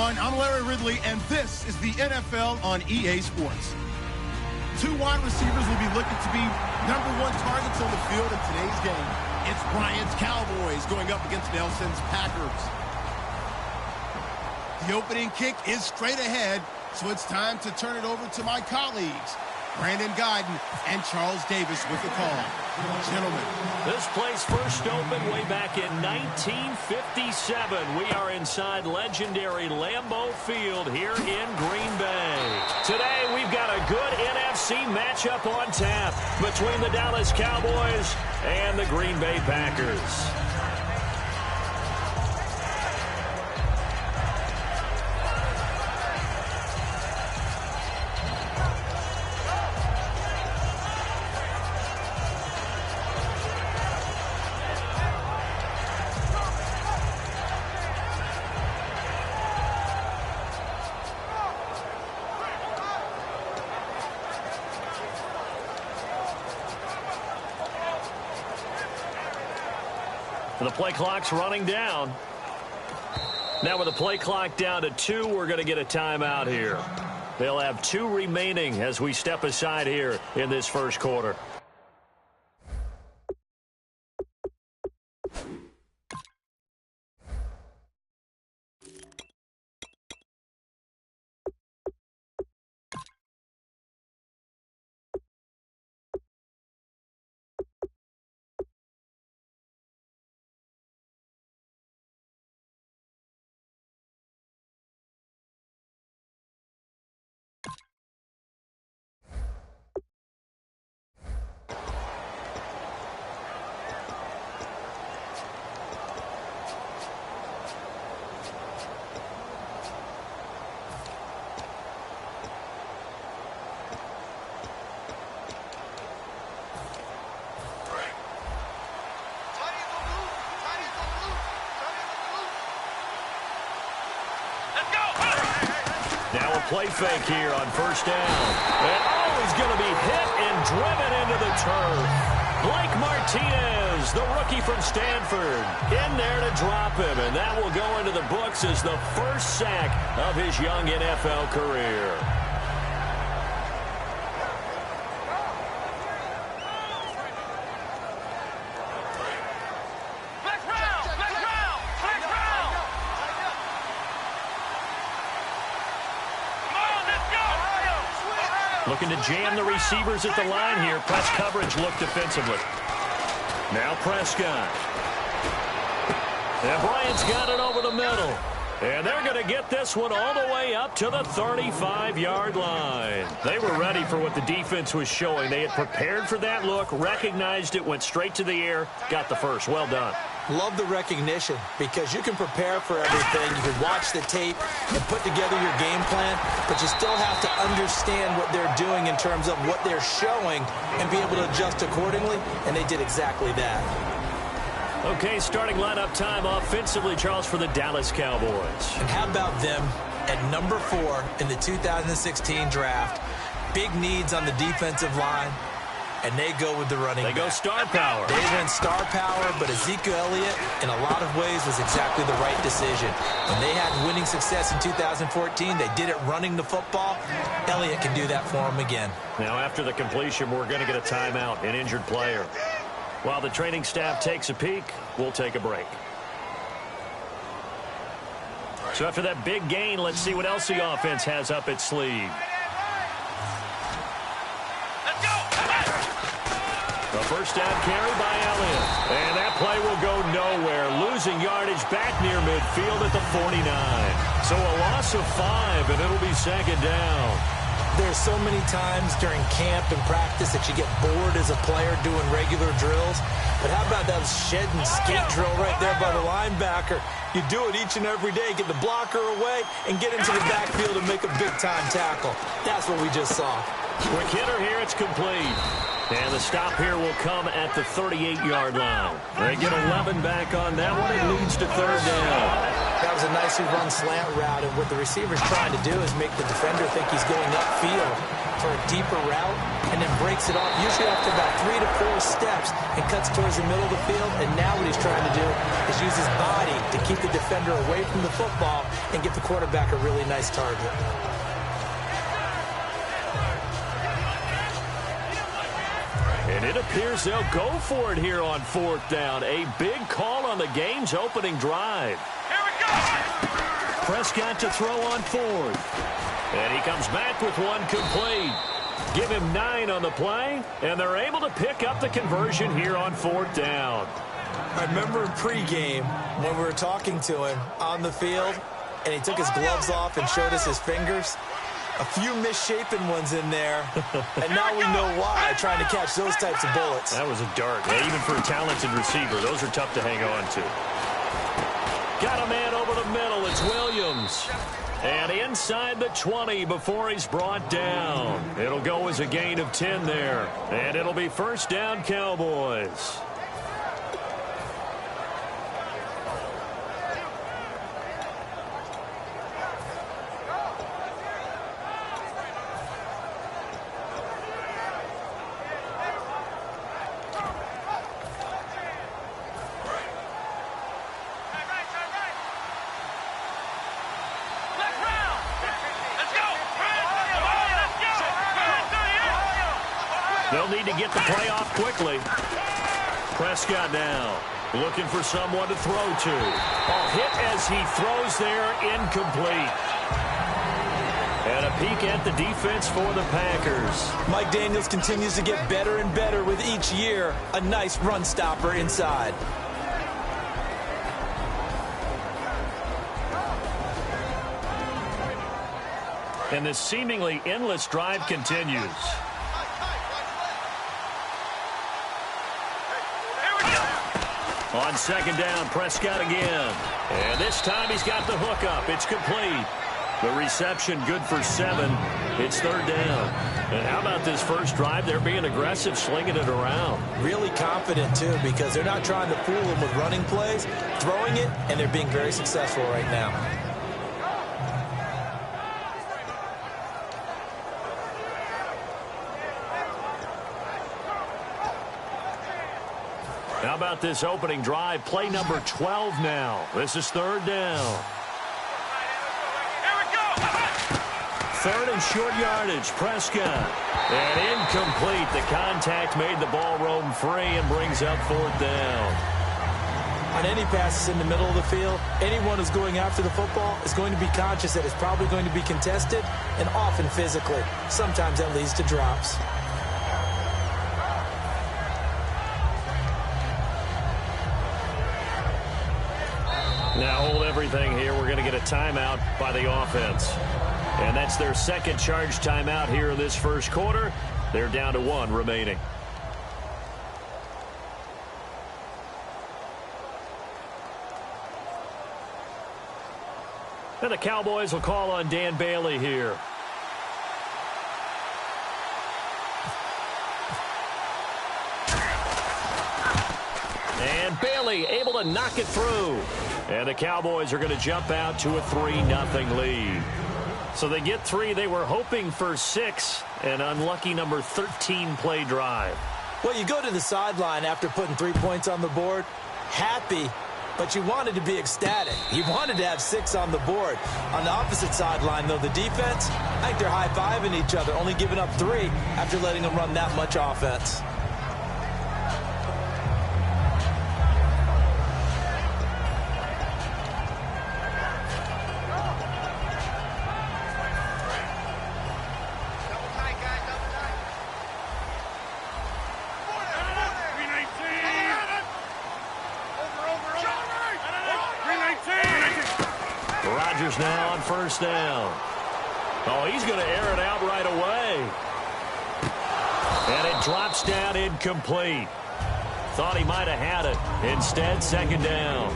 everyone. I'm Larry Ridley, and this is the NFL on EA Sports. Two wide receivers will be looking to be #1 targets on the field in today's game. It's Bryant's Cowboys going up against Nelson's Packers. The opening kick is straight ahead, so it's time to turn it over to my colleagues, Brandon Guyton and Charles Davis with the call. Gentlemen. This place first opened way back in 1957. We are inside legendary Lambeau Field here in Green Bay. Today, we've got a good NFC matchup on tap between the Dallas Cowboys and the Green Bay Packers. The play clock's running down. Now with the play clock down to 2, we're going to get a timeout here. They'll have 2 remaining as we step aside here in this first quarter. Now a play fake here on first down. And he's going to be hit and driven into the turf. Blake Martinez, the rookie from Stanford, in there to drop him. And that will go into the books as the first sack of his young NFL career. Looking to jam the receivers at the line here. Press coverage look defensively. Now Prescott. And Bryant's got it over the middle. And they're going to get this one all the way up to the 35-yard line. They were ready for what the defense was showing. They had prepared for that look, recognized it, went straight to the air, got the first. Well done. Love the recognition because you can prepare for everything. You can watch the tape and put together your game plan, but you still have to understand what they're doing in terms of what they're showing and be able to adjust accordingly, and they did exactly that. Okay, starting lineup time offensively, Charles, for the Dallas Cowboys. And how about them at number 4 in the 2016 draft? Big needs on the defensive line. And they go with the running back. They go star power. They went star power, but Ezekiel Elliott, in a lot of ways, was exactly the right decision. When they had winning success in 2014, they did it running the football. Elliott can do that for them again. Now, after the completion, we're going to get a timeout, an injured player. While the training staff takes a peek, we'll take a break. So after that big gain, let's see what else the offense has up its sleeve. The first down carry by Elliott. And that play will go nowhere. Losing yardage back near midfield at the 49. So a loss of 5, and it'll be second down. There's so many times during camp and practice that you get bored as a player doing regular drills. But how about that shed and skate drill right there by the linebacker? You do it each and every day. Get the blocker away and get into the backfield and make a big-time tackle. That's what we just saw. Quick hitter here. It's complete. And the stop here will come at the 38-yard line. They get 11 back on that one. It leads to third down. That was a nicely run slant route, and what the receiver's trying to do is make the defender think he's going upfield for a deeper route, and and then breaks it off, usually after about 3 to 4 steps, and cuts towards the middle of the field. And now what he's trying to do is use his body to keep the defender away from the football and get the quarterback a really nice target. And it appears they'll go for it here on 4th down. A big call on the game's opening drive. Here we go! Prescott to throw on 4th. And he comes back with one complete. Give him 9 on the play, and they're able to pick up the conversion here on 4th down. I remember in pregame when we were talking to him on the field, and he took his gloves off and showed us his fingers. A few misshapen ones in there, and now we know why, trying to catch those types of bullets. That was a dart. Yeah, even for a talented receiver, those are tough to hang on to. Got a man over the middle. It's Williams. And inside the 20 before he's brought down. It'll go as a gain of 10 there. And it'll be 1st down, Cowboys. They'll need to get the play off quickly. Prescott now looking for someone to throw to. Hit as he throws there, incomplete. And a peek at the defense for the Packers. Mike Daniels continues to get better and better with each year. A nice run stopper inside. And this seemingly endless drive continues. On 2nd down, Prescott again. And this time he's got the hook up. It's complete. The reception good for 7. It's 3rd down. And how about this first drive? They're being aggressive, slinging it around. Really confident, too, because they're not trying to fool him with running plays, throwing it, and they're being very successful right now. How about this opening drive? Play number 12 now. This is 3rd down. Here we go! 3rd and short yardage. Prescott. And incomplete. The contact made the ball roam free and brings up 4th down. On any passes in the middle of the field, anyone who's going after the football is going to be conscious that it's probably going to be contested and often physically. Sometimes that leads to drops. Now hold everything here. We're going to get a timeout by the offense. And that's their 2nd charge timeout here in this first quarter. They're down to 1 remaining. And the Cowboys will call on Dan Bailey here. And Bailey able to knock it through. And the Cowboys are going to jump out to a 3-0 lead. So they get 3. They were hoping for 6. An unlucky number 13 play drive. Well, you go to the sideline after putting 3 points on the board, happy, but you wanted to be ecstatic. You wanted to have 6 on the board. On the opposite sideline, though, the defense, I think they're high-fiving each other, only giving up 3 after letting them run that much offense. Now on 1st down. He's going to air it out right away. And it drops down incomplete. Thought he might have had it. Instead, 2nd down.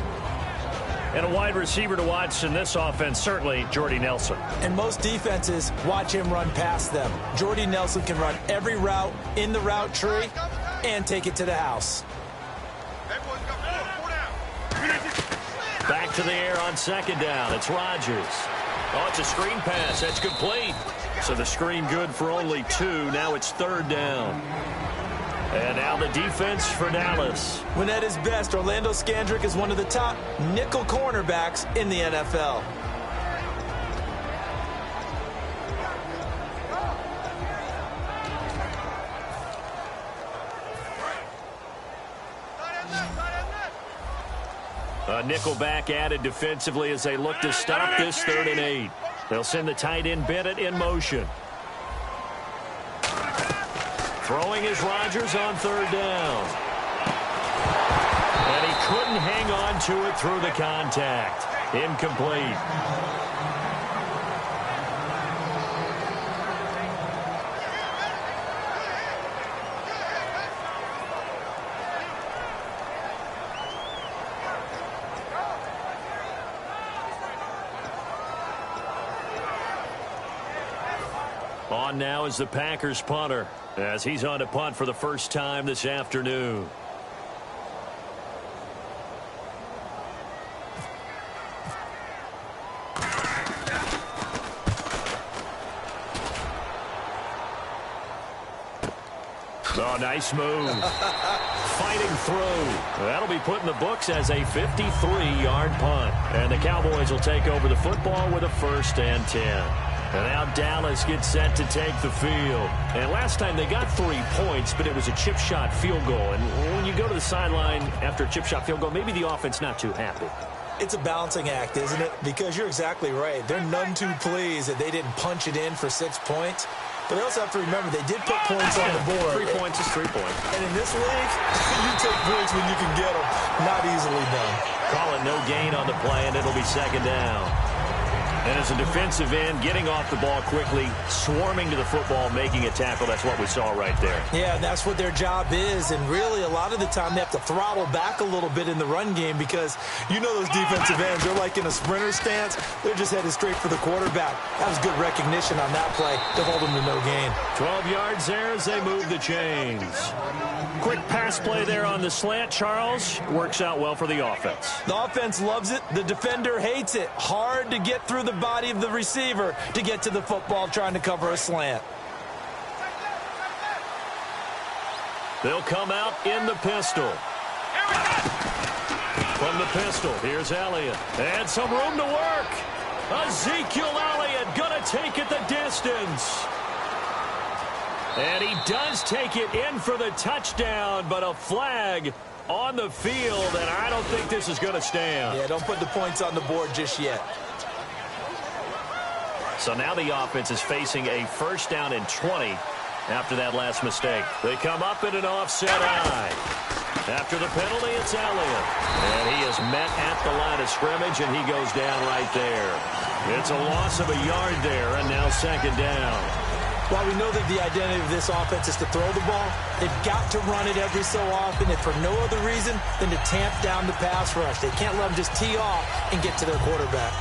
And a wide receiver to watch in this offense, certainly Jordy Nelson. And most defenses watch him run past them. Jordy Nelson can run every route in the route tree and take it to the house. Back to the air on 2nd down. It's Rodgers. It's a screen pass. That's complete. So the screen good for only 2. Now it's 3rd down. And now the defense for Dallas. When at his best, Orlando Scandrick is one of the top nickel cornerbacks in the NFL. A nickel back added defensively as they look to stop this 3rd and 8. They'll send the tight end Bennett in motion. Throwing is Rodgers on 3rd down. And he couldn't hang on to it through the contact. Incomplete. On now is the Packers punter, as he's on to punt for the first time this afternoon. Oh, nice move. Fighting through. That'll be put in the books as a 53-yard punt. And the Cowboys will take over the football with a 1st and 10. And now Dallas gets set to take the field. And last time they got 3 points, but it was a chip shot field goal. And when you go to the sideline after a chip shot field goal, maybe the offense not too happy. It's a balancing act, isn't it? Because you're exactly right. They're none too pleased that they didn't punch it in for 6 points. But they also have to remember they did put points on the board. 3 points is 3 points. And in this league, you take points when you can get them. Not easily done. Call it no gain on the play, and it'll be 2nd down. And as a defensive end, getting off the ball quickly, swarming to the football, making a tackle, that's what we saw right there. Yeah, that's what their job is. And really, a lot of the time, they have to throttle back a little bit in the run game because you know those defensive ends, they're like in a sprinter stance. They're just headed straight for the quarterback. That was good recognition on that play to hold them to no gain. 12 yards there as they move the chains. Quick pass play there on the slant, Charles. Works out well for the offense. The offense loves it. The defender hates it. Hard to get through the body of the receiver to get to the football trying to cover a slant. They'll come out in the pistol. From the pistol, here's Elliott. And some room to work. Ezekiel Elliott gonna take it the distance. And he does take it in for the touchdown, but a flag on the field, and I don't think this is going to stand. Yeah, don't put the points on the board just yet. So now the offense is facing a 1st down and 20 after that last mistake. They come up in an offset eye. After the penalty, it's Elliott. And he is met at the line of scrimmage, and he goes down right there. It's a loss of a yard there, and now 2nd down. While we know that the identity of this offense is to throw the ball, they've got to run it every so often, and for no other reason than to tamp down the pass rush. They can't let them just tee off and get to their quarterback.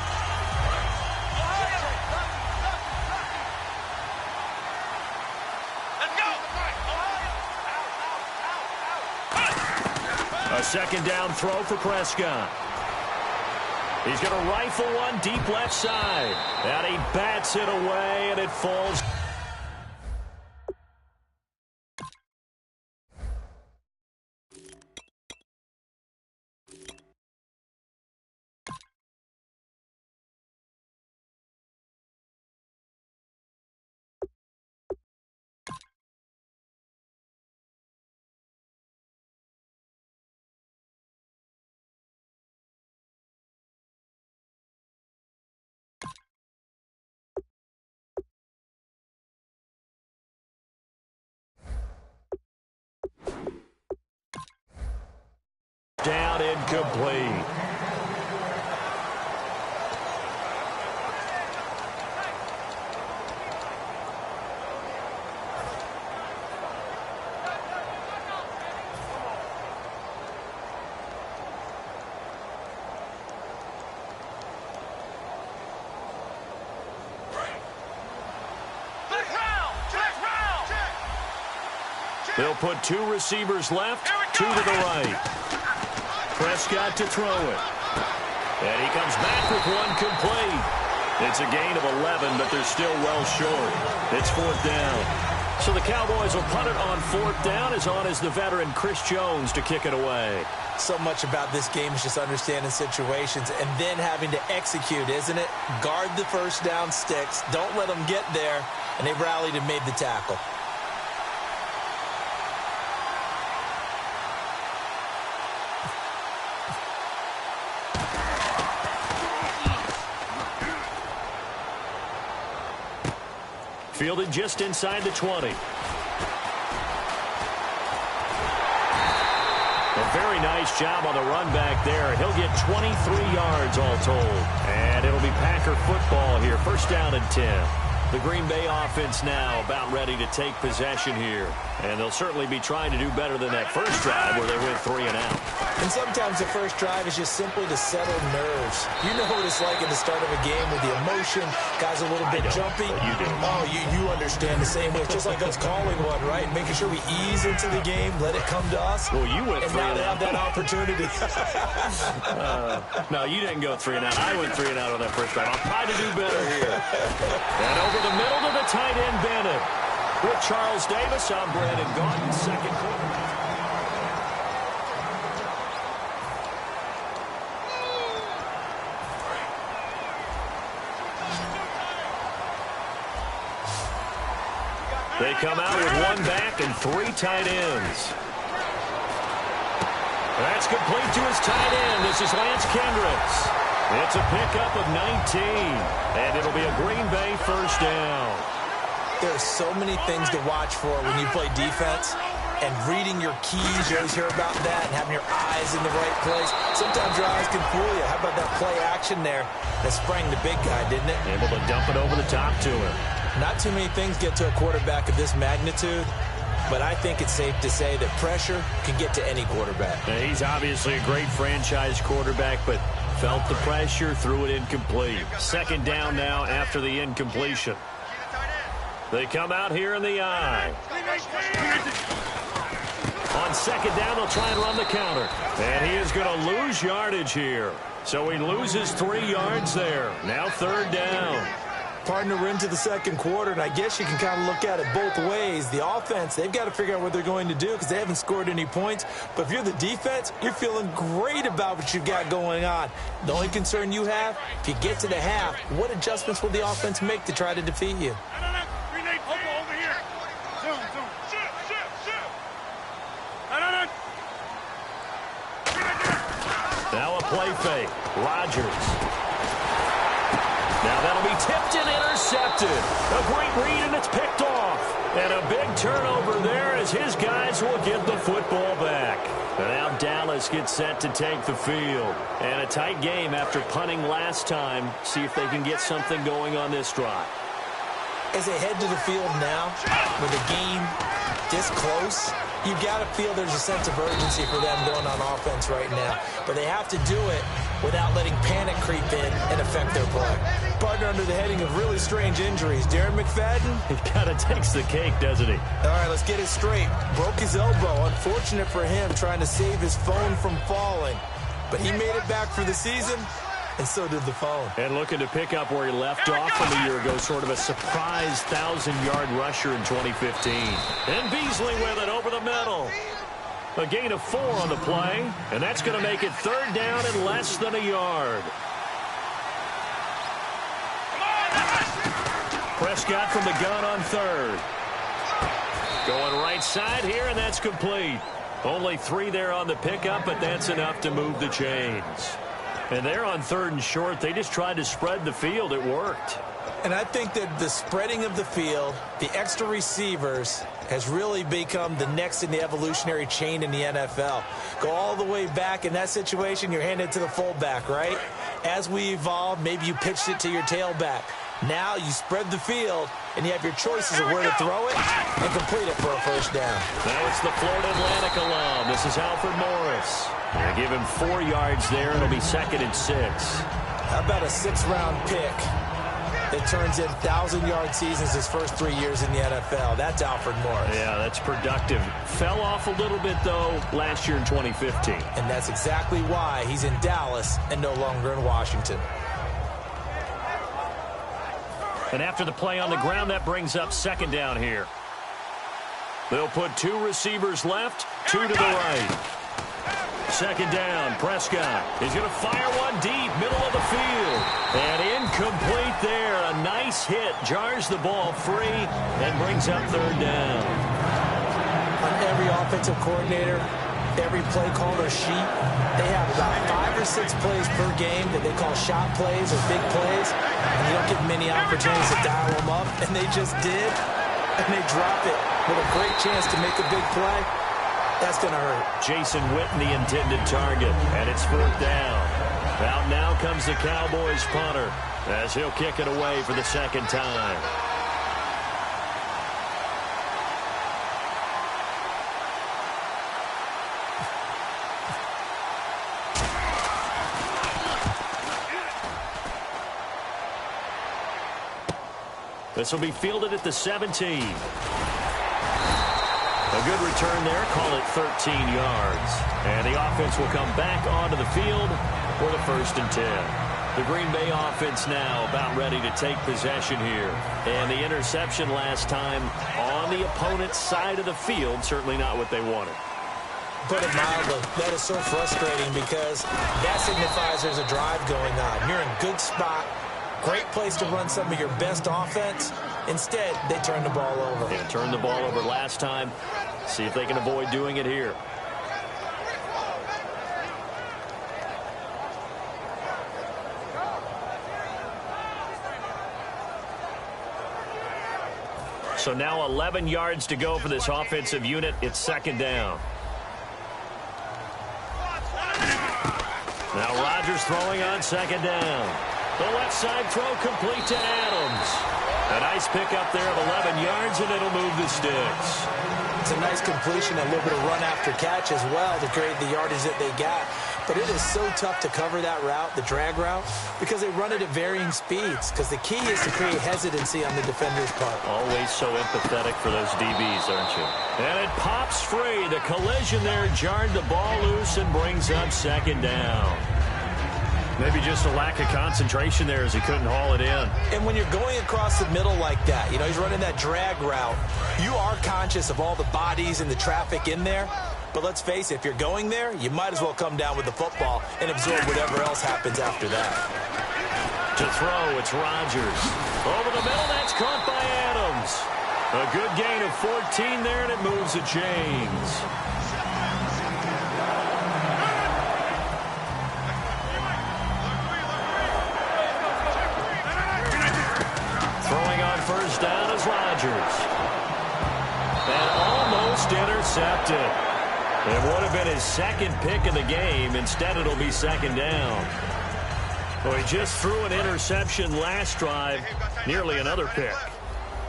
A 2nd down throw for Prescott. He's going to rifle one deep left side. And he bats it away, and it falls. Down, incomplete. They'll put 2 receivers left, 2 to the right. Prescott to throw it. And he comes back with one complete. It's a gain of 11, but they're still well short. It's 4th down. So the Cowboys will punt it on 4th down. As on is the veteran Chris Jones to kick it away. So much about this game is just understanding situations and then having to execute, isn't it? Guard the first down sticks. Don't let them get there. And they rallied and made the tackle. Fielded just inside the 20. A very nice job on the run back there. He'll get 23 yards all told. And it'll be Packer football here. 1st down and 10. The Green Bay offense now about ready to take possession here. And they'll certainly be trying to do better than that first drive where they went 3 and out. And sometimes the first drive is just simply to settle nerves. You know what it's like at the start of a game with the emotion. Guys a little bit jumpy. You do. Oh, you understand the same way. It's just like us calling one, right? Making sure we ease into the game, let it come to us. Well, you went 3 and out. And now they have that opportunity. No, you didn't go 3 and out. I went 3 and out on that first drive. I'll try to do better here. And over the middle to the tight end, Bennett. With Charles Davis, I'm Brandon Gaudin, second quarter. They come out with 1 back and 3 tight ends. That's complete to his tight end. This is Lance Kendricks. It's a pickup of 19, and it'll be a Green Bay 1st down. There are so many things to watch for when you play defense, and reading your keys, you always hear about that, and having your eyes in the right place. Sometimes your eyes can fool you. How about that play action there that sprang the big guy, didn't it? Able to dump it over the top to him. Not too many things get to a quarterback of this magnitude, but I think it's safe to say that pressure can get to any quarterback. Now, he's obviously a great franchise quarterback, but felt the pressure, threw it incomplete. 2nd down now after the incompletion. They come out here in the eye. On 2nd down, they'll try and run the counter. And he is going to lose yardage here. So he loses 3 yards there. Now 3rd down. Partner, we're into the 2nd quarter, and I guess you can kind of look at it both ways. The offense, they've got to figure out what they're going to do because they haven't scored any points. But if you're the defense, you're feeling great about what you've got going on. The only concern you have, if you get to the half, what adjustments will the offense make to try to defeat you? Now a play fake. Rodgers. Now that'll be tipped and intercepted. A great read, and it's picked off. And a big turnover there as his guys will get the football back. And now Dallas gets set to take the field. And a tight game after punting last time. See if they can get something going on this drive. As they head to the field now, with the game this close, you've got to feel there's a sense of urgency for them going on offense right now. But they have to do it without letting panic creep in and affect their play. Partner, under the heading of really strange injuries, Darren McFadden. He kind of takes the cake, doesn't he? All right, let's get it straight. Broke his elbow. Unfortunate for him, trying to save his phone from falling. But he made it back for the season, and so did the phone. And looking to pick up where he left off from a year ago, sort of a surprise 1,000-yard rusher in 2015. And Beasley with it over the middle. A gain of 4 on the play, and that's going to make it 3rd down and less than a yard. Prescott from the gun on 3rd. Going right side here, and that's complete. Only 3 there on the pickup, but that's enough to move the chains. And they're on 3rd and short. They just tried to spread the field. It worked. And I think that the spreading of the field, the extra receivers, has really become the next in the evolutionary chain in the NFL. Go all the way back. In that situation, you're handed to the fullback, right? As we evolve, maybe you pitched it to your tailback. Now you spread the field, and you have your choices of where to throw it and complete it for a 1st down. Now it's the Florida Atlantic alum. This is Alfred Morris. They give him 4 yards there. It'll be 2nd and 6. How about a 6th-round pick that turns in 1,000-yard seasons his first 3 years in the NFL? That's Alfred Morris. Yeah, that's productive. Fell off a little bit, though, last year in 2015. And that's exactly why he's in Dallas and no longer in Washington. And after the play on the ground, that brings up second down here. They'll put 2 receivers left, 2 to the right. Second down, Prescott is going to fire one deep, middle of the field. And incomplete there. A nice hit, jars the ball free, and brings up third down. On every offensive coordinator, every play caller sheet, they have about 5 or 6 plays per game that they call shot plays or big plays. And you don't get many opportunities to dial them up, and they just did. And they drop it with a great chance to make a big play. That's going to hurt. Jason Witten, the intended target, and it's fourth down. Out now comes the Cowboys punter as he'll kick it away for the second time. This will be fielded at the 17. A good return there, call it 13 yards. And the offense will come back onto the field for the 1st and 10. The Green Bay offense now about ready to take possession here. And the interception last time on the opponent's side of the field, certainly not what they wanted. Put it mildly, that is so frustrating because that signifies there's a drive going on. You're in good spot, great place to run some of your best offense. Instead, they turn the ball over. Yeah, turned the ball over last time. See if they can avoid doing it here. So now 11 yards to go for this offensive unit. It's second down. Now Rodgers throwing on second down. The left side throw complete to Adams. A nice pickup there of 11 yards, and it'll move the sticks. It's a nice completion, a little bit of run after catch as well to create the yardage that they got. But it is so tough to cover that route, the drag route, because they run it at varying speeds. Because the key is to create hesitancy on the defender's part. Always so empathetic for those DBs, aren't you? And it pops free. The collision there jarred the ball loose and brings up second down. Maybe just a lack of concentration there as he couldn't haul it in. And when you're going across the middle like that, you know, he's running that drag route, you are conscious of all the bodies and the traffic in there. But let's face it, if you're going there, you might as well come down with the football and absorb whatever else happens after that. To throw, it's Rodgers. Over the middle, that's caught by Adams. A good gain of 14 there, and it moves the chains. Throwing on first down is Rodgers. And almost intercepted. It would have been his second pick of the game. Instead, it'll be second down. Well, he just threw an interception last drive. Nearly another pick.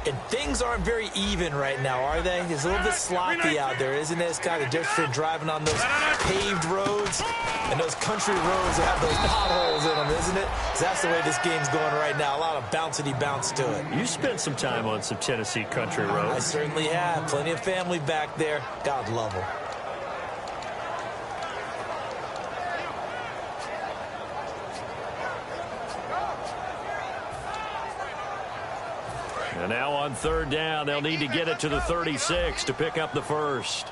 And things aren't very even right now, are they? It's a little bit sloppy out there, isn't it? It's kind of different from driving on those paved roads and those country roads that have those potholes in them, isn't it? So that's the way this game's going right now. A lot of bouncy bounce to it. You spent some time on some Tennessee country roads. I certainly have. Plenty of family back there. God love them. And now on third down, they'll need to get it to the 36 to pick up the first.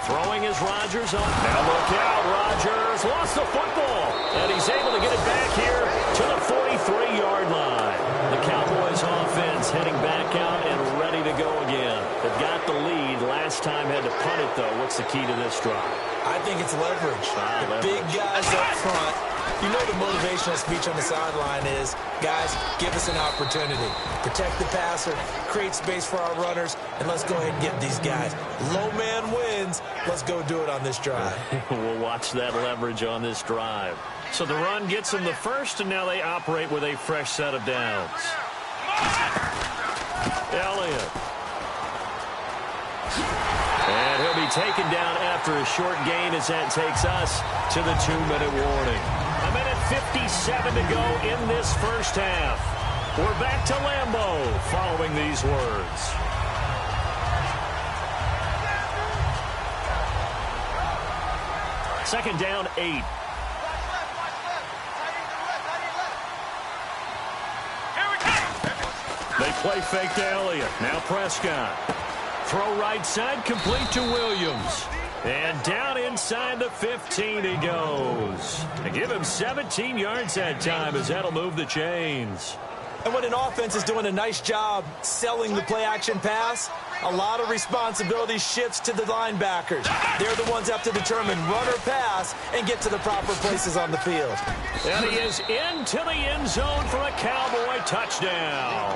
Throwing is Rodgers on. Now look out, Rodgers lost the football. And he's able to get it back here to the 43-yard line. The Cowboys offense heading back out and ready to go again. They've got the lead. Last time had to punt it, though. What's the key to this drive? I think it's leverage. The big guys up front. You know the motivational speech on the sideline is, guys, give us an opportunity. Protect the passer, create space for our runners, and let's go ahead and get these guys. Low man wins. Let's go do it on this drive. We'll watch that leverage on this drive. So the run gets them the first, and now they operate with a fresh set of downs. Elliott. And he'll be taken down after a short gain as that takes us to the 2-minute warning. A minute 57 to go in this first half. We're back to Lambeau following these words. Second down, 8. Play fake to Elliott. Now Prescott. Throw right side, complete to Williams. And down inside the 15 he goes. And give him 17 yards that time, as that'll move the chains. And when an offense is doing a nice job selling the play-action pass, a lot of responsibility shifts to the linebackers. They're the ones that have to determine run or pass and get to the proper places on the field. And he is into the end zone for a Cowboy touchdown.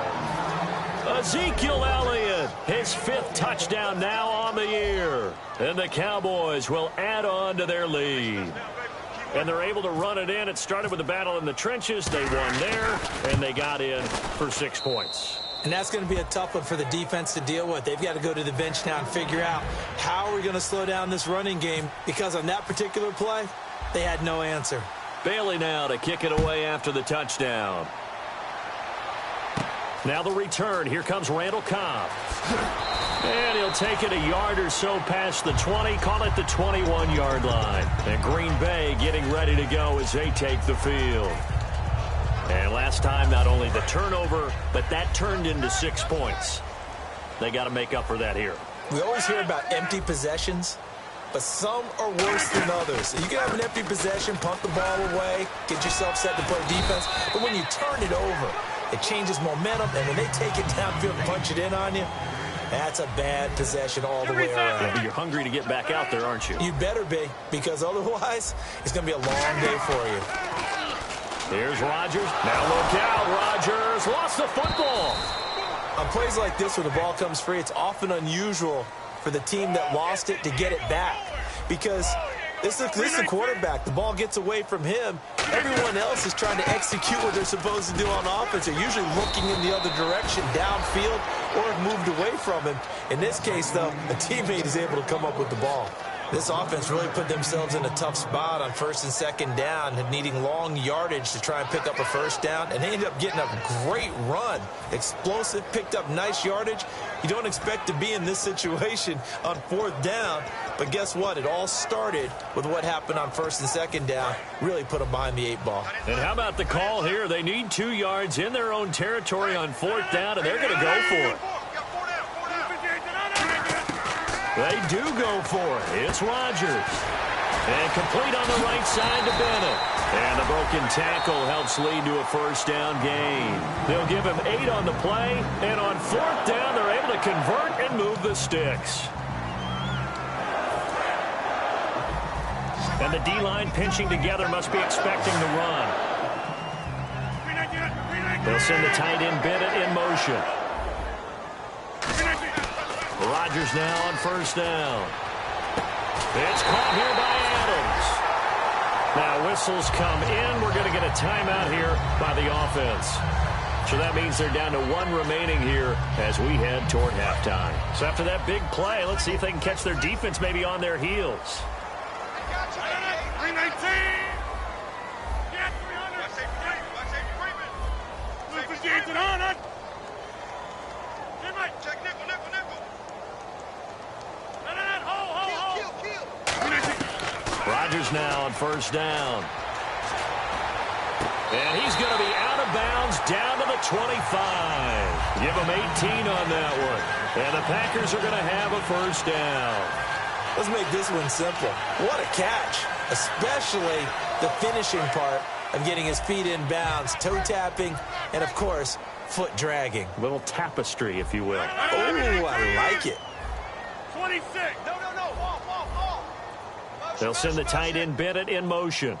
Ezekiel Elliott, his 5th touchdown now on the year. And the Cowboys will add on to their lead. And they're able to run it in. It started with a battle in the trenches. They won there, and they got in for 6 points. And that's going to be a tough one for the defense to deal with. They've got to go to the bench now and figure out how are we going to slow down this running game, because on that particular play, they had no answer. Bailey now to kick it away after the touchdown. Now the return. Here comes Randall Cobb. And he'll take it a yard or so past the 20, call it the 21-yard line. And Green Bay getting ready to go as they take the field. And last time, not only the turnover, but that turned into 6 points. They got to make up for that here. We always hear about empty possessions, but some are worse than others. You can have an empty possession, pump the ball away, get yourself set to play defense, but when you turn it over, it changes momentum, and when they take it downfield and punch it in on you, that's a bad possession all the way around. Yeah, but you're hungry to get back out there, aren't you? You better be, because otherwise, it's going to be a long day for you. Here's Rodgers. Now look out, Rodgers lost the football. On plays like this where the ball comes free, it's often unusual for the team that lost it to get it back, because this is the quarterback. The ball gets away from him. Everyone else is trying to execute what they're supposed to do on offense. They're usually looking in the other direction, downfield, or have moved away from him. In this case, though, a teammate is able to come up with the ball. This offense really put themselves in a tough spot on 1st and 2nd down, needing long yardage to try and pick up a 1st down, and they ended up getting a great run. Explosive, picked up nice yardage. You don't expect to be in this situation on 4th down, but guess what? It all started with what happened on 1st and 2nd down. Really put them behind the 8 ball. And how about the call here? They need 2 yards in their own territory on 4th down, and they're going to go for it. They do go for it. It's Rodgers. And complete on the right side to Bennett. And the broken tackle helps lead to a 1st down gain. They'll give him 8 on the play. And on 4th down, they're able to convert and move the sticks. And the D-line pinching together, must be expecting the run. They'll send the tight end Bennett in motion. Rodgers now on 1st down. It's caught here by Adams. Now whistles come in. We're going to get a timeout here by the offense. So that means they're down to 1 remaining here as we head toward halftime. So after that big play, let's see if they can catch their defense maybe on their heels. 319. Rodgers now on 1st down. And he's going to be out of bounds down to the 25. Give him 18 on that one. And the Packers are going to have a 1st down. Let's make this one simple. What a catch, especially the finishing part of getting his feet in bounds, toe tapping, and, of course, foot dragging. A little tapestry, if you will. Oh, I like it. 26. No. They'll send the tight end Bennett in motion.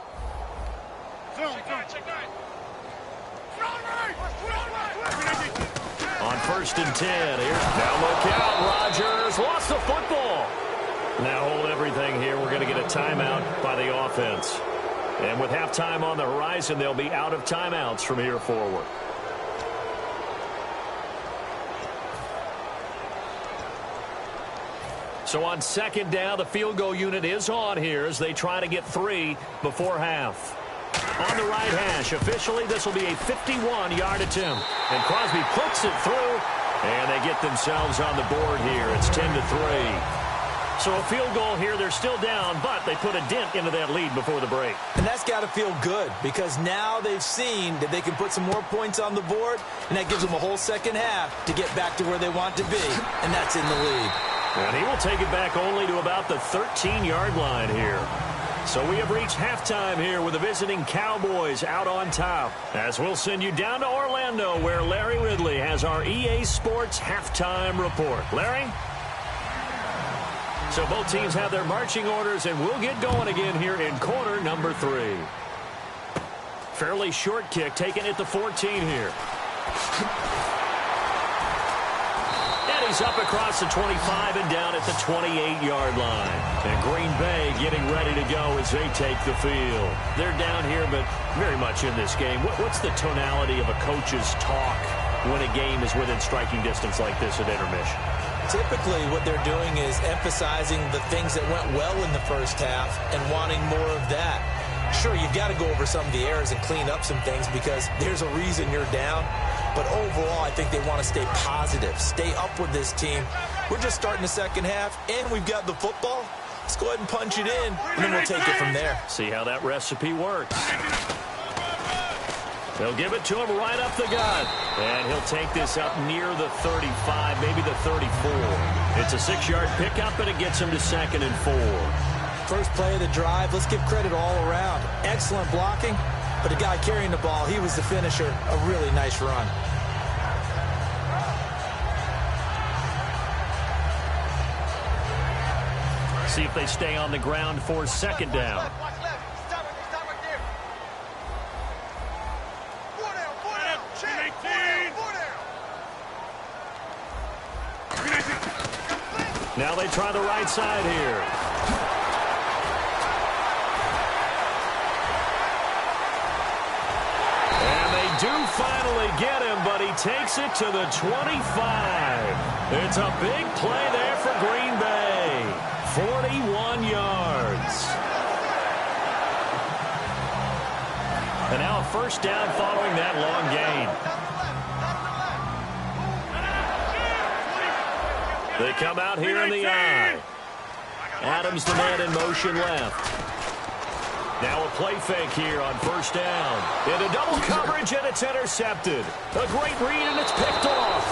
On 1st and 10. Here's now look out. Rodgers lost the football. Now hold everything here. We're going to get a timeout by the offense. And with halftime on the horizon, they'll be out of timeouts from here forward. So on 2nd down, the field goal unit is on here as they try to get 3 before half. On the right hash, officially this will be a 51-yard attempt. And Crosby puts it through, and they get themselves on the board here. It's 10-3. So a field goal here, they're still down, but they put a dent into that lead before the break. And that's got to feel good because now they've seen that they can put some more points on the board, and that gives them a whole second half to get back to where they want to be, and that's in the lead. And he will take it back only to about the 13-yard line here. So we have reached halftime here with the visiting Cowboys out on top. As we'll send you down to Orlando where Larry Ridley has our EA Sports halftime report. Larry? So both teams have their marching orders, and we'll get going again here in quarter number 3. Fairly short kick taken at the 14 here. And he's up across the 25 and down at the 28-yard line. And Green Bay getting ready to go as they take the field. They're down here, but very much in this game. What's the tonality of a coach's talk when a game is within striking distance like this at intermission? Typically, what they're doing is emphasizing the things that went well in the first half and wanting more of that. Sure, you've got to go over some of the errors and clean up some things because there's a reason you're down. But overall, I think they want to stay positive, stay up with this team. We're just starting the second half, and we've got the football. Let's go ahead and punch it in, and then we'll take it from there. See how that recipe works. They'll give it to him right up the gut. And he'll take this up near the 35, maybe the 34. It's a 6-yard pickup, and it gets him to 2nd and 4. First play of the drive, let's give credit all around. Excellent blocking, but the guy carrying the ball, he was the finisher. A really nice run. See if they stay on the ground for 2nd down. Now they try the right side here. And they do finally get him, but he takes it to the 25. It's a big play there for Green Bay. 41 yards. And now a 1st down following that long gain. They come out here in the eye. Adams, the man in motion left. Now a play fake here on 1st down. Into double coverage, and it's intercepted. A great read, and it's picked off.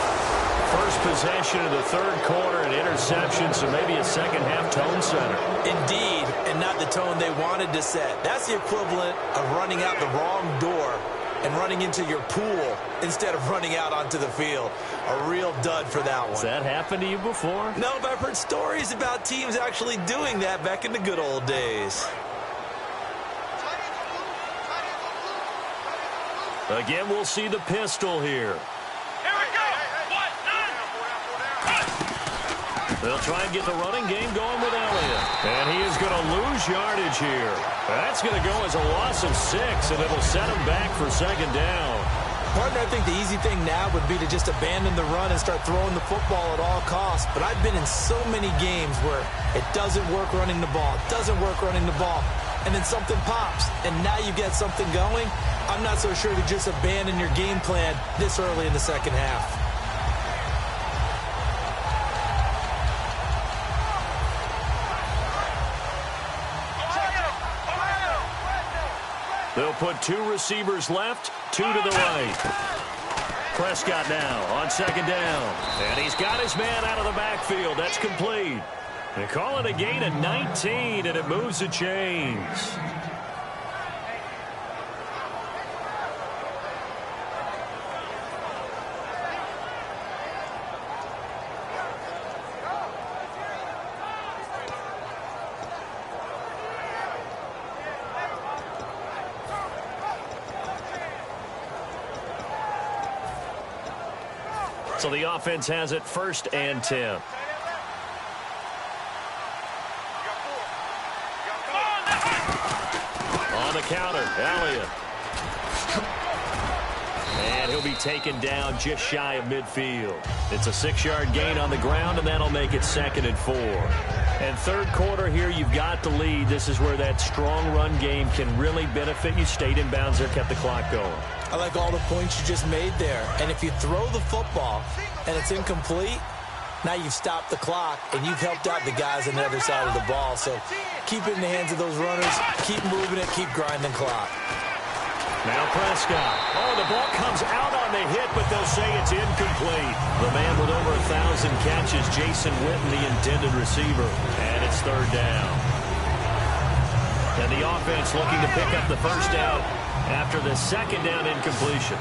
First possession of the 3rd quarter, an interception, so maybe a second-half tone setter. Indeed, and not the tone they wanted to set. That's the equivalent of running out the wrong door and running into your pool instead of running out onto the field. A real dud for that one. Has that happened to you before? No, but I've heard stories about teams actually doing that back in the good old days. Again, we'll see the pistol here. Here we go. They'll try and get the running game going with Elliott. And he is going to lose yardage here. That's going to go as a loss of 6, and it'll set him back for 2nd down. Partner, I think the easy thing now would be to just abandon the run and start throwing the football at all costs. But I've been in so many games where it doesn't work running the ball, and then something pops, and now you get something going. I'm not so sure to just abandon your game plan this early in the second half. They'll put 2 receivers left, 2 to the right. Prescott now on 2nd down. And he's got his man out of the backfield. That's complete. They call it a gain of 19, and it moves the chains. So the offense has it 1st and 10. On the counter, Elliott. And he'll be taken down just shy of midfield. It's a 6-yard gain on the ground, and that'll make it 2nd and 4. And 3rd quarter here, you've got the lead. This is where that strong run game can really benefit you. Stayed in bounds there, kept the clock going. I like all the points you just made there. And if you throw the football and it's incomplete, Now you've stopped the clock, and you've helped out the guys on the other side of the ball. So keep it in the hands of those runners, keep moving it, keep grinding clock. Now Prescott. Oh, the ball comes out on the hit, but they'll say it's incomplete. The man with over 1,000 catches, Jason Witten, the intended receiver. And it's third down. And the offense looking to pick up the first down after the second down incompletion.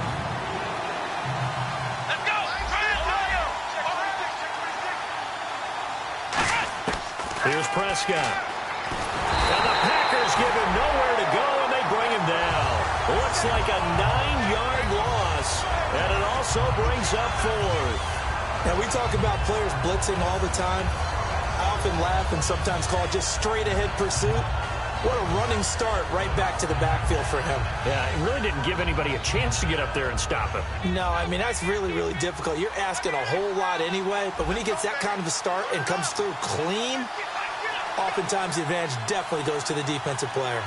Let's go! Here's Prescott. And the Packers give him nowhere to go, and they bring him down. Looks like a 9-yard loss, and it also brings up fourth. Now, we talk about players blitzing all the time. I often laugh and sometimes call it just straight-ahead pursuit. What a running start right back to the backfield for him. Yeah, it really didn't give anybody a chance to get up there and stop him. No, I mean, that's really, really difficult. You're asking a whole lot anyway, but when he gets that kind of a start and comes through clean, oftentimes the advantage definitely goes to the defensive player.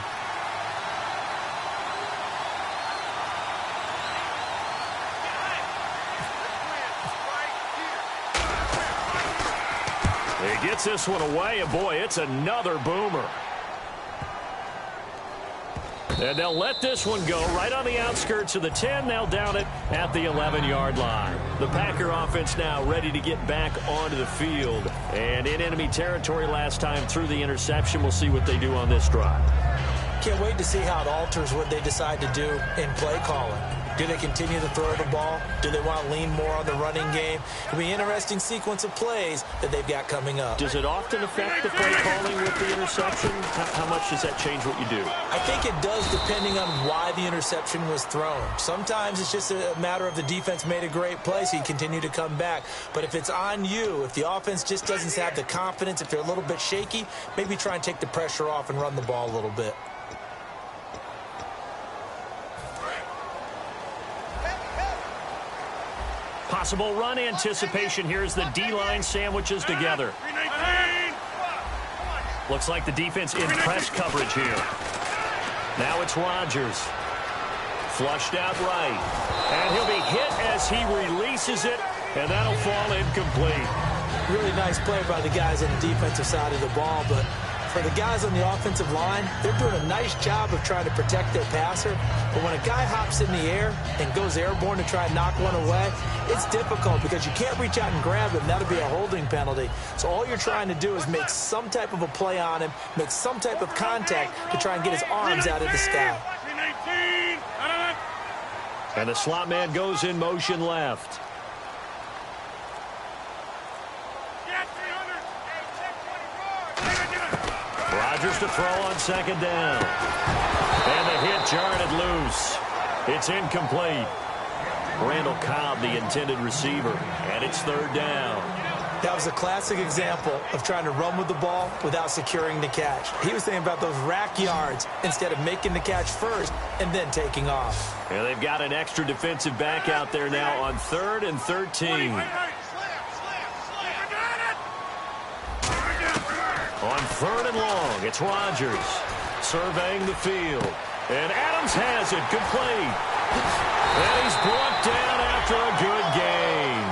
He gets this one away, and boy, it's another boomer. And they'll let this one go right on the outskirts of the 10. They'll down it at the 11-yard line. The Packer offense now ready to get back onto the field. And in enemy territory last time through the interception. We'll see what they do on this drive. Can't wait to see how it alters what they decide to do in play calling. Do they continue to throw the ball? Do they want to lean more on the running game? It'll be an interesting sequence of plays that they've got coming up. Does it often affect the play calling with the interception? How much does that change what you do? I think it does depending on why the interception was thrown. Sometimes it's just a matter of the defense made a great play, so you continue to come back. But if it's on you, if the offense just doesn't have the confidence, if they're a little bit shaky, maybe try and take the pressure off and run the ball a little bit. Possible run anticipation here as the D-line sandwiches together. Looks like the defense in press coverage here. Now it's Rodgers. Flushed out right. And he'll be hit as he releases it, and that'll fall incomplete. Really nice play by the guys on the defensive side of the ball, but for the guys on the offensive line, they're doing a nice job of trying to protect their passer. But when a guy hops in the air and goes airborne to try and knock one away, it's difficult because you can't reach out and grab him. That'll be a holding penalty. So all you're trying to do is make some type of a play on him, make some type of contact to try and get his arms out of the sky. And the slot man goes in motion left. Rodgers to throw on second down. And the hit jarred it loose. It's incomplete. Randall Cobb, the intended receiver. And it's third down. That was a classic example of trying to run with the ball without securing the catch. He was thinking about those rack yards instead of making the catch first and then taking off. And they've got an extra defensive back out there now on 3rd and 13. On 3rd and long, it's Rodgers surveying the field. And Adams has it complete. And he's brought down after a good gain.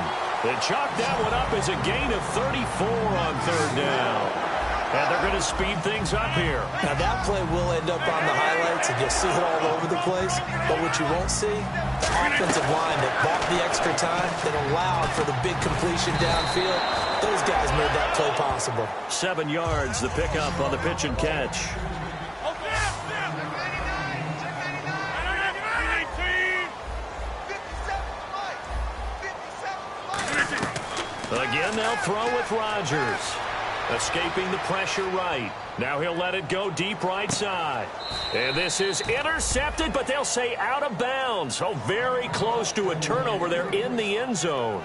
They chalked that one up as a gain of 34 on 3rd down. And they're going to speed things up here. Now that play will end up on the highlights, and you'll see it all over the place. But what you won't see, the offensive line that bought the extra time, that allowed for the big completion downfield, those guys made that play possible. 7 yards, the pickup on the pitch and catch. Again, they'll throw with Rodgers. Escaping the pressure right. Now he'll let it go deep right side. And this is intercepted, but they'll say out of bounds. Oh, very close to a turnover there in the end zone.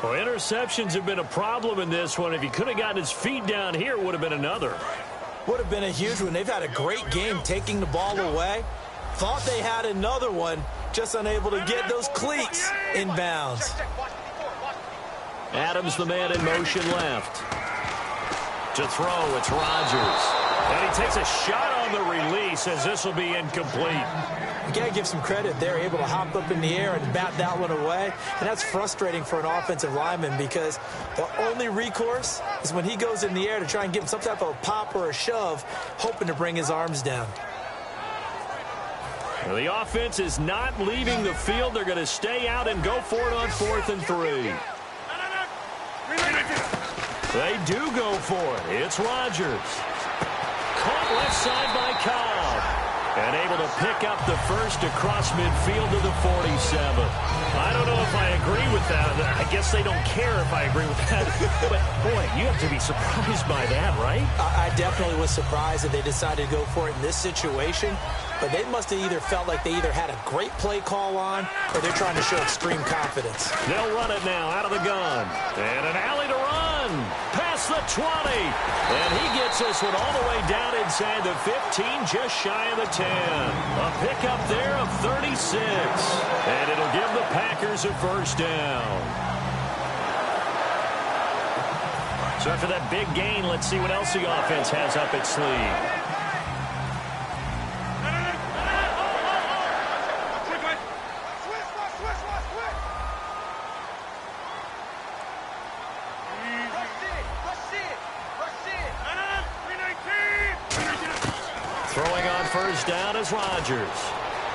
Well, interceptions have been a problem in this one. If he could have gotten his feet down here, it would have been another. Would have been a huge one. They've had a great game taking the ball away. Thought they had another one, just unable to get those cleats in bounds. Adams, the man in motion left. To throw, it's Rodgers. And he takes a shot on the release as this will be incomplete. You got to give some credit. They're able to hop up in the air and bat that one away. And that's frustrating for an offensive lineman because the only recourse is when he goes in the air to try and give him some type of a pop or a shove, hoping to bring his arms down. Well, the offense is not leaving the field. They're going to stay out and go for it on 4th and 3. They do go for it. It's Rodgers. Caught left side by Cobb. And able to pick up the first across midfield to the 47. I don't know if I agree with that. I guess they don't care if I agree with that. But, boy, you have to be surprised by that, right? I definitely was surprised that they decided to go for it in this situation. But they must have either felt like they either had a great play call on or they're trying to show extreme confidence. They'll run it now out of the gun. And an alley to run. Past the 20. And he gets this one all the way down inside the 15, just shy of the 10. A pickup there of 36. And it'll give the Packers a first down. So after that big gain, let's see what else the offense has up its sleeve. Throwing on first down is Rodgers.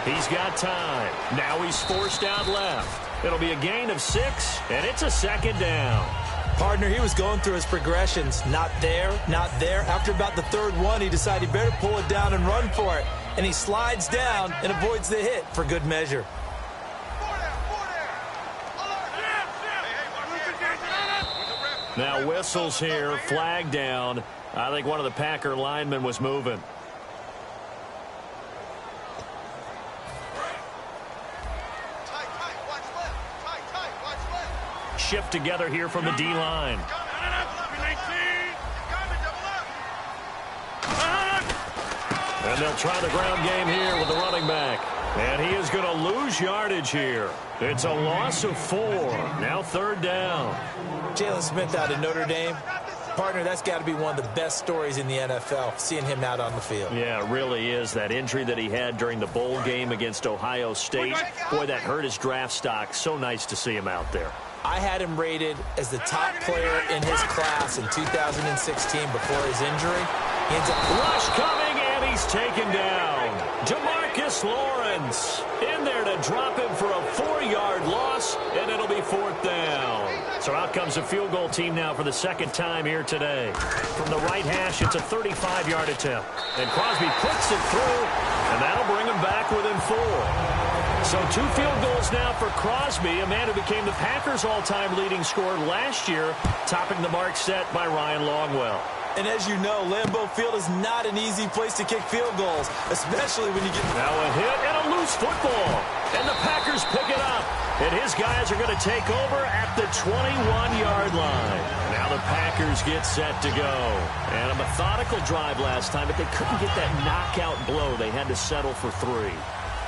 He's got time. Now he's forced out left. It'll be a gain of 6, and it's a second down. Partner, he was going through his progressions. Not there, not there. After about the third one, he decided he better pull it down and run for it. And he slides down and avoids the hit for good measure. Now whistles here, flag down. I think one of the Packer linemen was moving. Shift together here from the D-line. And they'll try the ground game here with the running back. And he is going to lose yardage here. It's a loss of 4. Now 3rd down. Jalen Smith out of Notre Dame. Partner, that's got to be one of the best stories in the NFL, seeing him out on the field. Yeah, it really is. That injury that he had during the bowl game against Ohio State, boy, that hurt his draft stock. So nice to see him out there. I had him rated as the top player in his class in 2016 before his injury. He ends up rush coming, and he's taken down. Demarcus Lawrence in there to drop him for a 4-yard loss, and it'll be 4th down. So out comes the field goal team now for the second time here today. From the right hash, it's a 35-yard attempt. And Crosby puts it through, and that'll bring him back within 4. So 2 field goals now for Crosby, a man who became the Packers' all-time leading scorer last year, topping the mark set by Ryan Longwell. And as you know, Lambeau Field is not an easy place to kick field goals, especially when you get... Now a hit and a loose football. And the Packers pick it up. And his guys are going to take over at the 21-yard line. Now the Packers get set to go. And a methodical drive last time, but they couldn't get that knockout blow. They had to settle for 3.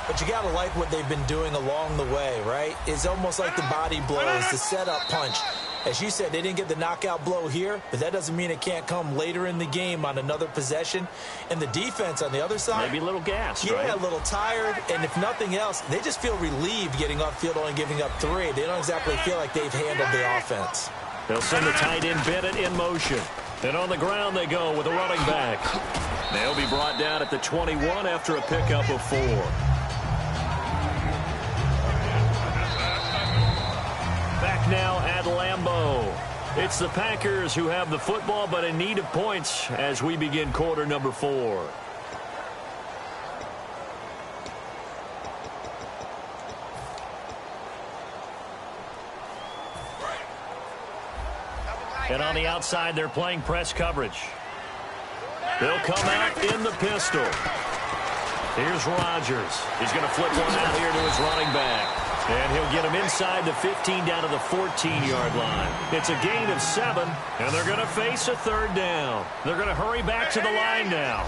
But you got to like what they've been doing along the way, right? It's almost like the body blows, the setup punch. As you said, they didn't get the knockout blow here, but that doesn't mean it can't come later in the game on another possession. And the defense on the other side... Maybe a little gassed, right? Yeah, a little tired. And if nothing else, they just feel relieved getting off field only giving up 3. They don't exactly feel like they've handled the offense. They'll send the tight end Bennett in motion. And on the ground they go with a running back. They'll be brought down at the 21 after a pickup of 4. Back now at Lambeau. It's the Packers who have the football, but in need of points as we begin quarter number 4. And on the outside, they're playing press coverage. They'll come out in the pistol. Here's Rodgers. He's going to flip one out here to his running back. And he'll get him inside the 15 down to the 14-yard line. It's a gain of 7, and they're going to face a 3rd down. They're going to hurry back to the line now.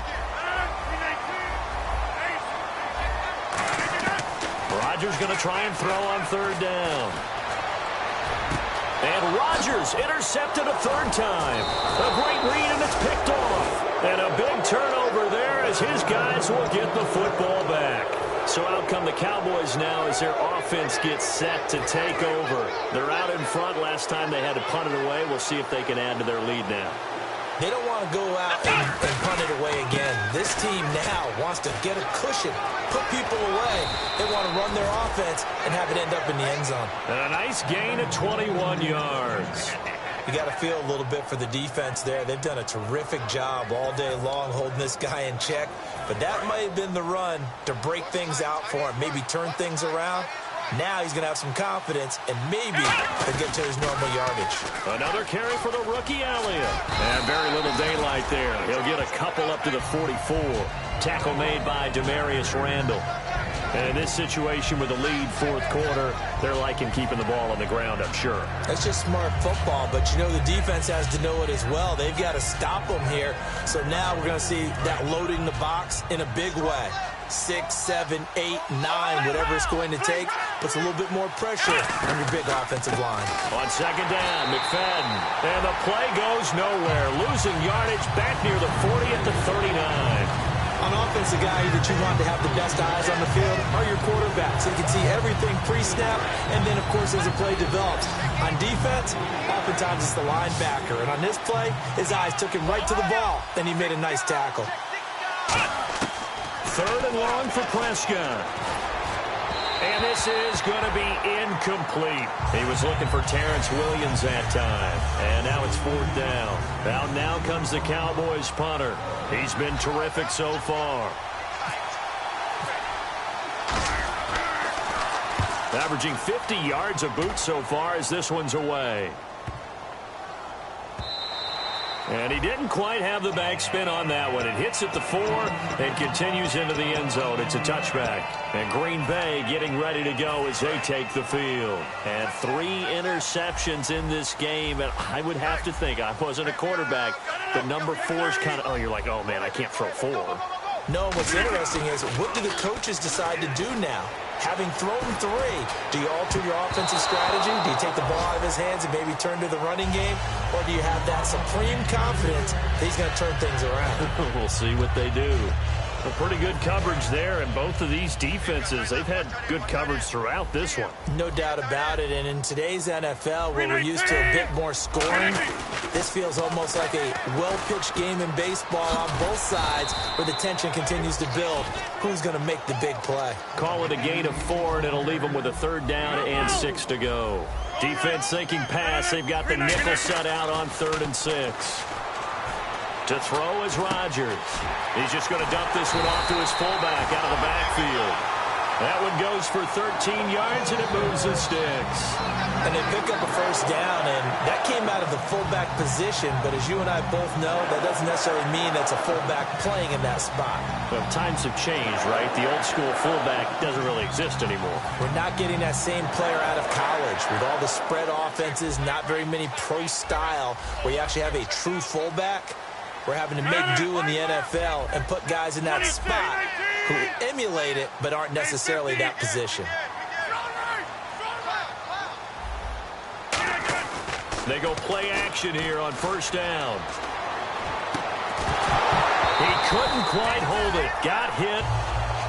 Rodgers going to try and throw on 3rd down. And Rodgers intercepted a 3rd time. A great read, and it's picked off. And a big turnover his guys will get the football back. So out come the Cowboys now as their offense gets set to take over. They're out in front. Last time they had to punt it away. We'll see if they can add to their lead now. They don't want to go out and punt it away again. This team now wants to get a cushion, put people away. They want to run their offense and have it end up in the end zone. And a nice gain of 21 yards. You got to feel a little bit for the defense there. They've done a terrific job all day long holding this guy in check. But that might have been the run to break things out for him, maybe turn things around. Now he's going to have some confidence, and maybe he'll get to his normal yardage. Another carry for the rookie Elliott. And very little daylight there. He'll get a couple up to the 44. Tackle made by Demarius Randall. And in this situation with the lead fourth quarter, they're liking keeping the ball on the ground, I'm sure. That's just smart football, but you know the defense has to know it as well. They've got to stop them here. So now we're going to see that loading the box in a big way. 6, 7, 8, 9, whatever it's going to take, puts a little bit more pressure on your big offensive line. On second down, McFadden. And the play goes nowhere. Losing yardage back near the 40 at the 39. On offense, the guy that you want to have the best eyes on the field are your quarterbacks. They can see everything pre-snap, and then, of course, as the play develops. On defense, oftentimes it's the linebacker. And on this play, his eyes took him right to the ball. Then he made a nice tackle. Third and long for Prescott. And this is going to be incomplete. He was looking for Terrence Williams that time. And now it's fourth down. Now comes the Cowboys punter. He's been terrific so far. Averaging 50 yards a boot so far as this one's away. And he didn't quite have the backspin on that one. It hits at the 4 and continues into the end zone. It's a touchback. And Green Bay getting ready to go as they take the field. And 3 interceptions in this game. And I would have to think, I wasn't a quarterback, the number 4 is kind of, oh, you're like, oh, man, I can't throw 4. No, what's interesting is what do the coaches decide to do now? Having thrown 3, do you alter your offensive strategy? Do you take the ball out of his hands and maybe turn to the running game? Or do you have that supreme confidence that he's going to turn things around? We'll see what they do. A pretty good coverage there, and both of these defenses, they've had good coverage throughout this one. No doubt about it, and in today's NFL, where we're used to a bit more scoring, this feels almost like a well-pitched game in baseball on both sides, where the tension continues to build. Who's going to make the big play? Call it a gain of 4, and it'll leave them with a 3rd down and 6 to go. Defense thinking pass. They've got the nickel set out on 3rd and 6. To throw is Rodgers. He's just going to dump this one off to his fullback out of the backfield. That one goes for 13 yards, and it moves the sticks. And they pick up a 1st down, and that came out of the fullback position. But as you and I both know, that doesn't necessarily mean that's a fullback playing in that spot. Well, times have changed, right? The old school fullback doesn't really exist anymore. We're not getting that same player out of college with all the spread offenses, not very many pro style, where you actually have a true fullback. We're having to make do in the NFL and put guys in that spot who emulate it but aren't necessarily that position. They go play action here on 1st down. He couldn't quite hold it. Got hit.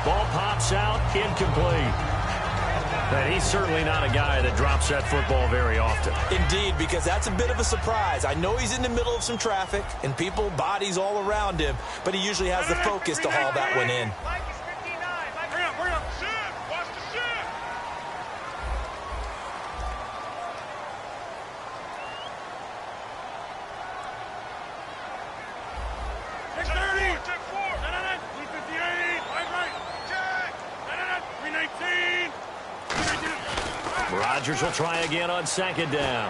Ball pops out. Incomplete. And he's certainly not a guy that drops that football very often. Indeed, because that's a bit of a surprise. I know he's in the middle of some traffic and people, bodies all around him, but he usually has the focus to haul that one in. Hurry up. Shift. Watch the shift. Check 30. Check 4. 358. Right. Check. 319. Rodgers will try again on 2nd down.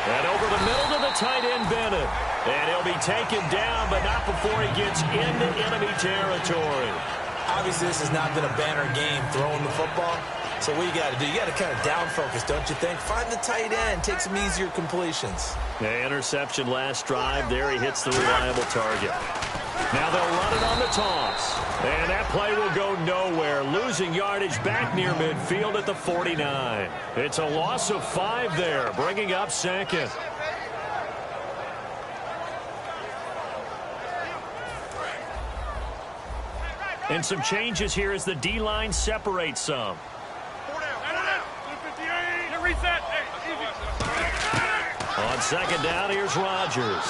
And over the middle to the tight end, Bennett. And he'll be taken down, but not before he gets into enemy territory. Obviously, this has not been a banner game throwing the football. So what you got to do, you got to kind of down focus, don't you think? Find the tight end, take some easier completions. The interception last drive. There he hits the reliable target. Now they'll run it on the toss. And that play will go nowhere. Losing yardage back near midfield at the 49. It's a loss of 5 there, bringing up 2nd. And some changes here as the D-line separates some. Reset. On second down, here's Rodgers.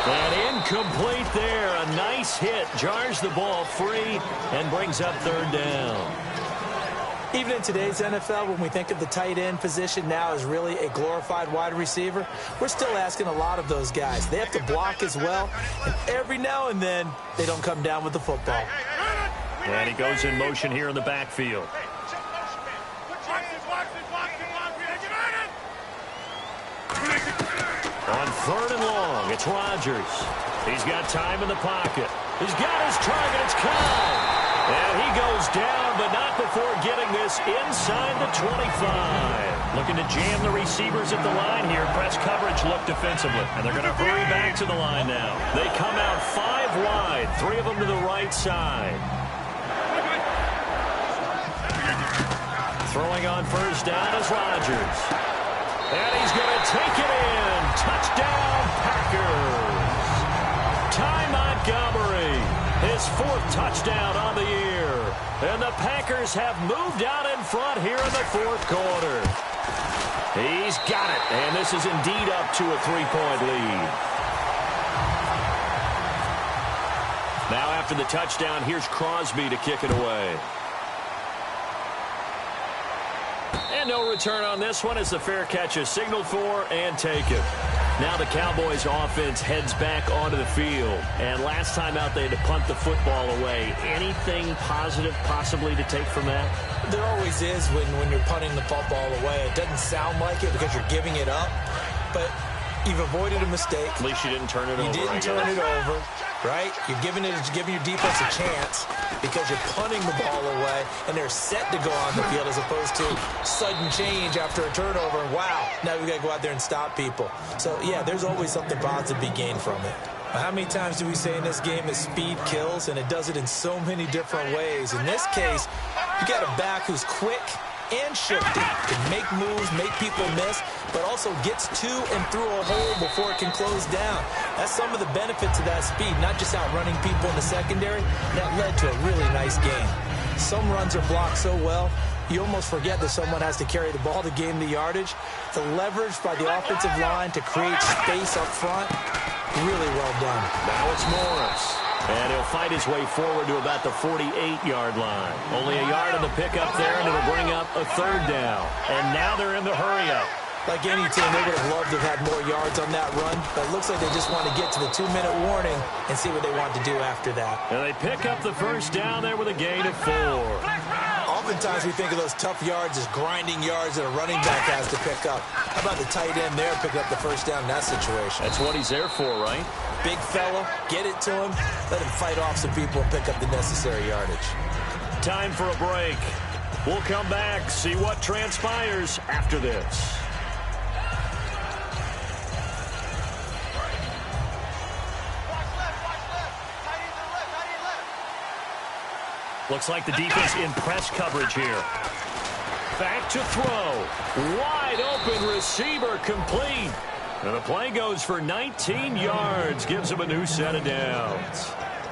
And incomplete there. A nice hit. Jars the ball free and brings up third down. Even in today's NFL, when we think of the tight end position now as really a glorified wide receiver, we're still asking a lot of those guys. They have to block as well, and every now and then, they don't come down with the football. And he goes in motion here in the backfield. On third and long, it's Rodgers. He's got time in the pocket. He's got his target. It's Cobb. And he goes down, but not before getting this inside the 25. Looking to jam the receivers at the line here. Press coverage look defensively. And they're going to hurry back to the line now. They come out 5 wide, 3 of them to the right side. Throwing on first down is Rodgers. And he's going to take it in. Touchdown, Packers. Ty Montgomery, his 4th touchdown on the year. And the Packers have moved out in front here in the 4th quarter. He's got it. And this is indeed up to a 3-point lead. Now after the touchdown, here's Crosby to kick it away. And no return on this one as the fair catch is signaled for and taken. Now the Cowboys offense heads back onto the field. And last time out they had to punt the football away. Anything positive possibly to take from that? There always is when you're punting the football away. It doesn't sound like it because you're giving it up, but you've avoided a mistake. At least you didn't turn it over. You didn't turn it over, right? You're giving your defense a chance because you're punting the ball away, and they're set to go on the field as opposed to sudden change after a turnover. Wow, now we got to go out there and stop people. So, yeah, there's always something positive to be gained from it. How many times do we say in this game that speed kills, and it does it in so many different ways? In this case, you got a back who's quick and shifty, can make moves, make people miss, but also gets to and through a hole before it can close down. That's some of the benefits of that speed, not just outrunning people in the secondary. That led to a really nice game. Some runs are blocked so well, you almost forget that someone has to carry the ball to gain the yardage. The leverage by the offensive line to create space up front, really well done. Now it's Morris. And he'll fight his way forward to about the 48-yard line. Only a yard on the pickup there, and it'll bring up a third down. And now they're in the hurry-up. Like any team, they would have loved to have had more yards on that run, but it looks like they just want to get to the 2-minute warning and see what they want to do after that. And they pick up the first down there with a gain of 4. Oftentimes we think of those tough yards as grinding yards that a running back has to pick up. How about the tight end there picking up the first down in that situation? That's what he's there for, right? Big fella, get it to him, let him fight off some people and pick up the necessary yardage. Time for a break. We'll come back, see what transpires after this. Looks like the defense in press coverage here. Back to throw. Wide open receiver complete. And the play goes for 19 yards. Gives him a new set of downs.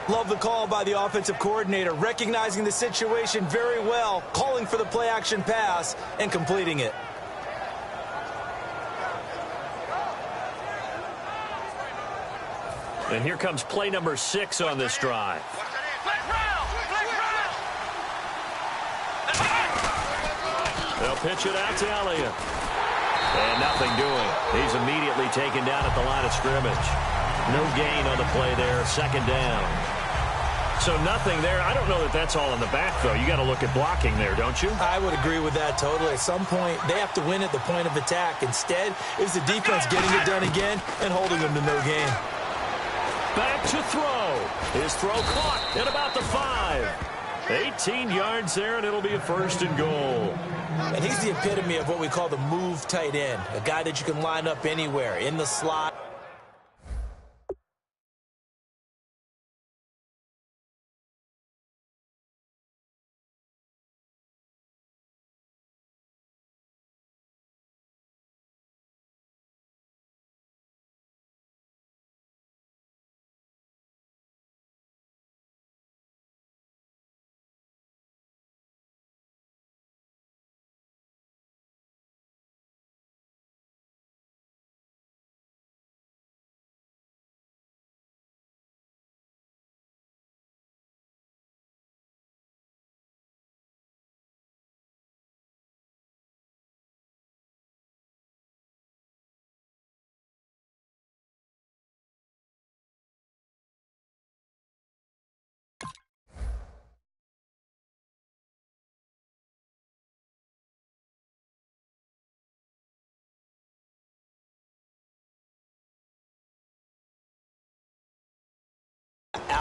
Love the call by the offensive coordinator, recognizing the situation very well, calling for the play-action pass, and completing it. And here comes play number 6 on this drive. They'll pitch it out to Elliott. And nothing doing. He's immediately taken down at the line of scrimmage. No gain on the play there, second down. So nothing there. I don't know that that's all in the back, though. You got to look at blocking there, don't you? I would agree with that totally. At some point, they have to win at the point of attack. Instead, it's the defense getting it done again and holding them to no gain. Back to throw. His throw caught at about the 5. 18 yards there, and it'll be a first and goal. And he's the epitome of what we call the move tight end, a guy that you can line up anywhere, in the slot,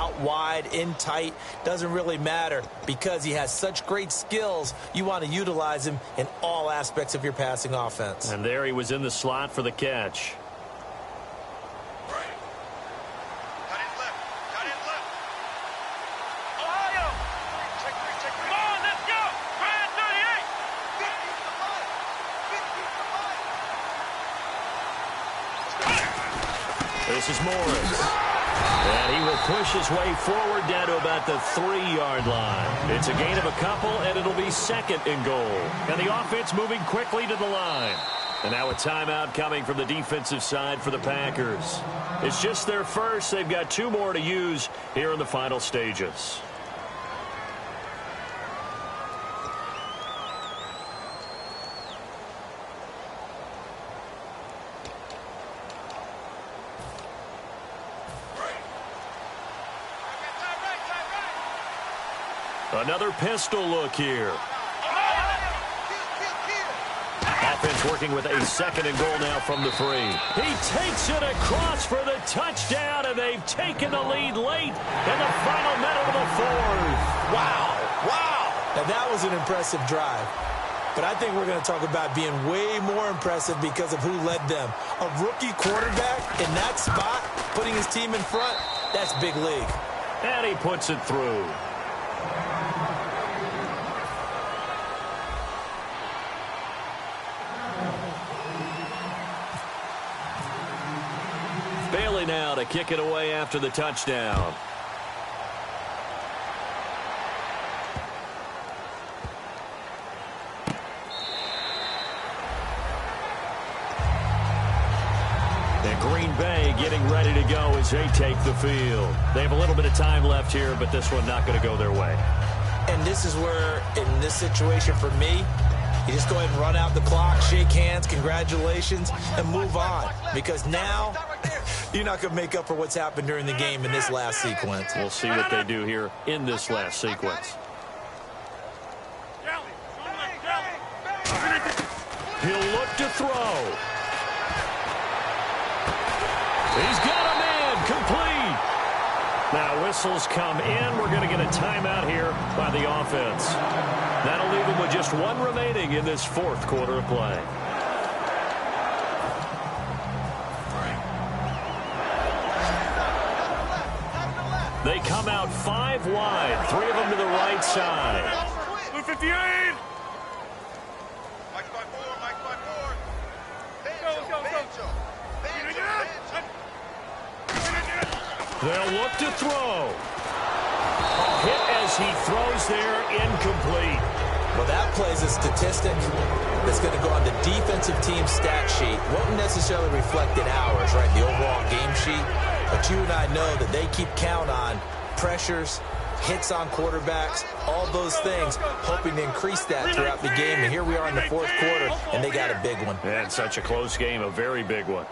out wide, in tight, doesn't really matter because he has such great skills. You want to utilize him in all aspects of your passing offense. And there he was in the slot for the catch. This is Morris. And he will push his way forward down to about the 3-yard line. It's a gain of a couple, and it'll be second and goal. And the offense moving quickly to the line. And now a timeout coming from the defensive side for the Packers. It's just their first. They've got 2 more to use here in the final stages. Another pistol look here. Offense working with a second and goal now from the 3. He takes it across for the touchdown, and they've taken the lead late in the final minute of the 4th. Wow. Wow. Now, that was an impressive drive. But I think we're going to talk about being way more impressive because of who led them. A rookie quarterback in that spot, putting his team in front, that's big league. And he puts it through. Bailey now to kick it away after the touchdown. And Green Bay getting ready to go as they take the field. They have a little bit of time left here, but this one not going to go their way. And this is where, in this situation for me, you just go ahead and run out the clock, shake hands, congratulations, and move on. Because now, you're not going to make up for what's happened during the game in this last sequence. We'll see what they do here in this last sequence. He'll look to throw. He's got a man complete. Now whistles come in. We're going to get a timeout here by the offense. That'll leave them with just 1 remaining in this 4th quarter of play. They come out 5 wide, 3 of them to the right side. 58. Mike by 4. Go. They'll look to throw. Hit as he throws there, incomplete. Well, that plays a statistic that's going to go on the defensive team stat sheet. Won't necessarily reflect in ours, right, the overall game sheet. But you and I know that they keep count on pressures, hits on quarterbacks, all those things, hoping to increase that throughout the game. And here we are in the 4th quarter, and they got a big one. And such a close game, a very big one.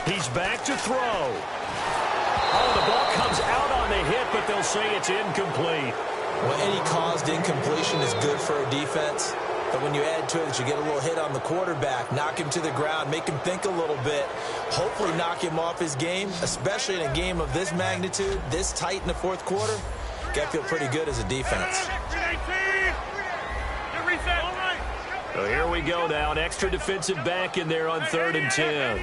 He's back to throw. Oh, the ball comes out on the hit, but they'll say it's incomplete. Well, any caused incompletion is good for a defense. But when you add to it that you get a little hit on the quarterback, knock him to the ground, make him think a little bit, hopefully knock him off his game, especially in a game of this magnitude, this tight in the 4th quarter, got to feel pretty good as a defense. So here we go now, an extra defensive back in there on 3rd and 10.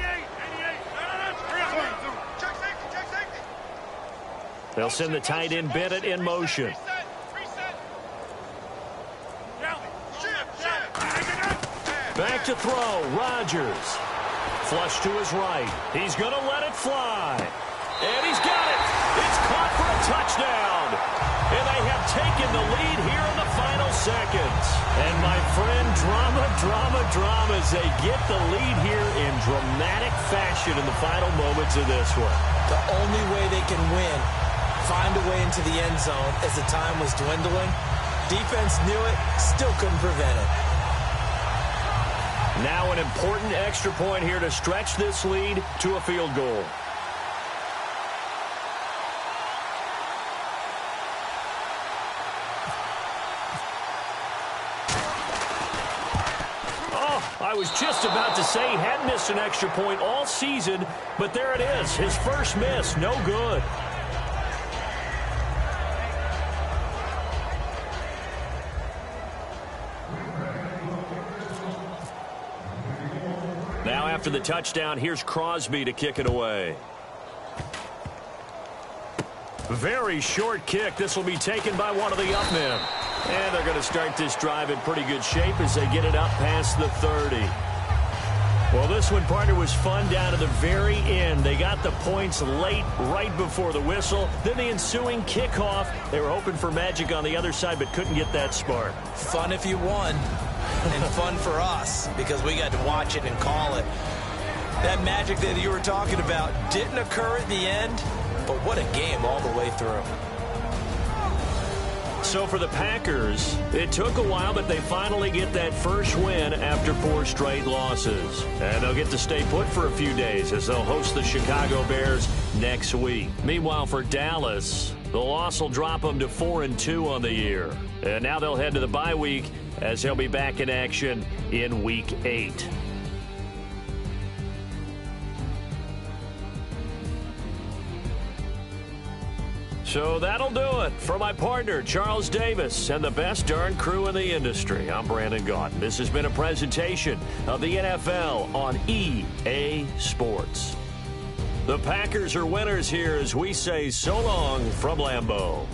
They'll send the tight end Bennett in motion. Back to throw, Rodgers. Flush to his right. He's going to let it fly. And he's got it. It's caught for a touchdown. And they have taken the lead here in the final seconds. And my friend, drama as they get the lead here in dramatic fashion in the final moments of this one. The only way they can win, find a way into the end zone as the time was dwindling. Defense knew it, still couldn't prevent it. Now an important extra point here to stretch this lead to a field goal. Oh, I I was just about to say he hadn't missed an extra point all season, but there it is. His first miss, no good. Now after the touchdown, here's Crosby to kick it away. Very short kick. This will be taken by one of the up men. And they're going to start this drive in pretty good shape as they get it up past the 30. Well, this one, partner, was fun down to the very end. They got the points late, right before the whistle. Then the ensuing kickoff. They were hoping for magic on the other side, but couldn't get that spark. Fun if you won, and fun for us because we got to watch it and call it. That magic that you were talking about didn't occur at the end, but what a game all the way through. So for the Packers, it took a while, but they finally get that first win after 4 straight losses. And they'll get to stay put for a few days as they'll host the Chicago Bears next week. Meanwhile, for Dallas, the loss will drop them to 4-2 on the year. And now they'll head to the bye week as they'll be back in action in Week 8. So that'll do it for my partner, Charles Davis, and the best darn crew in the industry. I'm Brandon Gaudin. This has been a presentation of the NFL on EA Sports. The Packers are winners here as we say so long from Lambeau.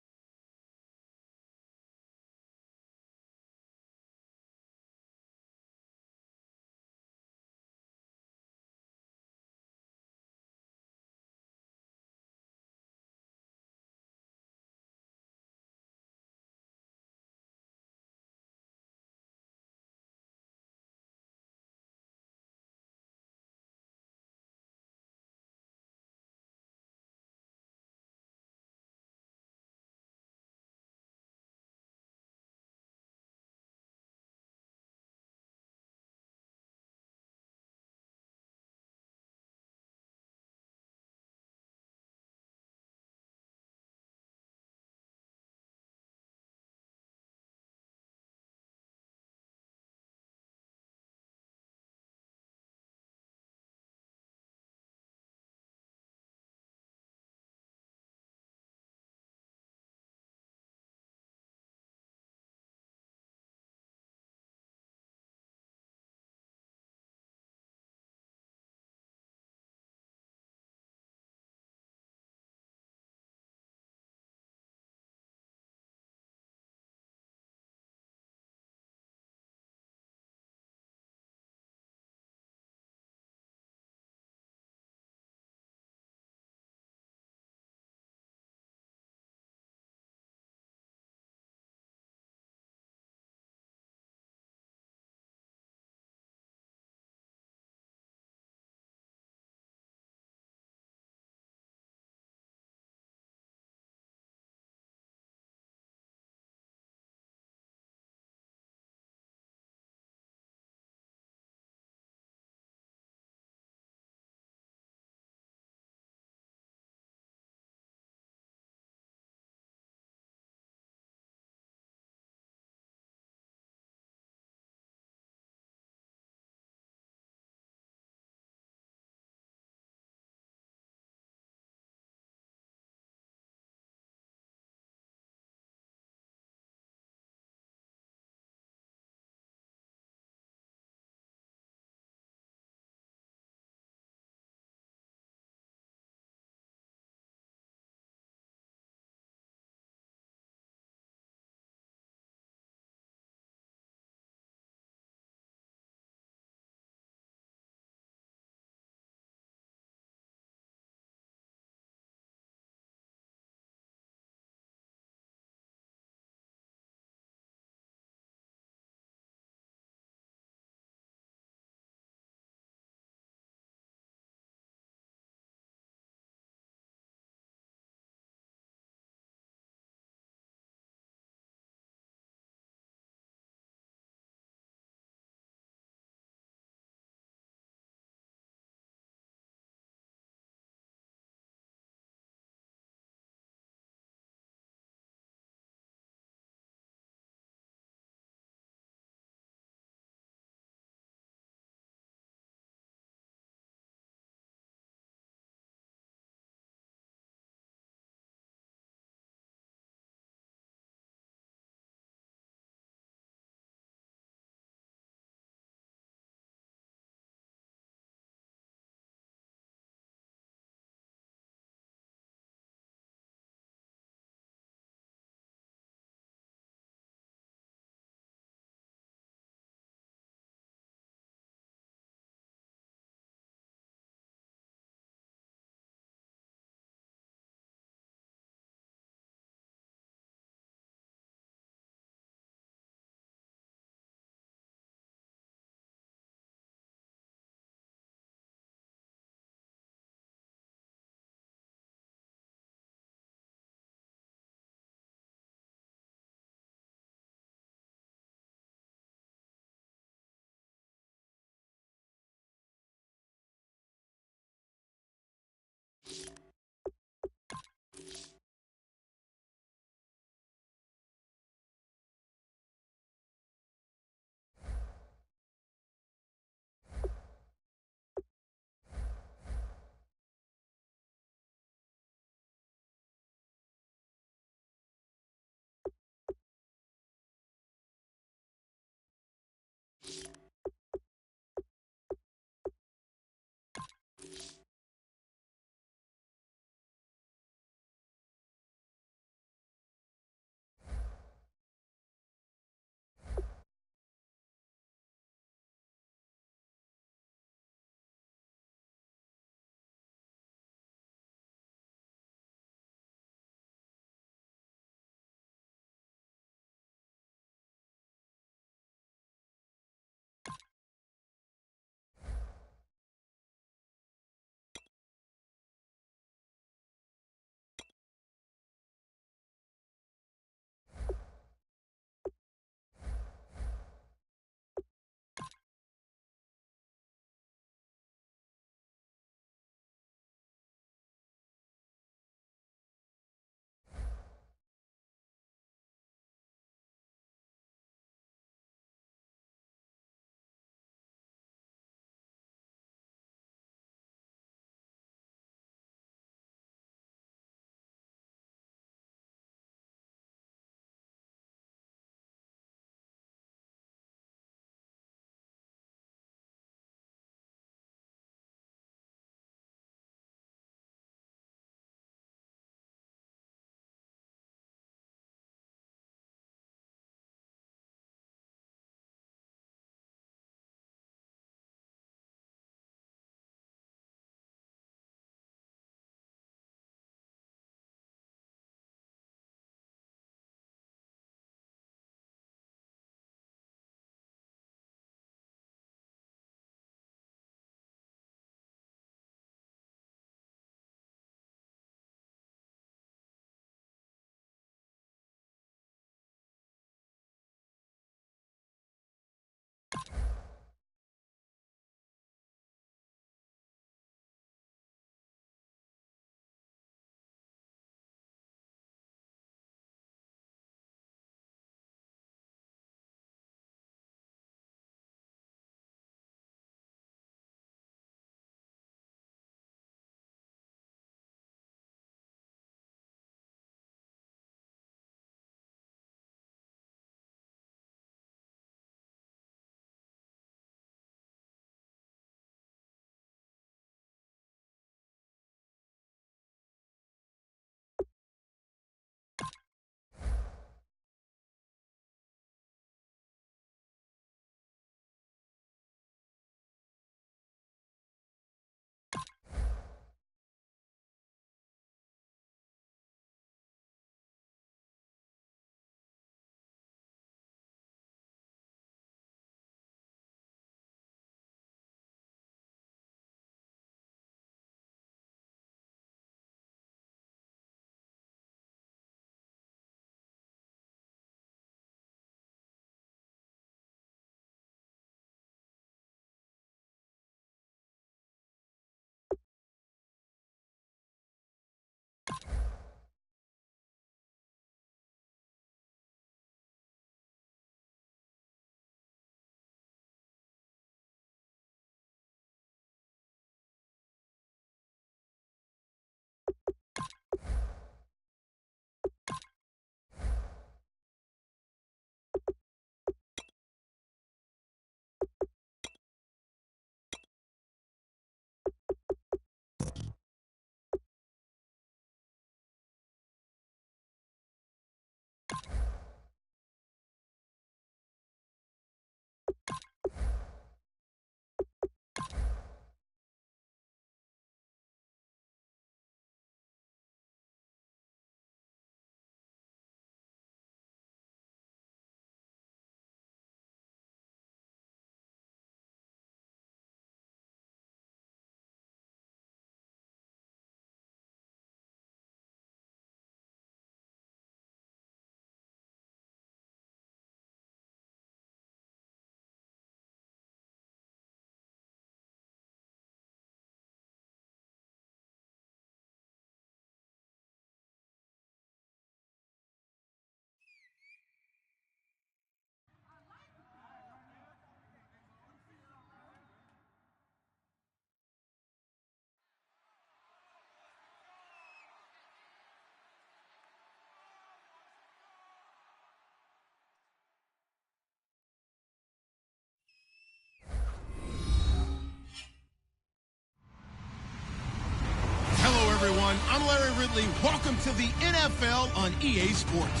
Everyone, I'm Larry Ridley. Welcome to the NFL on EA Sports.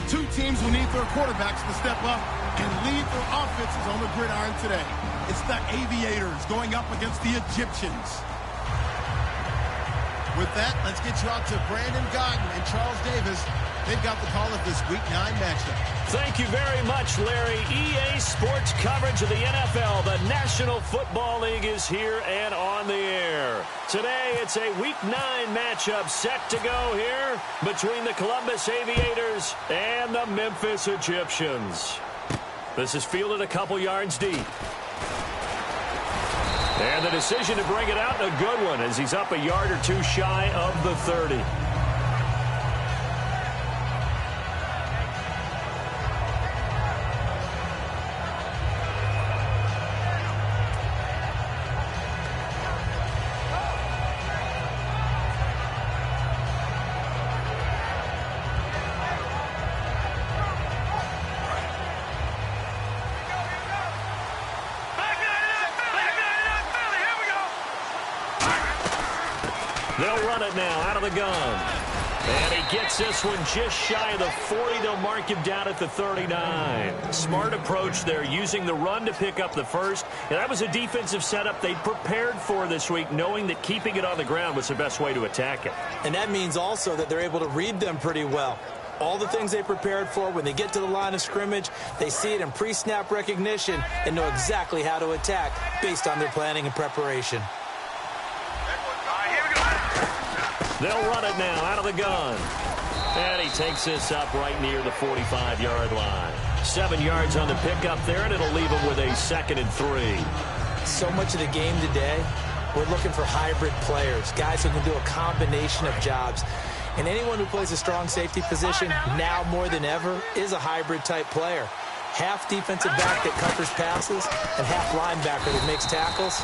Two teams will need their quarterbacks to step up and lead their offenses on the gridiron today. It's the Aviators going up against the Egyptians. With that, let's get you out to Brandon Godden and Charles Davis. They've got the call of this Week 9 matchup. Thank you very much, Larry. EA Sports coverage of the NFL. The National Football League is here and on the air. Today, it's a Week 9 matchup set to go here between the Columbus Aviators and the Memphis Egyptians. This is fielded a couple yards deep. And the decision to bring it out, a good one, as he's up a yard or two shy of the 30. They'll run it now out of the gun. And he gets this one just shy of the 40. They'll mark him down at the 39. Smart approach there, using the run to pick up the first. And that was a defensive setup they prepared for this week, knowing that keeping it on the ground was the best way to attack it. And that means also that they're able to read them pretty well. All the things they prepared for, when they get to the line of scrimmage, they see it in pre-snap recognition and know exactly how to attack based on their planning and preparation. They'll run it now out of the gun. And he takes this up right near the 45-yard line. 7 yards on the pickup there, and it'll leave him with a 2nd and 3. So much of the game today, we're looking for hybrid players, guys who can do a combination of jobs. And anyone who plays a strong safety position, now more than ever, is a hybrid-type player. Half defensive back that covers passes and half linebacker that makes tackles.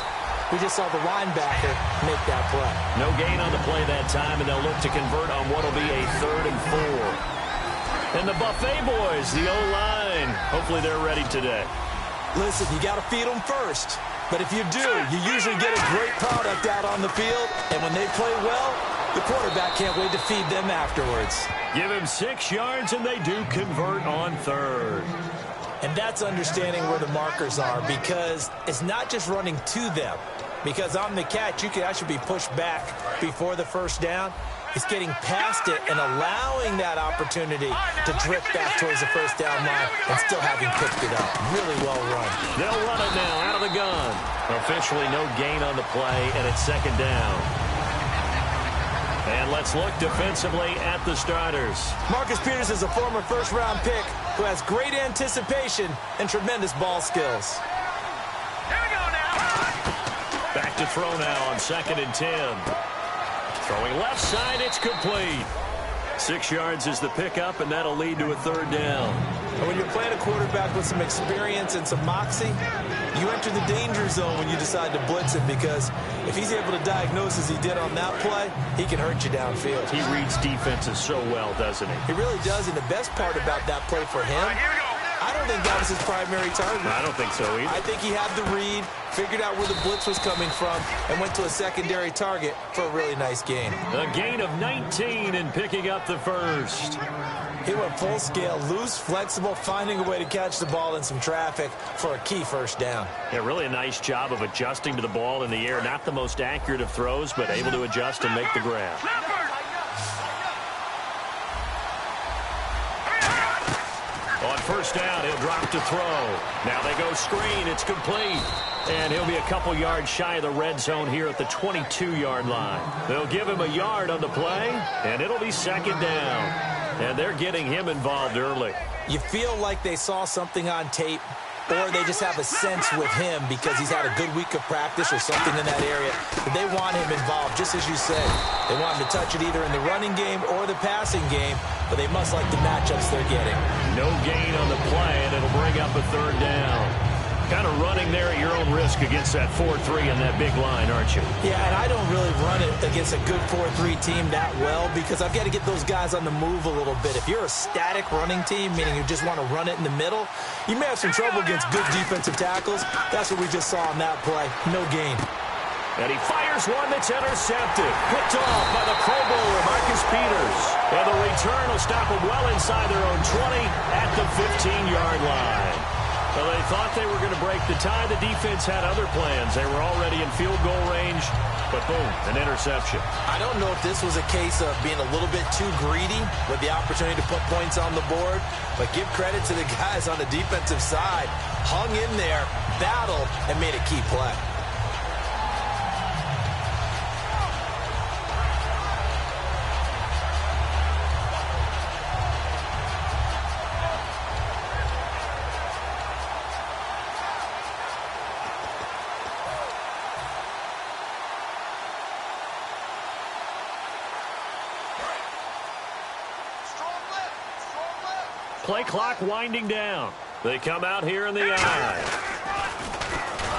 We just saw the linebacker make that play. No gain on the play that time, and they'll look to convert on what will be a 3rd and 4. And the Buffet boys, the O-line, hopefully they're ready today. Listen, you got to feed them first. But if you do, you usually get a great product out on the field. And when they play well, the quarterback can't wait to feed them afterwards. Give him 6 yards, and they do convert on 3rd. And that's understanding where the markers are, because it's not just running to them. Because on the catch, you can actually be pushed back before the first down. It's getting past it and allowing that opportunity to drift back towards the first down line and still having picked it up. Really well run. They'll run it now out of the gun. Officially no gain on the play, and it's 2nd down. And let's look defensively at the starters. Marcus Peters is a former first-round pick who has great anticipation and tremendous ball skills. Here we go now. Back to throw now on 2nd and 10. Throwing left side, it's complete. 6 yards is the pickup, and that'll lead to a 3rd down. And when you're playing a quarterback with some experience and some moxie, you enter the danger zone when you decide to blitz him, because if he's able to diagnose as he did on that play, he can hurt you downfield. He reads defenses so well, doesn't he? He really does, and the best part about that play for him, I don't think that was his primary target. I don't think so either. I think he had the read, figured out where the blitz was coming from, and went to a secondary target for a really nice gain. A gain of 19 and picking up the first. He went full scale, loose, flexible, finding a way to catch the ball in some traffic for a key first down. Yeah, really a nice job of adjusting to the ball in the air. Not the most accurate of throws, but able to adjust and make the grab. On first down, he'll drop to throw. Now they go screen. It's complete. And he'll be a couple yards shy of the red zone here at the 22-yard line. They'll give him a yard on the play, and it'll be second down. And they're getting him involved early. You feel like they saw something on tape, or they just have a sense with him because he's had a good week of practice or something in that area. But they want him involved, just as you said. They want him to touch it either in the running game or the passing game, but they must like the matchups they're getting. No gain on the play, and it'll bring up a third down. Kind of running there at your own risk against that 4-3 and that big line, aren't you? Yeah, and I don't really run it against a good 4-3 team that well because I've got to get those guys on the move a little bit. If you're a static running team, meaning you just want to run it in the middle, you may have some trouble against good defensive tackles. That's what we just saw on that play. No gain. And he fires one that's intercepted. Picked off by the Pro Bowler, Marcus Peters. And the return will stop them well inside their own 20 at the 15-yard line. Well, they thought they were going to break the tie. The defense had other plans. They were already in field goal range, but boom, an interception. I don't know if this was a case of being a little bit too greedy with the opportunity to put points on the board, but give credit to the guys on the defensive side. Hung in there, battled, and made a key play. Play clock winding down. They come out here in the eye.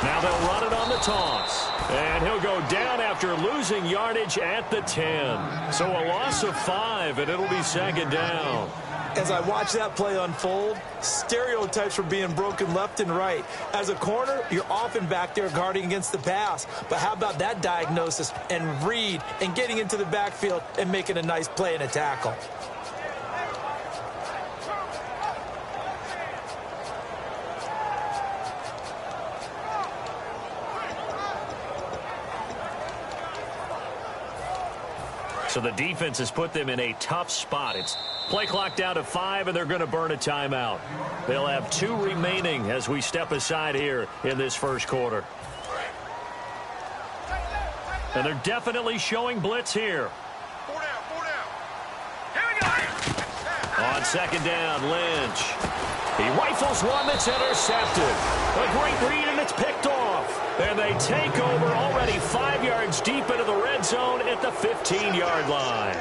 Now they'll run it on the toss. And he'll go down after losing yardage at the 10. So a loss of 5, and it'll be second down. As I watch that play unfold, stereotypes were being broken left and right. As a corner, you're often back there guarding against the pass. But how about that diagnosis and read and getting into the backfield and making a nice play and a tackle? So the defense has put them in a tough spot. It's play clock down to 5, and they're going to burn a timeout. They'll have 2 remaining as we step aside here in this first quarter. And they're definitely showing blitz here. 4 down, 4 down. Here we go. On second down, Lynch. He rifles one that's intercepted. A great read, and it's picked off. And they take over already 5 yards deep into the red zone at the 15-yard line.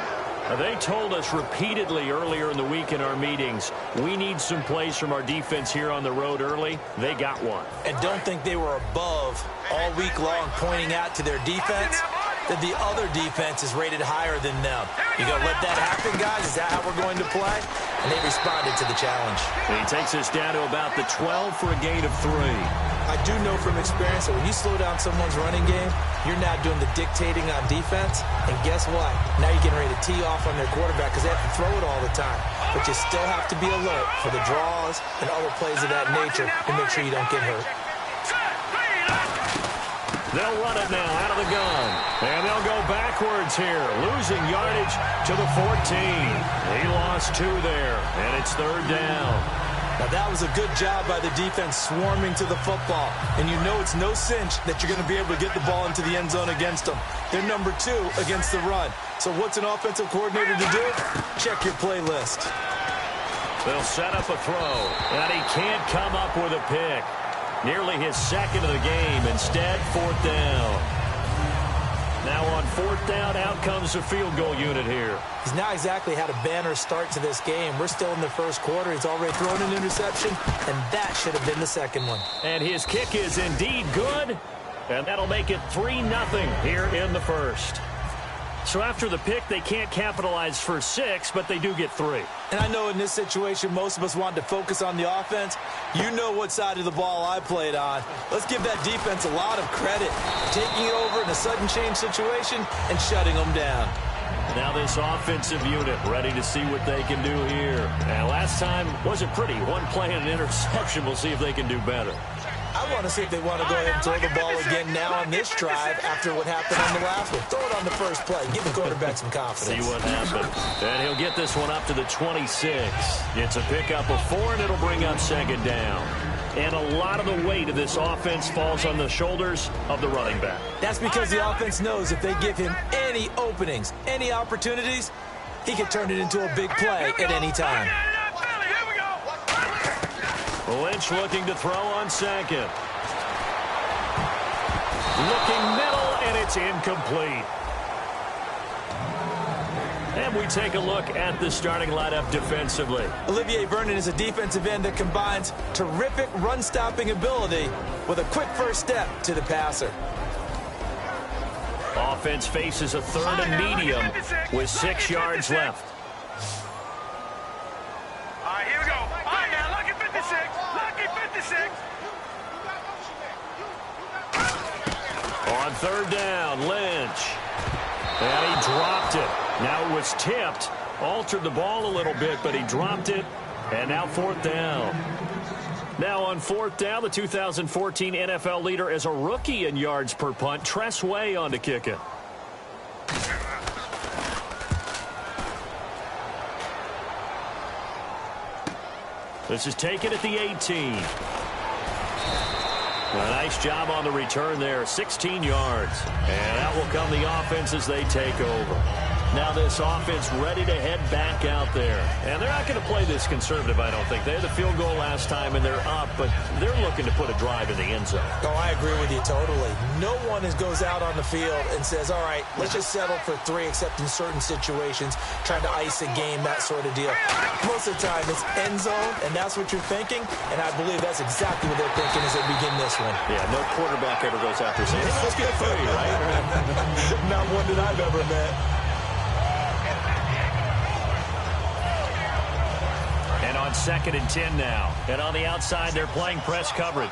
They told us repeatedly earlier in the week in our meetings, we need some plays from our defense here on the road early. They got one. And don't think they were above all week long pointing out to their defense that the other defense is rated higher than them. You going to let that happen, guys? Is that how we're going to play? And they responded to the challenge. And he takes us down to about the 12 for a gain of 3. I do know from experience that when you slow down someone's running game, you're not doing the dictating on defense. And guess what? Now you're getting ready to tee off on their quarterback because they have to throw it all the time. But you still have to be alert for the draws and other plays of that nature to make sure you don't get hurt. They'll run it now out of the gun. And they'll go backwards here, losing yardage to the 14. He lost 2 there, and it's third down. Now, that was a good job by the defense swarming to the football. And you know it's no cinch that you're going to be able to get the ball into the end zone against them. They're number 2 against the run. So what's an offensive coordinator to do? Check your playlist. They'll set up a throw, and he can't come up with a pick. Nearly his second of the game. Instead, 4th down. Now on 4th down, out comes the field goal unit here. He's not exactly had a banner start to this game. We're still in the first quarter. He's already thrown an interception, and that should have been the second one. And his kick is indeed good, and that'll make it 3-0 here in the first. So after the pick, they can't capitalize for 6, but they do get 3. And I know in this situation, most of us want to focus on the offense. You know what side of the ball I played on. Let's give that defense a lot of credit, taking it over in a sudden change situation and shutting them down. Now this offensive unit ready to see what they can do here. And last time wasn't pretty. One play and an interception. We'll see if they can do better. I want to see if they want to go ahead and throw the ball again now on this drive after what happened on the last one. Throw it on the first play. Give the quarterback some confidence. See what happens. And he'll get this one up to the 26. It's a pickup of 4, and it'll bring up second down. And a lot of the weight of this offense falls on the shoulders of the running back. That's because the offense knows if they give him any openings, any opportunities, he can turn it into a big play at any time. Lynch looking to throw on second. Looking middle, and it's incomplete. And we take a look at the starting lineup defensively. Olivier Vernon is a defensive end that combines terrific run-stopping ability with a quick first step to the passer. Offense faces a 3rd and medium with 6 yards left. All right, here we go. All right, now, lucky 56. Lucky 56. On 3rd down, Lynch. And he dropped it. Now it was tipped. Altered the ball a little bit, but he dropped it. And now 4th down. Now on 4th down, the 2014 NFL leader as a rookie in yards per punt, Tress Way on to kick it. This is taken at the 18. A nice job on the return there, 16 yards. And out will come the offense as they take over. Now this offense ready to head back out there. And they're not going to play this conservative, I don't think. They had the field goal last time, and they're up, but they're looking to put a drive in the end zone. Oh, I agree with you totally. No one goes out on the field and says, all right, let's just settle for 3, except in certain situations, trying to ice a game, that sort of deal. Most of the time, it's end zone, and that's what you're thinking, and I believe that's exactly what they're thinking as they begin this one. Yeah, no quarterback ever goes out there saying, hey, let's get 3, right? Not one that I've ever met. And on 2nd and 10 now. And on the outside, they're playing press coverage.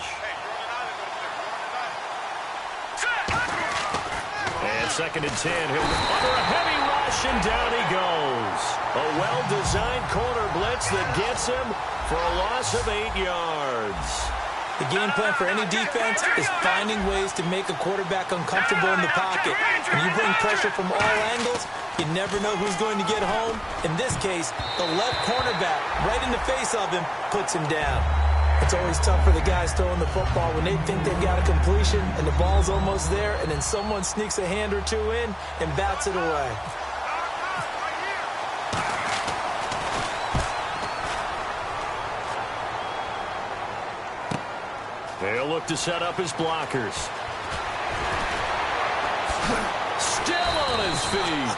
And 2nd and 10. He'll go under a heavy rush, and down he goes. A well-designed corner blitz that gets him for a loss of 8 yards. The game plan for any defense is finding ways to make a quarterback uncomfortable in the pocket. When you bring pressure from all angles, you never know who's going to get home. In this case, the left cornerback, right in the face of him, puts him down. It's always tough for the guys throwing the football when they think they've got a completion and the ball's almost there, and then someone sneaks a hand or two in and bats it away. They'll look to set up his blockers. Still on his feet.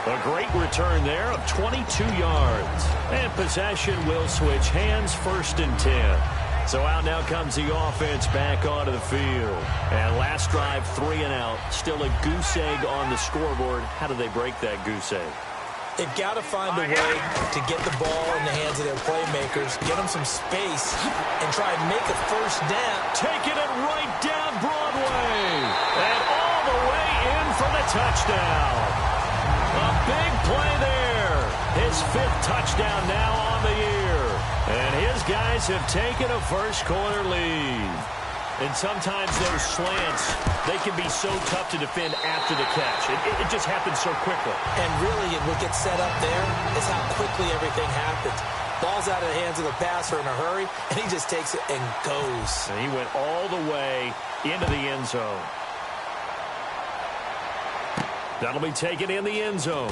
A great return there of 22 yards. And possession will switch hands, 1st and 10. So out now comes the offense back onto the field. And last drive, 3 and out. Still a goose egg on the scoreboard. How do they break that goose egg? They've got to find a way to get the ball in the hands of their playmakers, get them some space, and try and make a first down. Taking it right down Broadway. And all the way in for the touchdown. A big play there. His 5th touchdown now on the year. And his guys have taken a first-quarter lead. And sometimes those slants, they can be so tough to defend after the catch. It just happens so quickly. And really, what gets set up there is how quickly everything happens. Ball's out of the hands of the passer in a hurry, and he just takes it and goes. And he went all the way into the end zone. That'll be taken in the end zone.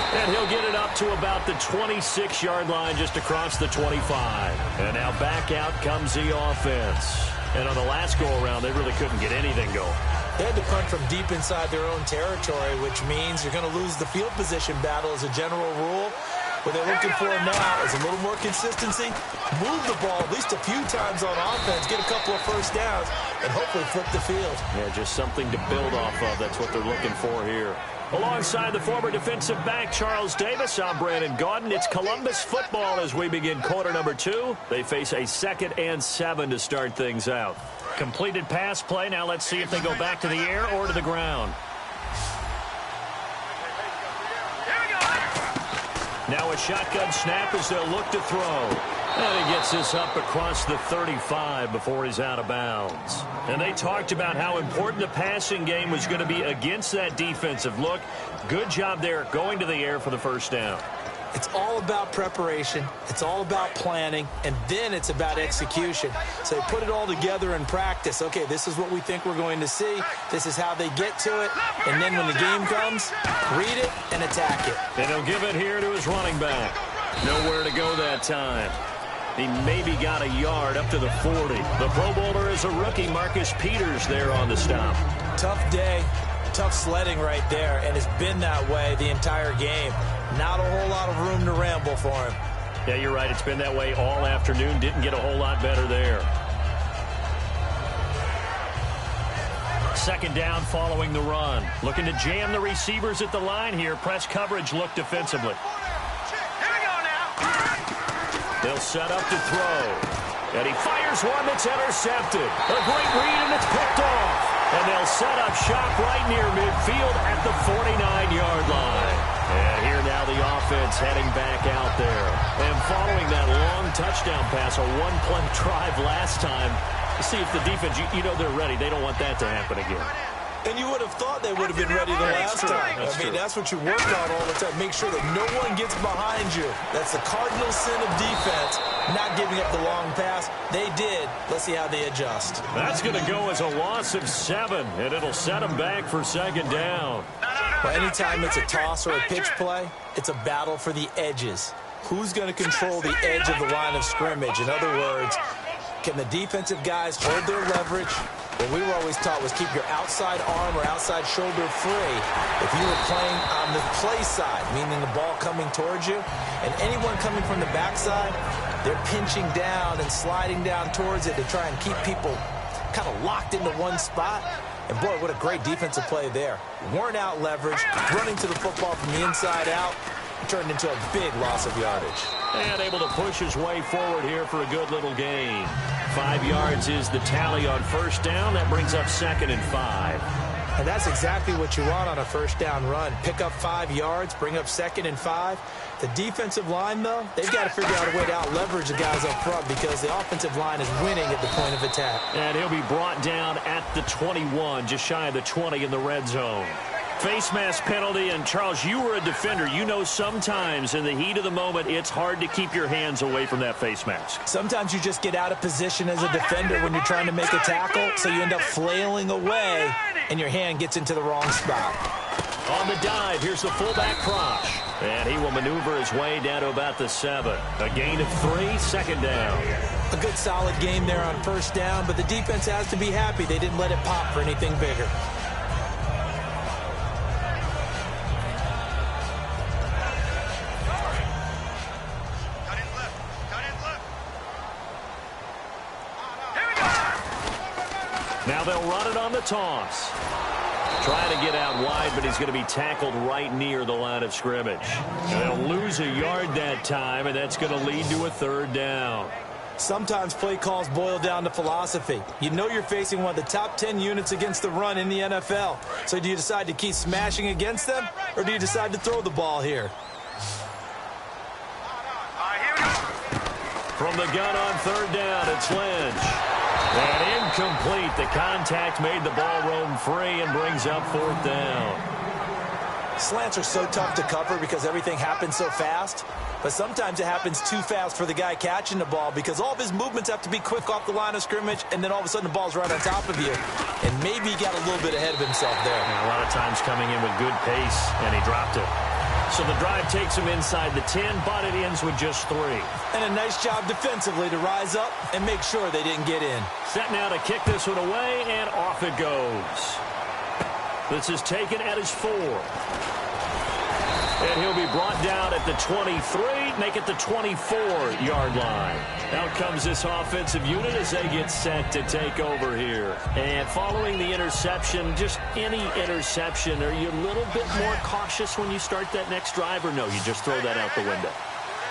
And he'll get it up to about the 26-yard line, just across the 25. And now back out comes the offense. And on the last go-around, they really couldn't get anything going. They had to punt from deep inside their own territory, which means you're going to lose the field position battle as a general rule. What they're looking for now is a little more consistency, move the ball at least a few times on offense, get a couple of first downs, and hopefully flip the field. Yeah, just something to build off of. That's what they're looking for here. Alongside the former defensive back, Charles Davis, I'm Brandon Gaudin. It's Columbus football as we begin quarter number 2. They face a 2nd and 7 to start things out. Completed pass play. Now let's see if they go back to the air or to the ground. Now a shotgun snap as they'll look to throw. And he gets this up across the 35 before he's out of bounds. And they talked about how important the passing game was going to be against that defensive look. Good job there going to the air for the first down. It's all about preparation. It's all about planning. And then it's about execution. So they put it all together in practice. Okay, this is what we think we're going to see. This is how they get to it. And then when the game comes, read it and attack it. And he'll give it here to his running back. Nowhere to go that time. He maybe got a yard up to the 40. The Pro Bowler is a rookie, Marcus Peters, there on the stop. Tough day, tough sledding right there, and it's been that way the entire game. Not a whole lot of room to ramble for him. Yeah, you're right. It's been that way all afternoon. Didn't get a whole lot better there. Second down following the run. Looking to jam the receivers at the line here. Press coverage look defensively. They'll set up to throw. And he fires one that's intercepted. A great read, and it's picked off. And they'll set up shop right near midfield at the 49-yard line. And here now the offense heading back out there. And following that long touchdown pass, a one-play drive last time, to see if the defense, you know they're ready. They don't want that to happen again. And you would have thought they would have been ready the last time. I mean, that's what you work on all the time. Make sure that no one gets behind you. That's the cardinal sin of defense, not giving up the long pass. They did. Let's see how they adjust. That's going to go as a loss of 7, and it'll set them back for second down. Well, anytime it's a toss or a pitch play, it's a battle for the edges. Who's going to control the edge of the line of scrimmage? In other words, can the defensive guys hold their leverage? What we were always taught was keep your outside arm or outside shoulder free if you were playing on the play side, meaning the ball coming towards you. And anyone coming from the backside, they're pinching down and sliding down towards it to try and keep people kind of locked into one spot. And, boy, what a great defensive play there. Worn out leverage, running to the football from the inside out, turned into a big loss of yardage. And able to push his way forward here for a good little gain. 5 yards is the tally on first down. That brings up 2nd and 5. And that's exactly what you want on a first down run. Pick up 5 yards, bring up 2nd and 5. The defensive line, though, they've got to figure out a way to out-leverage the guys up front because the offensive line is winning at the point of attack. And he'll be brought down at the 21, just shy of the 20 in the red zone. Face mask penalty, and Charles, you were a defender. You know sometimes in the heat of the moment, it's hard to keep your hands away from that face mask. Sometimes you just get out of position as a defender when you're trying to make a tackle, so you end up flailing away, and your hand gets into the wrong spot. On the dive, here's the fullback Crosh. And he will maneuver his way down to about the 7. A gain of 3, second down. A good solid game there on first down, but the defense has to be happy they didn't let it pop for anything bigger. Now they'll run it on the toss. Trying to get out wide, but he's going to be tackled right near the line of scrimmage. And they'll lose a yard that time, and that's going to lead to a 3rd down. Sometimes play calls boil down to philosophy. You know you're facing one of the top 10 units against the run in the NFL. So do you decide to keep smashing against them, or do you decide to throw the ball here? From the gun on 3rd down, it's Lynch. And incomplete. The contact made the ball roam free and brings up 4th down. Slants are so tough to cover because everything happens so fast. But sometimes it happens too fast for the guy catching the ball because all of his movements have to be quick off the line of scrimmage, and then all of a sudden the ball's right on top of you. And maybe he got a little bit ahead of himself there. And a lot of times coming in with good pace, and he dropped it. So the drive takes him inside the 10, but it ends with just 3. And a nice job defensively to rise up and make sure they didn't get in. Set now to kick this one away, and off it goes. This is taken at his 4. And he'll be brought down at the 23, make it the 24-yard line. Out comes this offensive unit as they get set to take over here. And following the interception, just any interception, are you a little bit more cautious when you start that next drive, or no, you just throw that out the window?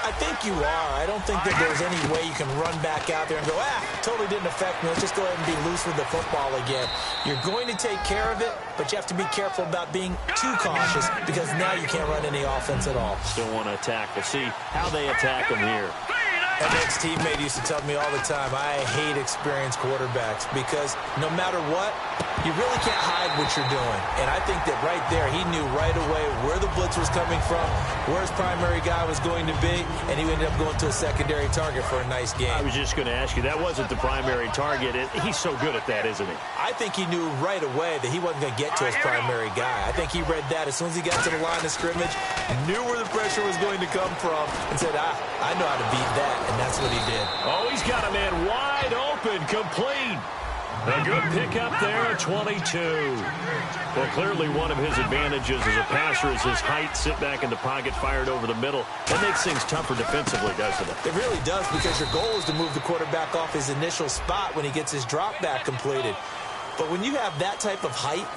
I think you are. I don't think that there's any way you can run back out there and go, totally didn't affect me. Let's just go ahead and be loose with the football again. You're going to take care of it, but you have to be careful about being too cautious because now you can't run any offense at all. Still want to attack. We'll see how they attack him here. An ex-teammate used to tell me all the time, I hate experienced quarterbacks because no matter what, you really can't hide what you're doing. And I think that right there, he knew right away where the blitz was coming from, where his primary guy was going to be, and he ended up going to a secondary target for a nice game. I was just going to ask you, that wasn't the primary target. He's so good at that, isn't he? I think he knew right away that he wasn't going to get to his primary guy. I think he read that as soon as he got to the line of scrimmage, knew where the pressure was going to come from, and said, I know how to beat that. And that's what he did. Oh, he's got a man wide open, complete. A good pickup there at 22. Well, clearly one of his advantages as a passer is his height, sit back in the pocket, fired over the middle. That makes things tougher defensively, doesn't it? It really does because your goal is to move the quarterback off his initial spot when he gets his drop back completed. But when you have that type of height,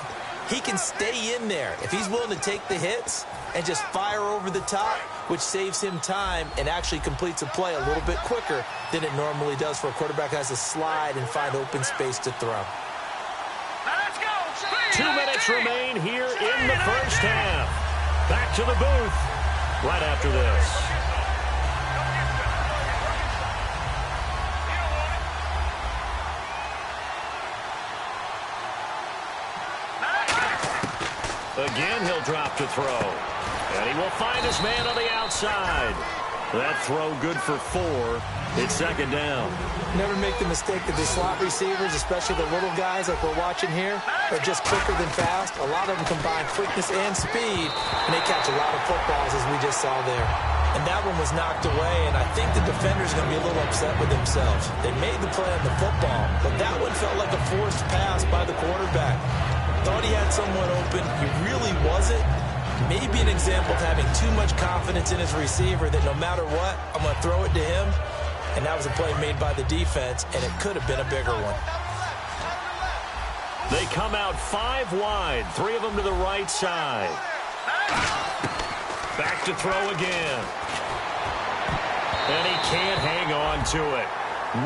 he can stay in there. If he's willing to take the hits and just fire over the top, which saves him time and actually completes a play a little bit quicker than it normally does for a quarterback who has to slide and find open space to throw. 2 minutes remain here in the first half. Back to the booth right after this. Again, he'll drop to throw. And he will find his man on the outside. That throw good for 4. It's second down. Never make the mistake that the slot receivers, especially the little guys like we're watching here, are just quicker than fast. A lot of them combine quickness and speed, and they catch a lot of footballs, as we just saw there. And that one was knocked away, and I think the defender's going to be a little upset with themselves. They made the play on the football, but that one felt like a forced pass by the quarterback. Thought he had someone open. He really wasn't. Maybe an example of having too much confidence in his receiver that no matter what, I'm going to throw it to him. And that was a play made by the defense, and it could have been a bigger one. They come out 5 wide, 3 of them to the right side. Back to throw again. And he can't hang on to it.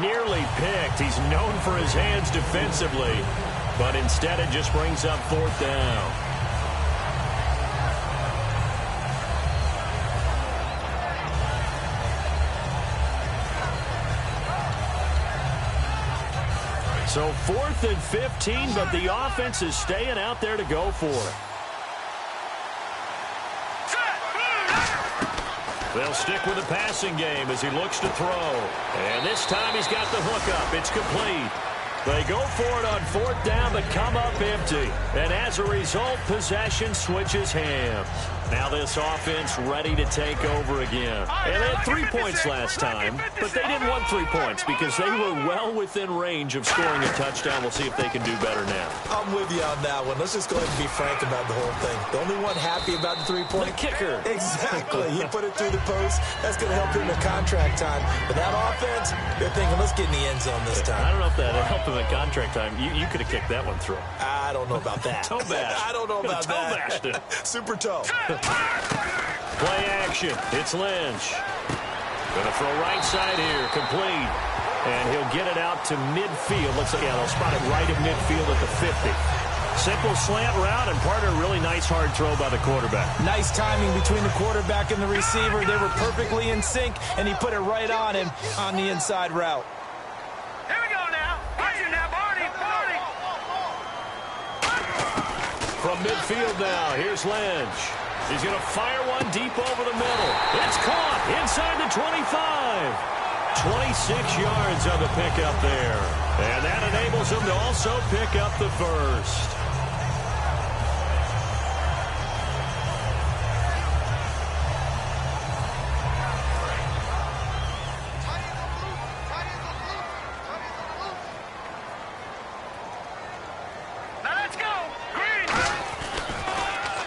Nearly picked. He's known for his hands defensively, but instead it just brings up 4th down. So 4th and 15, but the offense is staying out there to go for it. They'll stick with the passing game as he looks to throw. And this time he's got the hook up. It's complete. They go for it on 4th down, but come up empty. And as a result, possession switches hands. Now this offense ready to take over again. And they had 3 points last time, but they didn't want 3 points because they were well within range of scoring a touchdown. We'll see if they can do better now. I'm with you on that one. Let's just go ahead and be frank about the whole thing. The only one happy about the 3-point. The kicker. Exactly. He put it through the post. That's going to help him in contract time. But that offense, they're thinking, let's get in the end zone this time. I don't know if that helped him in contract time. You could have kicked that one through. I don't know about that. Toe bash. I don't know about toe that. bashed it. Super toe. Play action. It's Lynch. Going to throw right side here. Complete. And he'll get it out to midfield. Looks like, yeah, they'll spot it right at midfield at the 50. Simple slant route, and part of a really nice hard throw by the quarterback. Nice timing between the quarterback and the receiver. They were perfectly in sync, and he put it right on him on the inside route. Here we go now. Watch it now, Barney. From midfield now, here's Lynch. He's going to fire one deep over the middle. It's caught inside the 25. 26 yards on the pickup there. And that enables him to also pick up the first.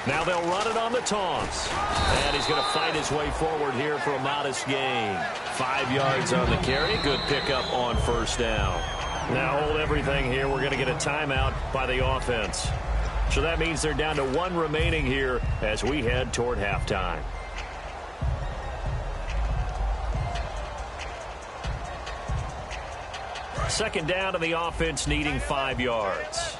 Now they'll run it on the toss. And he's going to fight his way forward here for a modest gain. 5 yards on the carry. Good pickup on 1st down. Now hold everything here. We're going to get a timeout by the offense. So that means they're down to 1 remaining here as we head toward halftime. Second down to the offense, needing 5 yards.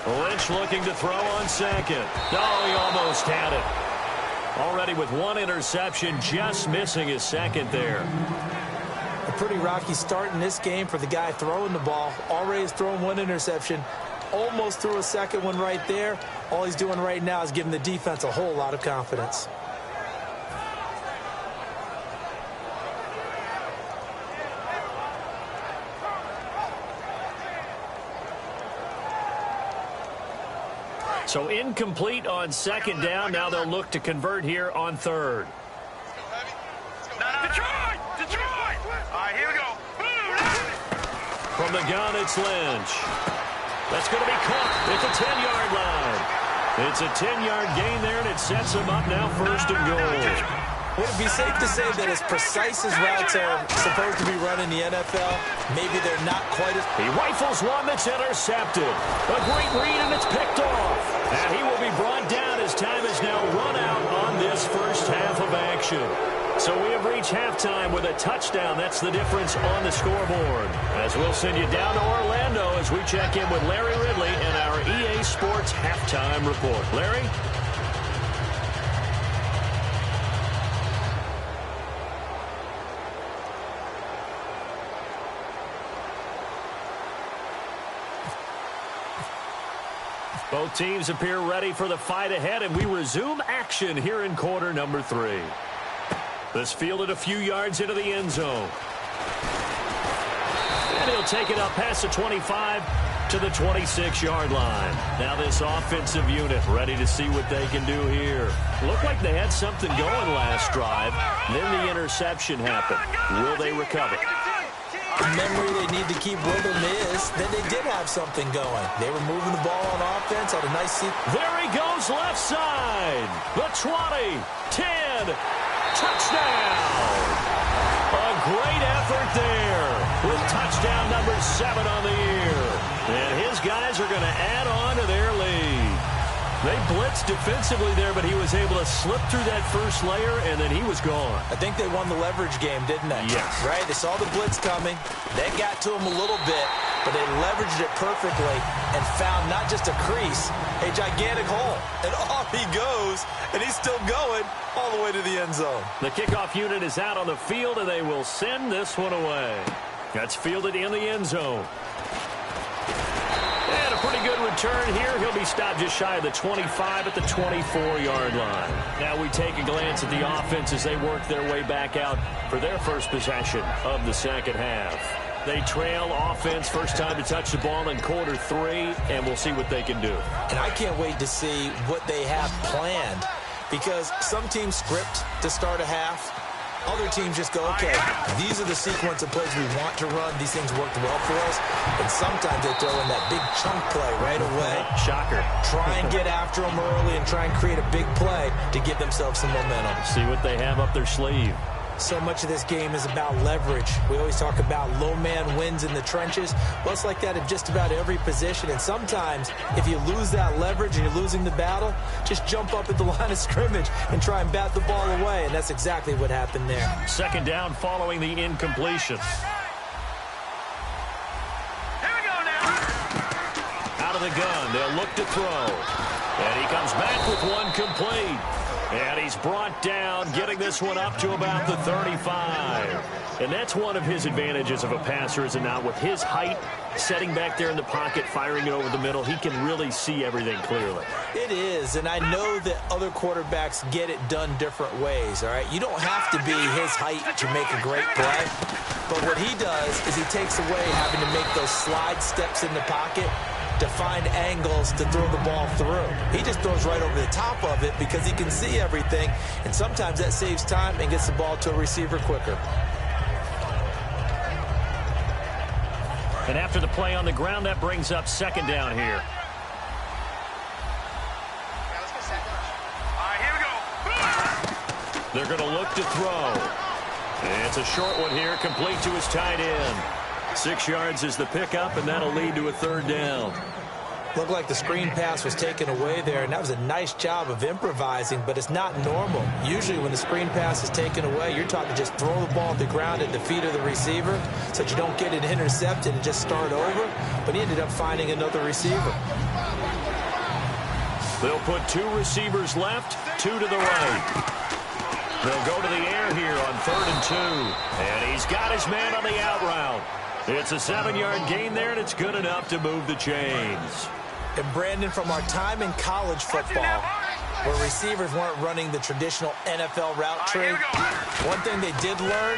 Lynch looking to throw on second. Oh, he almost had it. Already with 1 interception, just missing his second there. A pretty rocky start in this game for the guy throwing the ball. Already has thrown 1 interception. Almost threw a second one right there. All he's doing right now is giving the defense a whole lot of confidence. So incomplete on second down. Now they'll look to convert here on third. Detroit! Detroit! All right, here we go. From the gun, it's Lynch. That's going to be caught at the 10-yard line. It's a 10-yard gain there, and it sets him up now first and goal. Would it be safe to say that as precise as routes are supposed to be run in the NFL, maybe they're not quite as... He rifles one that's intercepted. A great read, and it's picked off. And he will be brought down as time is now run out on this first half of action. So we have reached halftime with a touchdown. That's the difference on the scoreboard. As we'll send you down to Orlando as we check in with Larry Ridley and our EA Sports Halftime Report. Larry? Both teams appear ready for the fight ahead, and we resume action here in quarter number 3. This fielded a few yards into the end zone. And he'll take it up past the 25 to the 26-yard line. Now this offensive unit ready to see what they can do here. Looked like they had something going last drive. Then the interception happened. Will they recover? The memory they need to keep with them is that they did have something going. They were moving the ball on offense, had a nice seat. There he goes left side. The 20, 10, touchdown. A great effort there with touchdown number 7 on the year. And his guys are going to add on to their lead. They blitzed defensively there, but he was able to slip through that first layer, and then he was gone. I think they won the leverage game, didn't they? Yes. Right? They saw the blitz coming. They got to him a little bit, but they leveraged it perfectly and found not just a crease, a gigantic hole. And off he goes, and he's still going all the way to the end zone. The kickoff unit is out on the field, and they will send this one away. That's fielded in the end zone. And a pretty good return here. He'll be stopped just shy of the 25 at the 24-yard line. Now we take a glance at the offense as they work their way back out for their first possession of the second half. They trail offense, first time to touch the ball in quarter 3, and we'll see what they can do. And I can't wait to see what they have planned, because some teams script to start a half. Other teams just go, okay, these are the sequence of plays we want to run. These things worked well for us. And sometimes they throw in that big chunk play right away. Shocker. Try and get after them early and try and create a big play to give themselves some momentum. See what they have up their sleeve. So much of this game is about leverage. We always talk about low man wins in the trenches. Well, it's like that in just about every position. And sometimes, if you lose that leverage and you're losing the battle, just jump up at the line of scrimmage and try and bat the ball away. And that's exactly what happened there. Second down following the incompletion. Here we go now. Out of the gun, they'll look to throw. And he comes back with one complete. And he's brought down, getting this one up to about the 35. And that's one of his advantages of a passer, is it not? With his height, setting back there in the pocket, firing it over the middle, he can really see everything clearly. It is, and I know that other quarterbacks get it done different ways, all right? You don't have to be his height to make a great play. But what he does is he takes away having to make those slide steps in the pocket to find angles to throw the ball through. He just throws right over the top of it because he can see everything, and sometimes that saves time and gets the ball to a receiver quicker. And after the play on the ground, that brings up second down here. All right, here we go. They're going to look to throw. And it's a short one here, complete to his tight end. 6 yards is the pickup, and that'll lead to a third down. Looked like the screen pass was taken away there, and that was a nice job of improvising, but it's not normal. Usually when the screen pass is taken away, you're taught to just throw the ball at the ground at the feet of the receiver so that you don't get it intercepted and just start over, but he ended up finding another receiver. They'll put 2 receivers left, 2 to the right. They'll go to the air here on 3rd and 2, and he's got his man on the out route. It's a 7-yard gain there, and it's good enough to move the chains. And Brandon, from our time in college football, where receivers weren't running the traditional NFL route tree, one thing they did learn,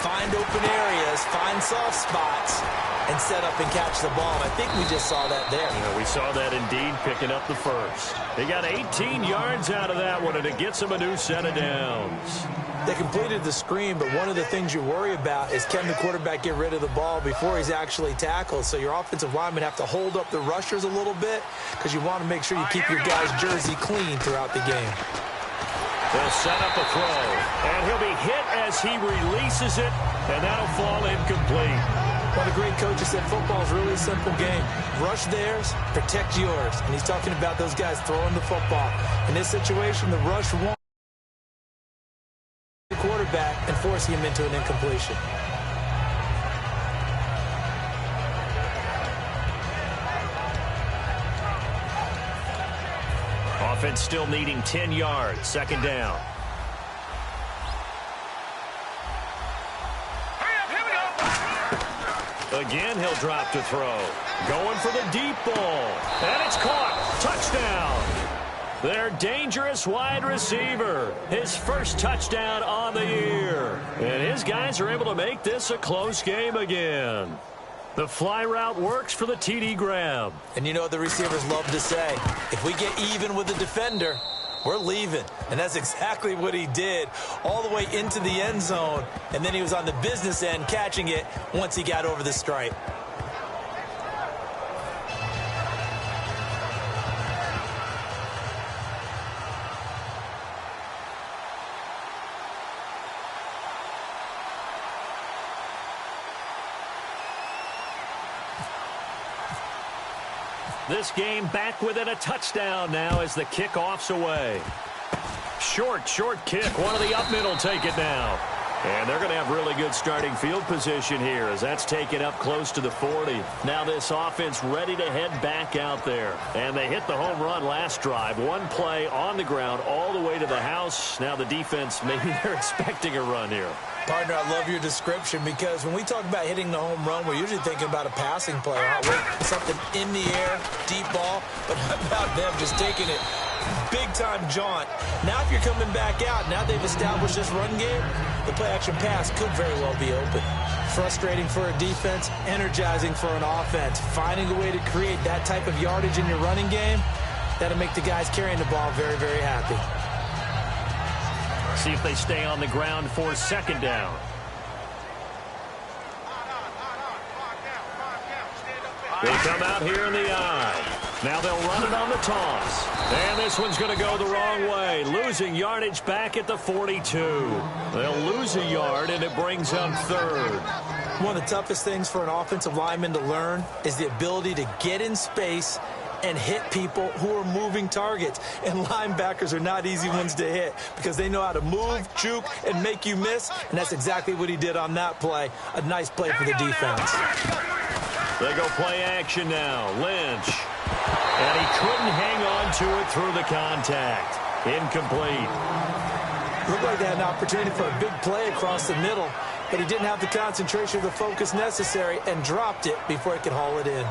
find open areas, find soft spots, and set up and catch the ball. And I think we just saw that there. Yeah, we saw that indeed, picking up the first. They got 18 yards out of that one, and it gets them a new set of downs. They completed the screen, but one of the things you worry about is can the quarterback get rid of the ball before he's actually tackled? So your offensive linemen have to hold up the rushers a little bit because you want to make sure you keep your guy's jersey clean throughout the game. They'll set up a throw, and he'll be hit as he releases it, and that'll fall incomplete. One of the great coaches said football is really a simple game. Rush theirs, protect yours. And he's talking about those guys throwing the football. In this situation, the rush won the quarterback and forcing him into an incompletion. Offense still needing 10 yards, 2nd down. Again, he'll drop to throw. Going for the deep ball. And it's caught. Touchdown. Their dangerous wide receiver. His first touchdown on the year. And his guys are able to make this a close game again. The fly route works for the TD grab. And you know what the receivers love to say? If we get even with the defender, we're leaving. And that's exactly what he did, all the way into the end zone. And then he was on the business end catching it once he got over the stripe. This game back within a touchdown now as the kickoff's away. Short kick. One of the up middle take it now. And they're going to have really good starting field position here as that's taken up close to the 40. Now this offense ready to head back out there. And they hit the home run last drive. One play on the ground all the way to the house. Now the defense, maybe they're expecting a run here. Partner, I love your description because when we talk about hitting the home run, we're usually thinking about a passing play, aren't we? Something in the air, deep ball, but how about them just taking it big-time jaunt. Now if you're coming back out, now they've established this run game, the play-action pass could very well be open. Frustrating for a defense, energizing for an offense. Finding a way to create that type of yardage in your running game, that'll make the guys carrying the ball very, very happy. See if they stay on the ground for 2nd down. They come out here in the eye. Now they'll run it on the toss. And this one's going to go the wrong way. Losing yardage back at the 42. They'll lose a yard, and it brings them 3rd. One of the toughest things for an offensive lineman to learn is the ability to get in space and hit people who are moving targets. And linebackers are not easy ones to hit because they know how to move, juke, and make you miss. And that's exactly what he did on that play. A nice play for the defense. They go play action now. Lynch. And he couldn't hang on to it through the contact. Incomplete. Looked like they had an opportunity for a big play across the middle, but he didn't have the concentration or the focus necessary and dropped it before he could haul it in.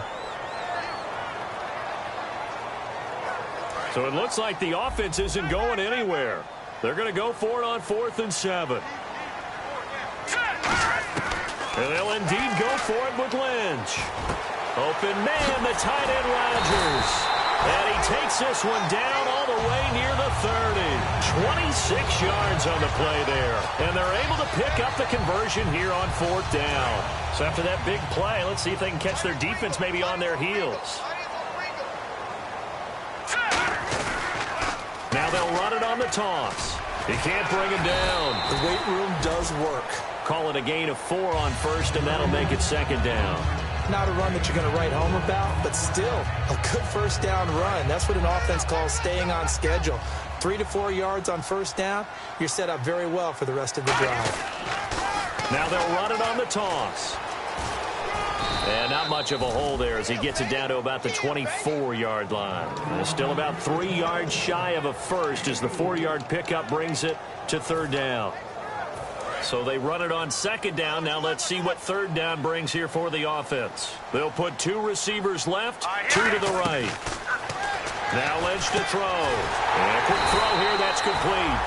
So it looks like the offense isn't going anywhere. They're going to go for it on 4th and 7. And they'll indeed go for it with Lynch. Open man, the tight end Rodgers. And he takes this one down all the way near the 30. 26 yards on the play there. And they're able to pick up the conversion here on 4th down. So after that big play, let's see if they can catch their defense maybe on their heels. Now they'll run it on the toss. He can't bring him down. The weight room does work. Call it a gain of 4 on 1st, and that'll make it 2nd down. Not a run that you're going to write home about, but still a good first down run. That's what an offense calls staying on schedule. 3 to 4 yards on first down, you're set up very well for the rest of the drive. Now they'll run it on the toss. And not much of a hole there as he gets it down to about the 24-yard line. And still about 3 yards shy of a first as the 4-yard pickup brings it to third down. So they run it on second down. Now let's see what third down brings here for the offense. They'll put 2 receivers left, 2 to the right. Now Lynch to throw. And a quick throw here, that's complete.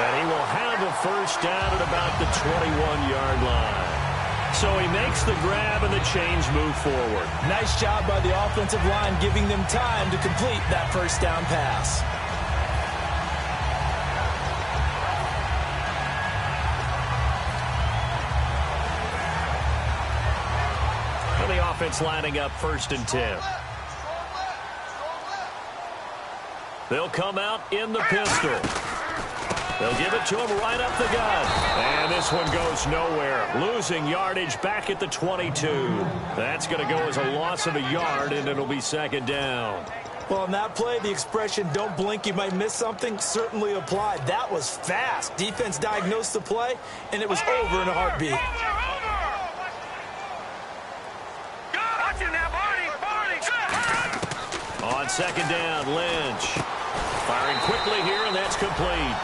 And he will have a first down at about the 21-yard line. So he makes the grab and the chains move forward. Nice job by the offensive line giving them time to complete that first down pass. And the offense lining up 1st and 10. They'll come out in the pistol. They'll give it to him right up the gut. And this one goes nowhere. Losing yardage back at the 22. That's going to go as a loss of a yard, and it'll be second down. Well, on that play, the expression, don't blink, you might miss something, certainly applied. That was fast. Defense diagnosed the play, and it was over in a heartbeat. On second down, Lynch. Firing quickly here, and that's complete.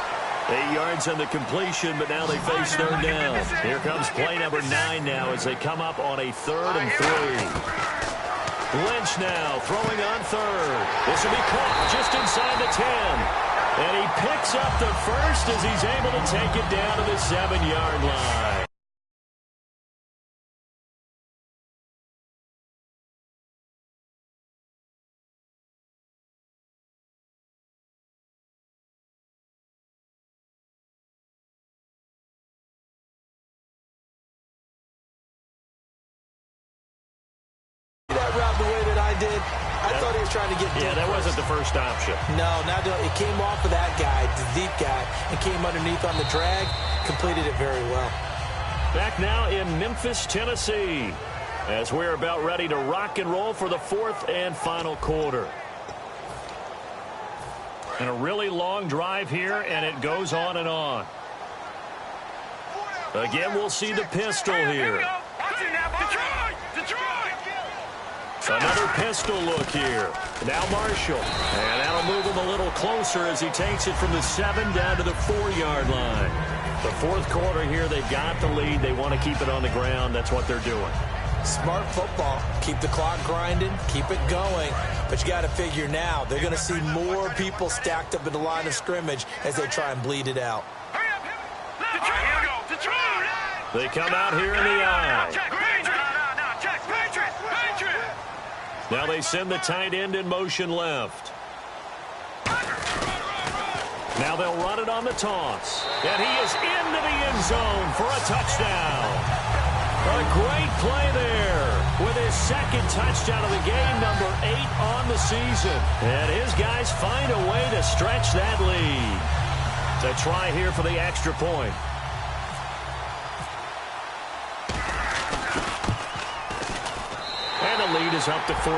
8 yards on the completion, but now they face third down. Here comes play number 9 now as they come up on a 3rd and 3. Lynch now throwing on third. This will be caught just inside the 10. And he picks up the first as he's able to take it down to the 7-yard line. The way that I did, I thought he was trying to get deep. Yeah, that wasn't the first option. No, it came off of that guy, the deep guy, and came underneath on the drag, completed it very well. Back now in Memphis, Tennessee, as we're about ready to rock and roll for the 4th and final quarter. And a really long drive here, and it goes on and on. Again, we'll see the pistol here. Another pistol look here. Now Marshall. And that'll move him a little closer as he takes it from the 7 down to the 4-yard line. The 4th quarter here, they've got the lead. They want to keep it on the ground. That's what they're doing. Smart football. Keep the clock grinding. Keep it going. But you got to figure now, they're going to see more people stacked up in the line of scrimmage as they try and bleed it out. They come out here in the eye. Now they send the tight end in motion left. Now they'll run it on the toss. And he is into the end zone for a touchdown. A great play there with his 2nd touchdown of the game, number 8 on the season. And his guys find a way to stretch that lead. To try here for the extra point. And the lead is up to 14.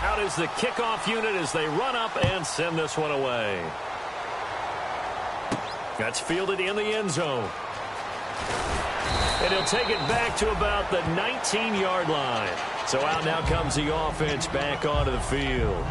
Out is the kickoff unit as they run up and send this one away. That's fielded in the end zone. And he'll take it back to about the 19-yard line. So out now comes the offense back onto the field.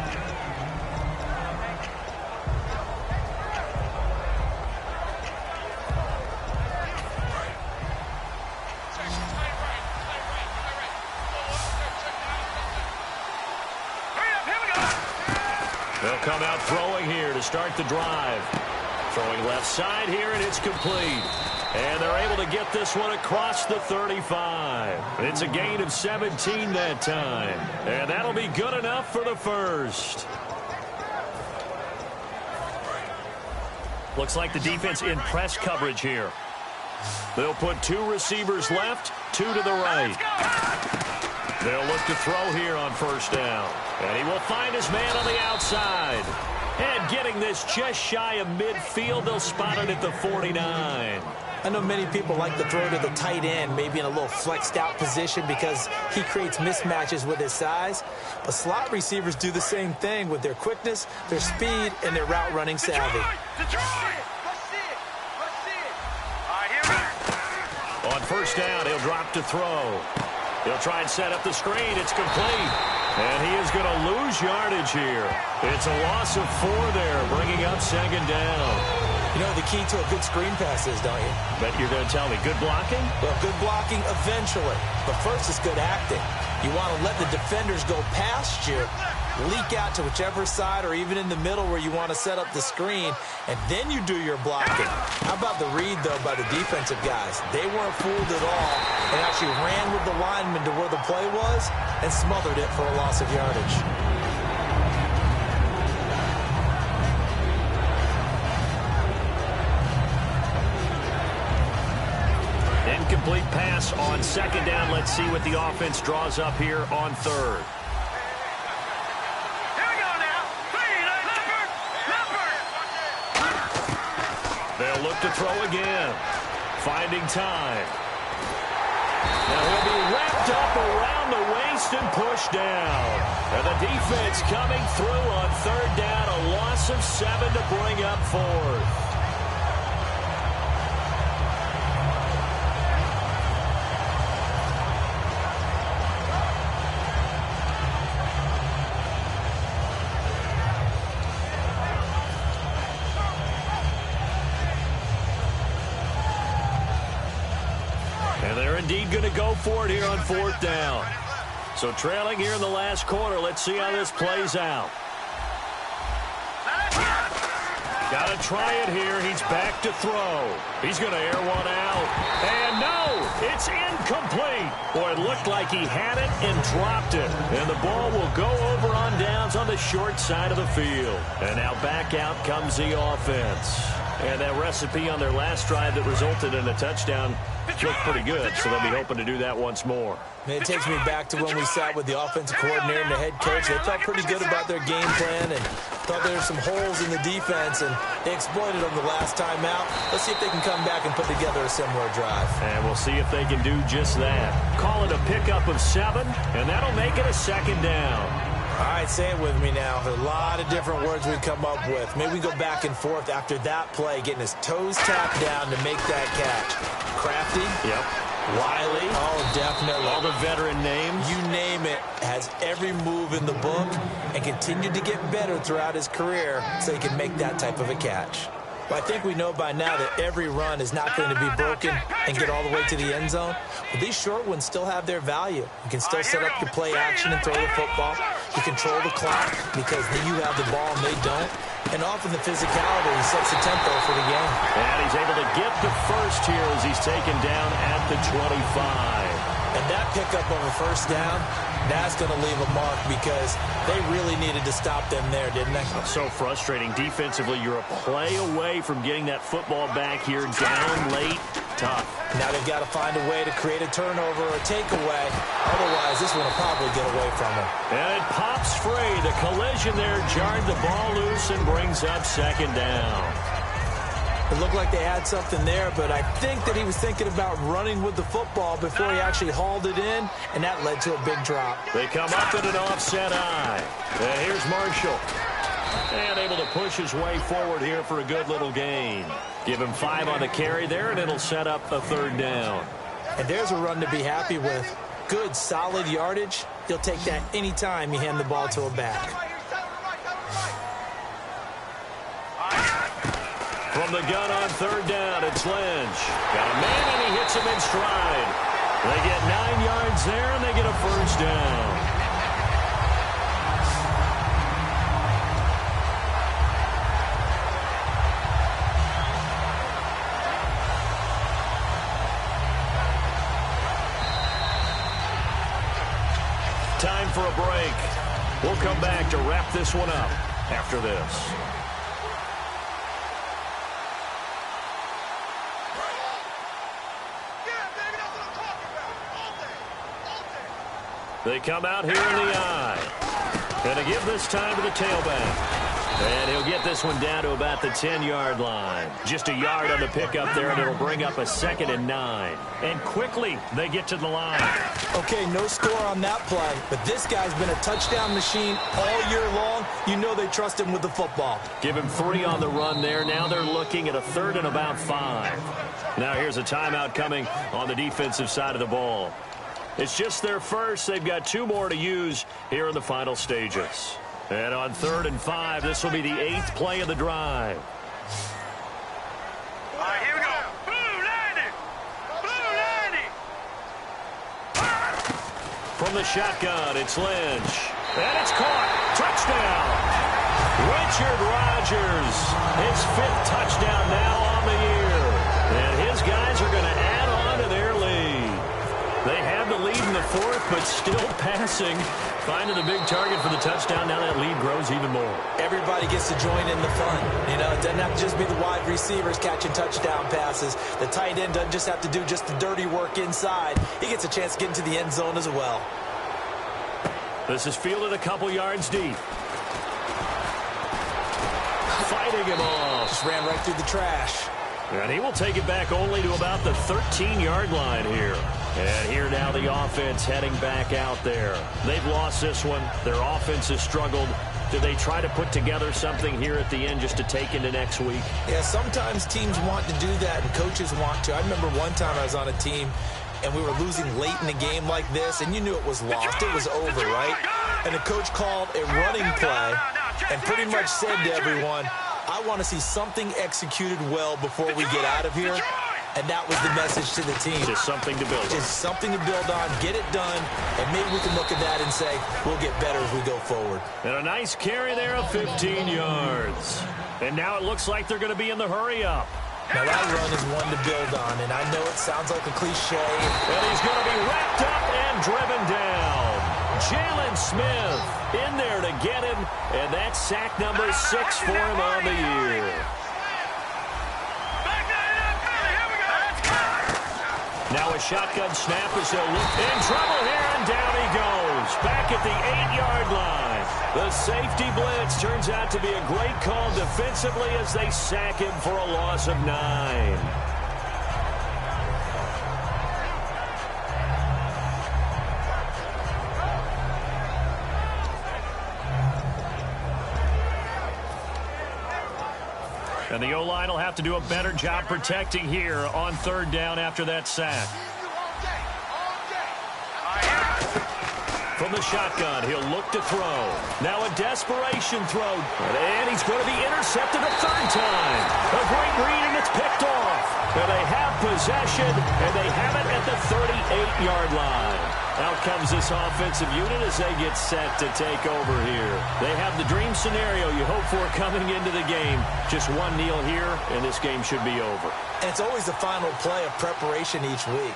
They'll come out throwing here to start the drive. Throwing left side here, and it's complete. And they're able to get this one across the 35. It's a gain of 17 that time. And that'll be good enough for the first. Looks like the defense in press coverage here. They'll put 2 receivers left, 2 to the right. They'll look to throw here on first down. And he will find his man on the outside. And getting this just shy of midfield, they'll spot it at the 49. I know many people like to throw to the tight end, maybe in a little flexed out position because he creates mismatches with his size. But slot receivers do the same thing with their quickness, their speed, and their route running savvy. On first down, he'll drop to throw. He'll try and set up the screen. It's complete. And he is going to lose yardage here. It's a loss of 4 there, bringing up second down. You know the key to a good screen pass is, don't you? Bet you're going to tell me good blocking? Well, good blocking eventually. But first is good acting. You want to let the defenders go past you, leak out to whichever side or even in the middle where you want to set up the screen, and then you do your blocking. How about the read, though, by the defensive guys? They weren't fooled at all and actually ran with the lineman to where the play was and smothered it for a loss of yardage. Incomplete pass on second down. Let's see what the offense draws up here on third. Here we go now. They'll look to throw again. Finding time. Now he'll be wrapped up around the waist and pushed down. And the defense coming through on third down. A loss of 7 to bring up fourth. Indeed going to go for it here on fourth down. So trailing here in the last quarter. Let's see how this plays out. Got to try it here. He's back to throw. He's going to air one out. And no, it's incomplete. Boy, it looked like he had it and dropped it. And the ball will go over on downs on the short side of the field. And now back out comes the offense. And that recipe on their last drive that resulted in a touchdown looked pretty good, so they'll be hoping to do that once more. It takes me back to when we sat with the offensive coordinator and the head coach. They felt pretty good about their game plan and thought there were some holes in the defense, and they exploited them the last time out. Let's see if they can come back and put together a similar drive. And we'll see if they can do just that. Call it a pickup of 7, and that'll make it a second down. All right, say it with me now. A lot of different words we come up with. Maybe we go back and forth after that play, getting his toes tapped down to make that catch. Crafty. Yep. Wiley. Oh, definitely. All the veteran names. You name it. Has every move in the book and continued to get better throughout his career so he can make that type of a catch. Well, I think we know by now that every run is not going to be broken and get all the way to the end zone. But these short ones still have their value. You can still set up your play action and throw the football. You control the clock because you have the ball and they don't. And often the physicality sets the tempo for the game. And he's able to get the first here as he's taken down at the 25. And that pickup of a first down, that's going to leave a mark because they really needed to stop them there, didn't they? So frustrating. Defensively, you're a play away from getting that football back here down late. Tough. Now they've got to find a way to create a turnover or a takeaway. Otherwise, this one will probably get away from them. And it pops free. The collision there jarred the ball loose and brings up second down. It looked like they had something there, but I think that he was thinking about running with the football before he actually hauled it in, and that led to a big drop. They come up in an offset eye. And here's Marshall. And able to push his way forward here for a good little gain. Give him 5 on the carry there, and it'll set up a third down. And there's a run to be happy with. Good, solid yardage. He'll take that any time you hand the ball to a back. From the gun on third down, it's Lynch. Got a man, and he hits him in stride. They get 9 yards there, and they get a first down. Time for a break. We'll come back to wrap this one up after this. They come out here in the eye. And to give this time to the tailback. And he'll get this one down to about the 10-yard line. Just a yard on the pickup there, and it'll bring up a 2nd and 9. And quickly, they get to the line. Okay, no score on that play, but this guy's been a touchdown machine all year long. You know they trust him with the football. Give him 3 on the run there. Now they're looking at a 3rd and about 5. Now here's a timeout coming on the defensive side of the ball. It's just their first. They've got 2 more to use here in the final stages. And on 3rd and 5, this will be the 8th play of the drive. All right, here we go. Blue 90. Blue 90. From the shotgun, it's Lynch. And it's caught. Touchdown. Richard Rodgers, his 5th touchdown now on the year. And his guys are going to add on to their lead. They have the lead in the 4th, but still passing. Finding the big target for the touchdown. Now that lead grows even more. Everybody gets to join in the fun. You know, it doesn't have to just be the wide receivers catching touchdown passes. The tight end doesn't just have to do just the dirty work inside. He gets a chance to get into the end zone as well. This is fielded a couple yards deep. Fighting him off. Just ran right through the trash. And he will take it back only to about the 13-yard line here. And here now the offense heading back out there. They've lost this one. Their offense has struggled. Do they try to put together something here at the end just to take into next week? Yeah, sometimes teams want to do that and coaches want to. I remember one time I was on a team and we were losing late in the game like this, and you knew it was lost. It was over, right? And the coach called a running play and pretty much said to everyone, I want to see something executed well before we get out of here. And that was the message to the team. Just something to build on. Just something to build on, get it done, and maybe we can look at that and say, we'll get better as we go forward. And a nice carry there of 15 yards. And now it looks like they're going to be in the hurry-up. Now that run is one to build on, and I know it sounds like a cliche. And he's going to be wrapped up and driven down. Jalen Smith in there to get him, and that's sack number 6 for him on the year. Now a shotgun snap as they'll look in trouble here, and down he goes. Back at the 8-yard line. The safety blitz turns out to be a great call defensively as they sack him for a loss of 9. And the O-line will have to do a better job protecting here on 3rd down after that sack. From the shotgun, he'll look to throw. Now a desperation throw. And he's going to be intercepted a 3rd time. A great read, and it's picked off. And they have possession, and they have it at the 38-yard line. Out comes this offensive unit as they get set to take over here. They have the dream scenario you hope for coming into the game. Just one kneel here, and this game should be over. And it's always the final play of preparation each week.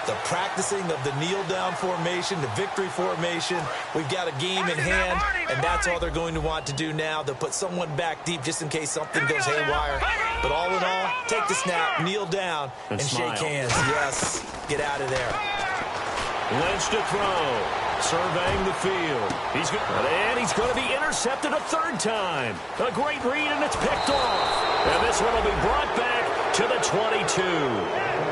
The practicing of the kneel-down formation, the victory formation. We've got a game in hand, and that's all they're going to want to do now. They'll put someone back deep just in case something goes haywire. But all in all, take the snap, kneel down, and shake hands. Yes, get out of there. Lynch to throw. Surveying the field. And he's going to be intercepted a 3rd time. A great read, and it's picked off. And this one will be brought back to the 22.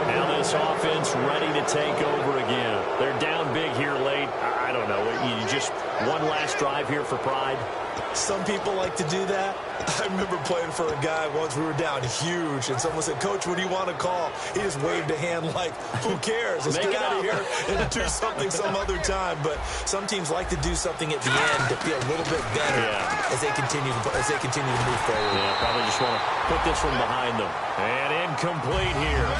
Now this offense ready to take over again. They're down big here late. I don't know. You just one last drive here for pride. Some people like to do that. I remember playing for a guy once. We were down huge, and someone said, Coach, what do you want to call? He just waved a hand like, who cares? Let's get out of here and do something some other time. But some teams like to do something at the end to feel a little bit better as they continue to move forward. Yeah, probably just want to put this one behind them. And incomplete here.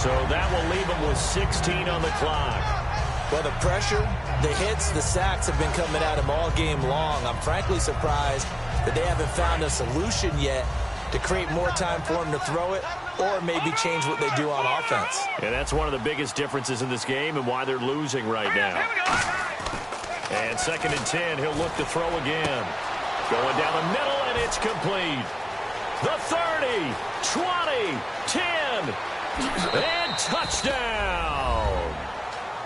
So that will leave them with 16 on the clock. Well, the pressure, the hits, the sacks have been coming at him all game long. I'm frankly surprised that they haven't found a solution yet to create more time for him to throw it or maybe change what they do on offense. And that's one of the biggest differences in this game and why they're losing right now. And 2nd and 10, he'll look to throw again. Going down the middle, and it's complete. The 30, 20, 10, and touchdown.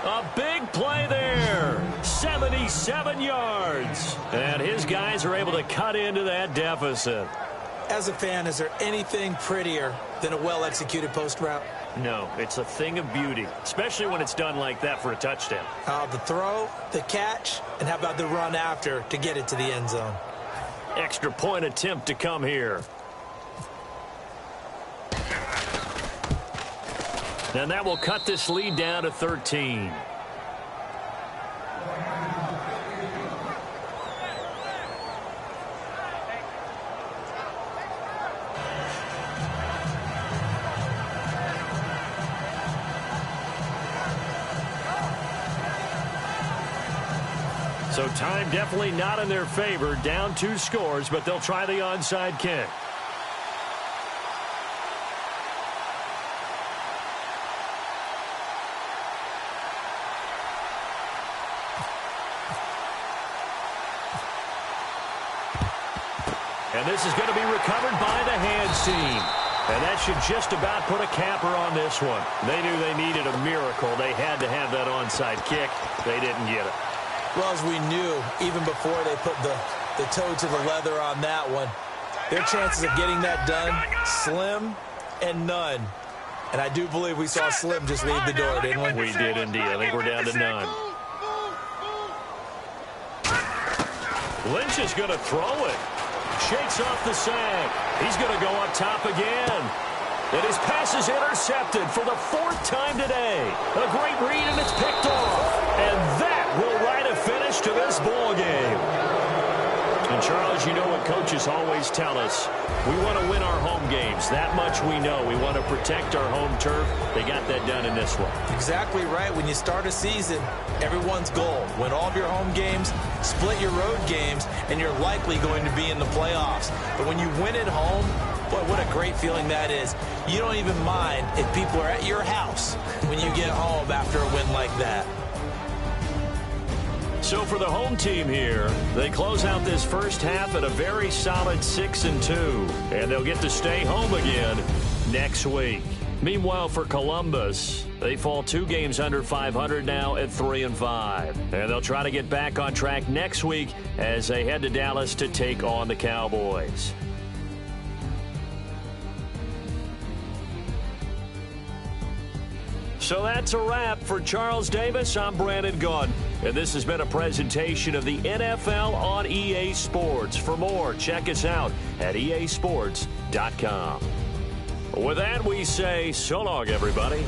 A big play there. 77 yards. And his guys are able to cut into that deficit. As a fan, is there anything prettier than a well-executed post route? No, it's a thing of beauty, especially when it's done like that for a touchdown. The throw, the catch, and how about the run after to get it to the end zone? Extra point attempt to come here. And that will cut this lead down to 13. So time definitely not in their favor. Down 2 scores, but they'll try the onside kick. And this is going to be recovered by the hands team. And that should just about put a capper on this one. They knew they needed a miracle. They had to have that onside kick. They didn't get it. Well, as we knew, even before they put the toe to the leather on that one, their chances of getting that done, slim and none. And I do believe we saw Slim just leave the door, didn't we? We did indeed. I think we're down to none. Lynch is going to throw it. Shakes off the sack. He's going to go up top again. And his pass is intercepted for the 4th time today. A great read, and it's picked off. And that will write a finish to this ball game. And, Charles, you know what coaches always tell us. We want to win our home games. That much we know. We want to protect our home turf. They got that done in this one. Exactly right. When you start a season, everyone's goal, win all of your home games, split your road games, and you're likely going to be in the playoffs. But when you win at home, boy, what a great feeling that is. You don't even mind if people are at your house when you get home after a win like that. So for the home team here, they close out this first half at a very solid 6-2. And they'll get to stay home again next week. Meanwhile, for Columbus, they fall 2 games under 500 now at 3-5. And they'll try to get back on track next week as they head to Dallas to take on the Cowboys. So that's a wrap. For Charles Davis, I'm Brandon Gunn. And this has been a presentation of the NFL on EA Sports. For more, check us out at easports.com. With that, we say so long, everybody.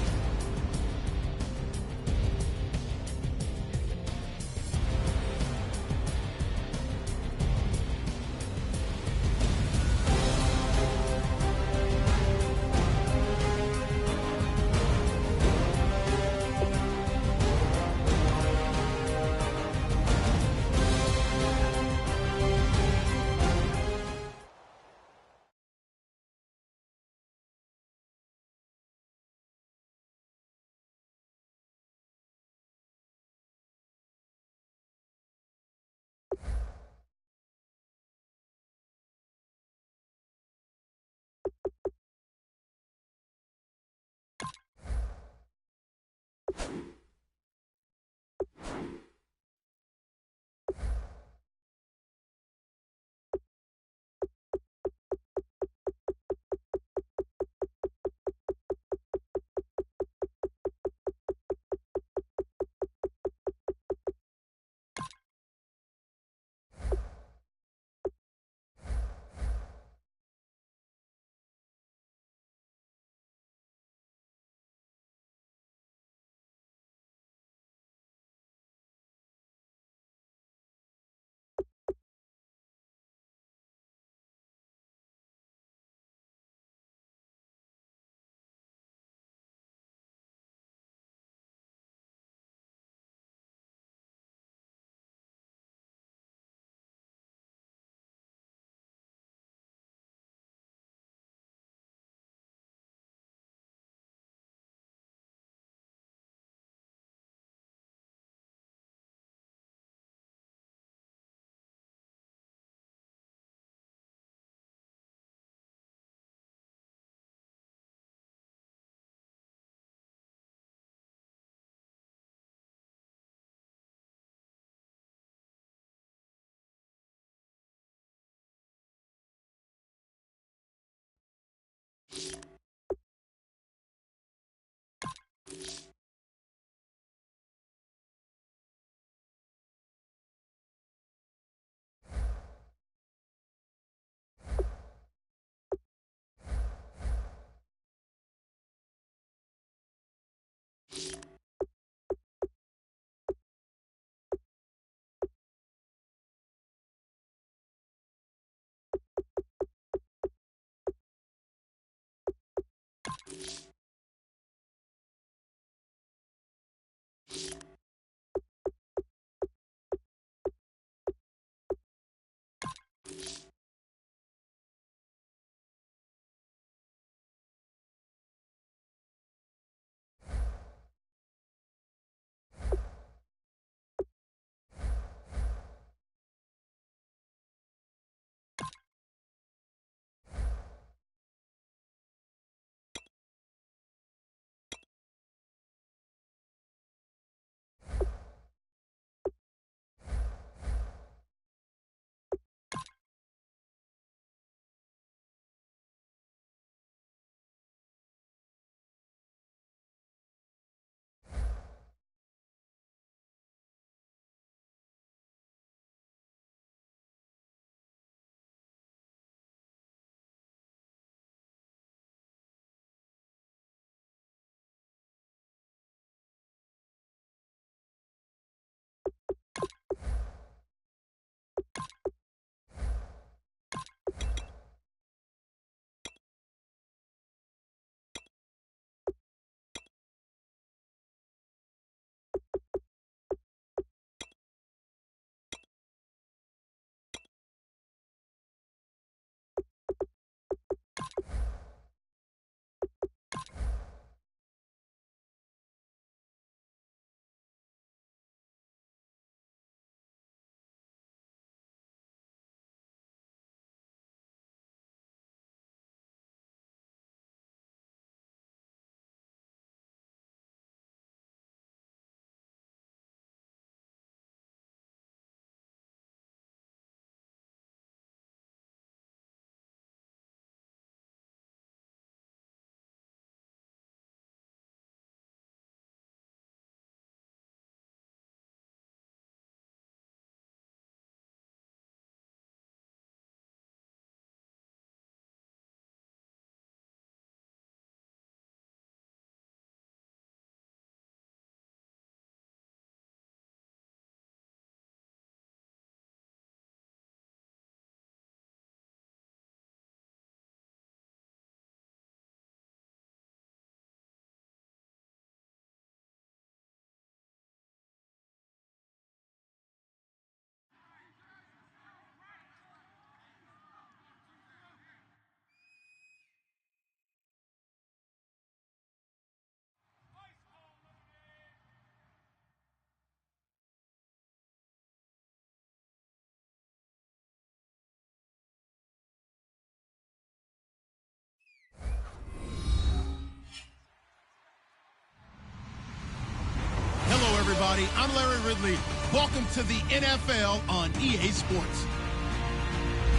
everybody. I'm Larry Ridley. Welcome to the NFL on EA Sports.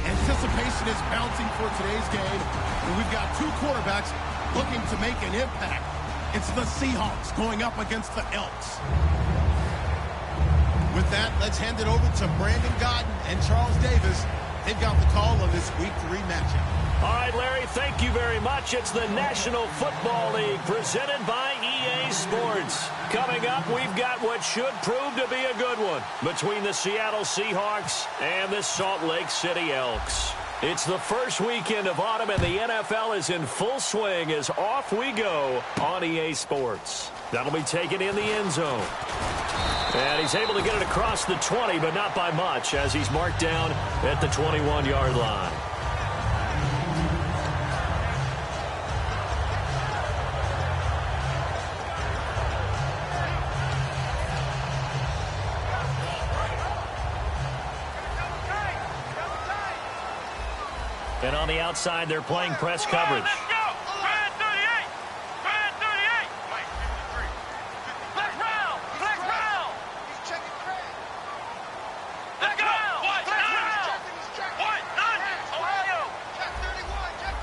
Anticipation is bouncing for today's game, and we've got two quarterbacks looking to make an impact. It's the Seahawks going up against the Elks. With that, let's hand it over to Brandon Godden and Charles Davis. They've got the call on this Week 3 matchup. All right, Larry, thank you very much. It's the National Football League presented by EA Sports. Coming up, we've got what should prove to be a good one between the Seattle Seahawks and the Salt Lake City Elks. It's the first weekend of autumn, and the NFL is in full swing as off we go on EA Sports. That'll be taken in the end zone. And he's able to get it across the 20, but not by much, as he's marked down at the 21-yard line. And on the outside, they're playing press coverage. Let's go! Red 38! Red 38! Wait, 53. Black round! Black round! He's checking Craig. Let's go! What? What? Ohio! Jack 31! Jack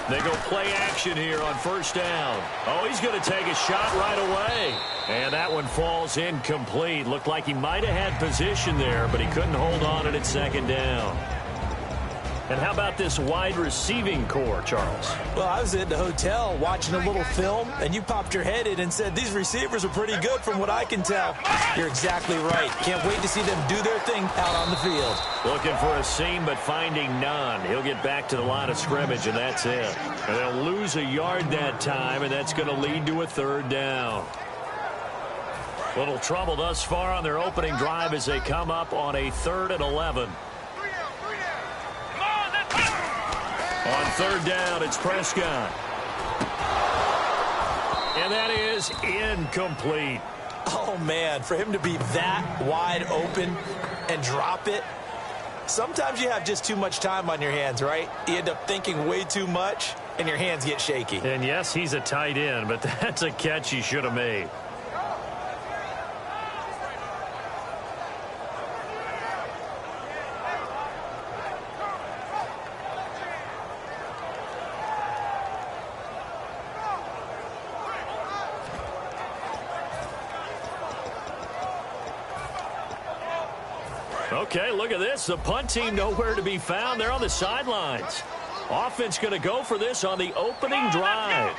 31! They go play action here on first down. Oh, he's going to take a shot right away. And that one falls incomplete. Looked like he might have had position there, but he couldn't hold on at second down. And how about this wide receiving core, Charles? Well, I was at the hotel watching a little film, and you popped your head in and said, these receivers are pretty good from what I can tell. You're exactly right. Can't wait to see them do their thing out on the field. Looking for a seam, but finding none. He'll get back to the line of scrimmage, and that's it. And they'll lose a yard that time, and that's going to lead to a third down. Little trouble thus far on their opening drive as they come up on a 3rd and 11. On third down, it's Prescott. And that is incomplete. Oh, man, for him to be that wide open and drop it. Sometimes you have just too much time on your hands, right? You end up thinking way too much, and your hands get shaky. And, yes, he's a tight end, but that's a catch he should have made. Okay, look at this. The punt team nowhere to be found. They're on the sidelines. Offense going to go for this on the opening drive.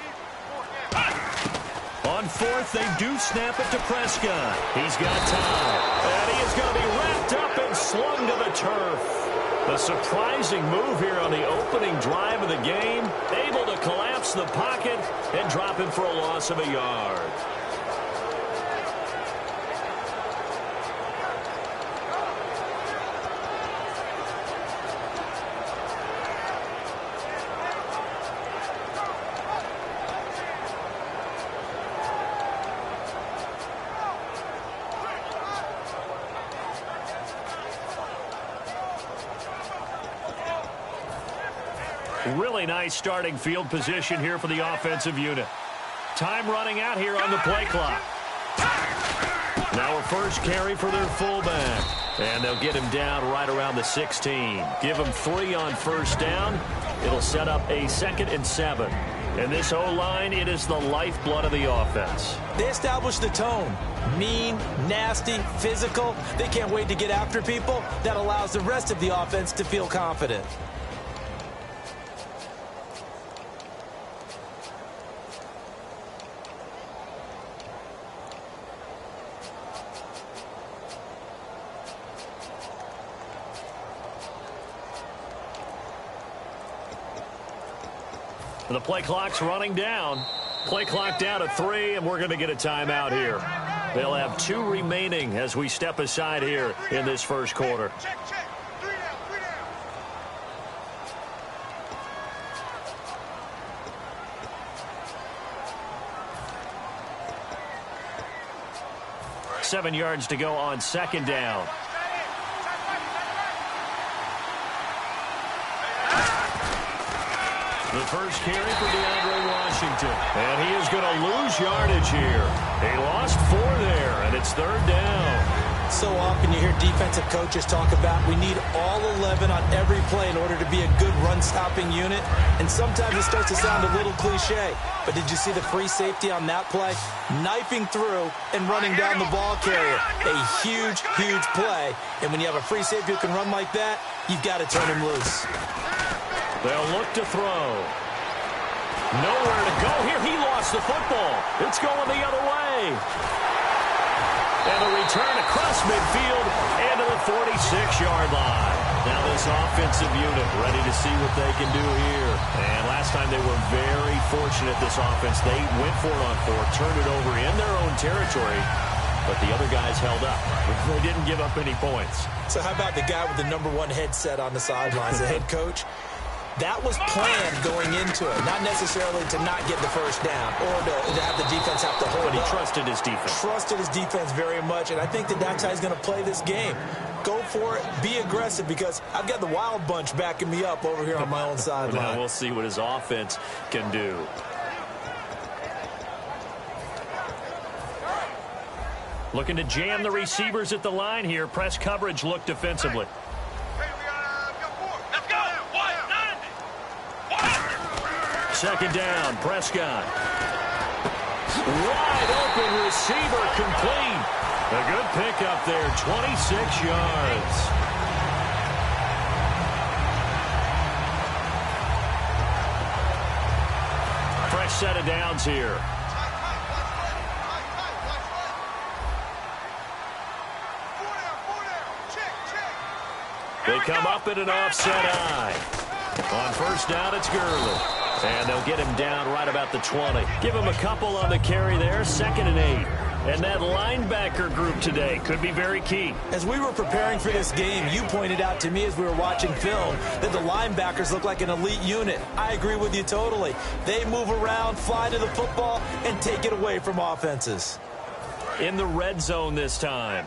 On 4th, they do snap it to Prescott. He's got time. And he is going to be wrapped up and slung to the turf. A surprising move here on the opening drive of the game. Able to collapse the pocket and drop him for a loss of a yard. Really nice starting field position here for the offensive unit. Time running out here on the play clock. Now a first carry for their fullback. And they'll get him down right around the 16. Give him 3 on first down. It'll set up a 2nd and 7. And this O-line, it is the lifeblood of the offense. They establish the tone. Mean, nasty, physical. They can't wait to get after people. That allows the rest of the offense to feel confident. The play clock's running down. Play clock down to 3, and we're going to get a timeout here. They'll have 2 remaining as we step aside here in this first quarter. Check. 3 down. 7 yards to go on 2nd down. The first carry for DeAndre Washington. And he is going to lose yardage here. He lost 4 there, and it's 3rd down. So often you hear defensive coaches talk about we need all 11 on every play in order to be a good run-stopping unit. And sometimes it starts to sound a little cliche. But did you see the free safety on that play? Knifing through and running down the ball carrier. A huge, huge play. And when you have a free safety who can run like that, you've got to turn him loose. They'll look to throw. Nowhere to go here. He lost the football. It's going the other way. And a return across midfield and to the 46-yard line. Now this offensive unit ready to see what they can do here. And last time they were very fortunate, this offense. They went for it on 4, turned it over in their own territory. But the other guys held up. They didn't give up any points. So how about the guy with the #1 headset on the sidelines, the head coach? That was planned going into it, not necessarily to not get the first down or to have the defense have to hold But he up. trusted his defense. Trusted his defense very much, and I think that's how he's going to play this game. Go for it, be aggressive, because I've got the wild bunch backing me up over here on my own sideline. Now we'll see what his offense can do. Looking to jam the receivers at the line here. Press coverage look defensively. Second down, Prescott. Wide open receiver complete. A good pickup there, 26 yards. Fresh set of downs here. They come up in an offset eye. On first down, it's Gurley. And they'll get him down right about the 20. Give him a couple on the carry there, 2nd and 8. And that linebacker group today could be very key. As we were preparing for this game, you pointed out to me as we were watching film that the linebackers look like an elite unit. I agree with you totally. They move around, fly to the football, and take it away from offenses. In the red zone this time.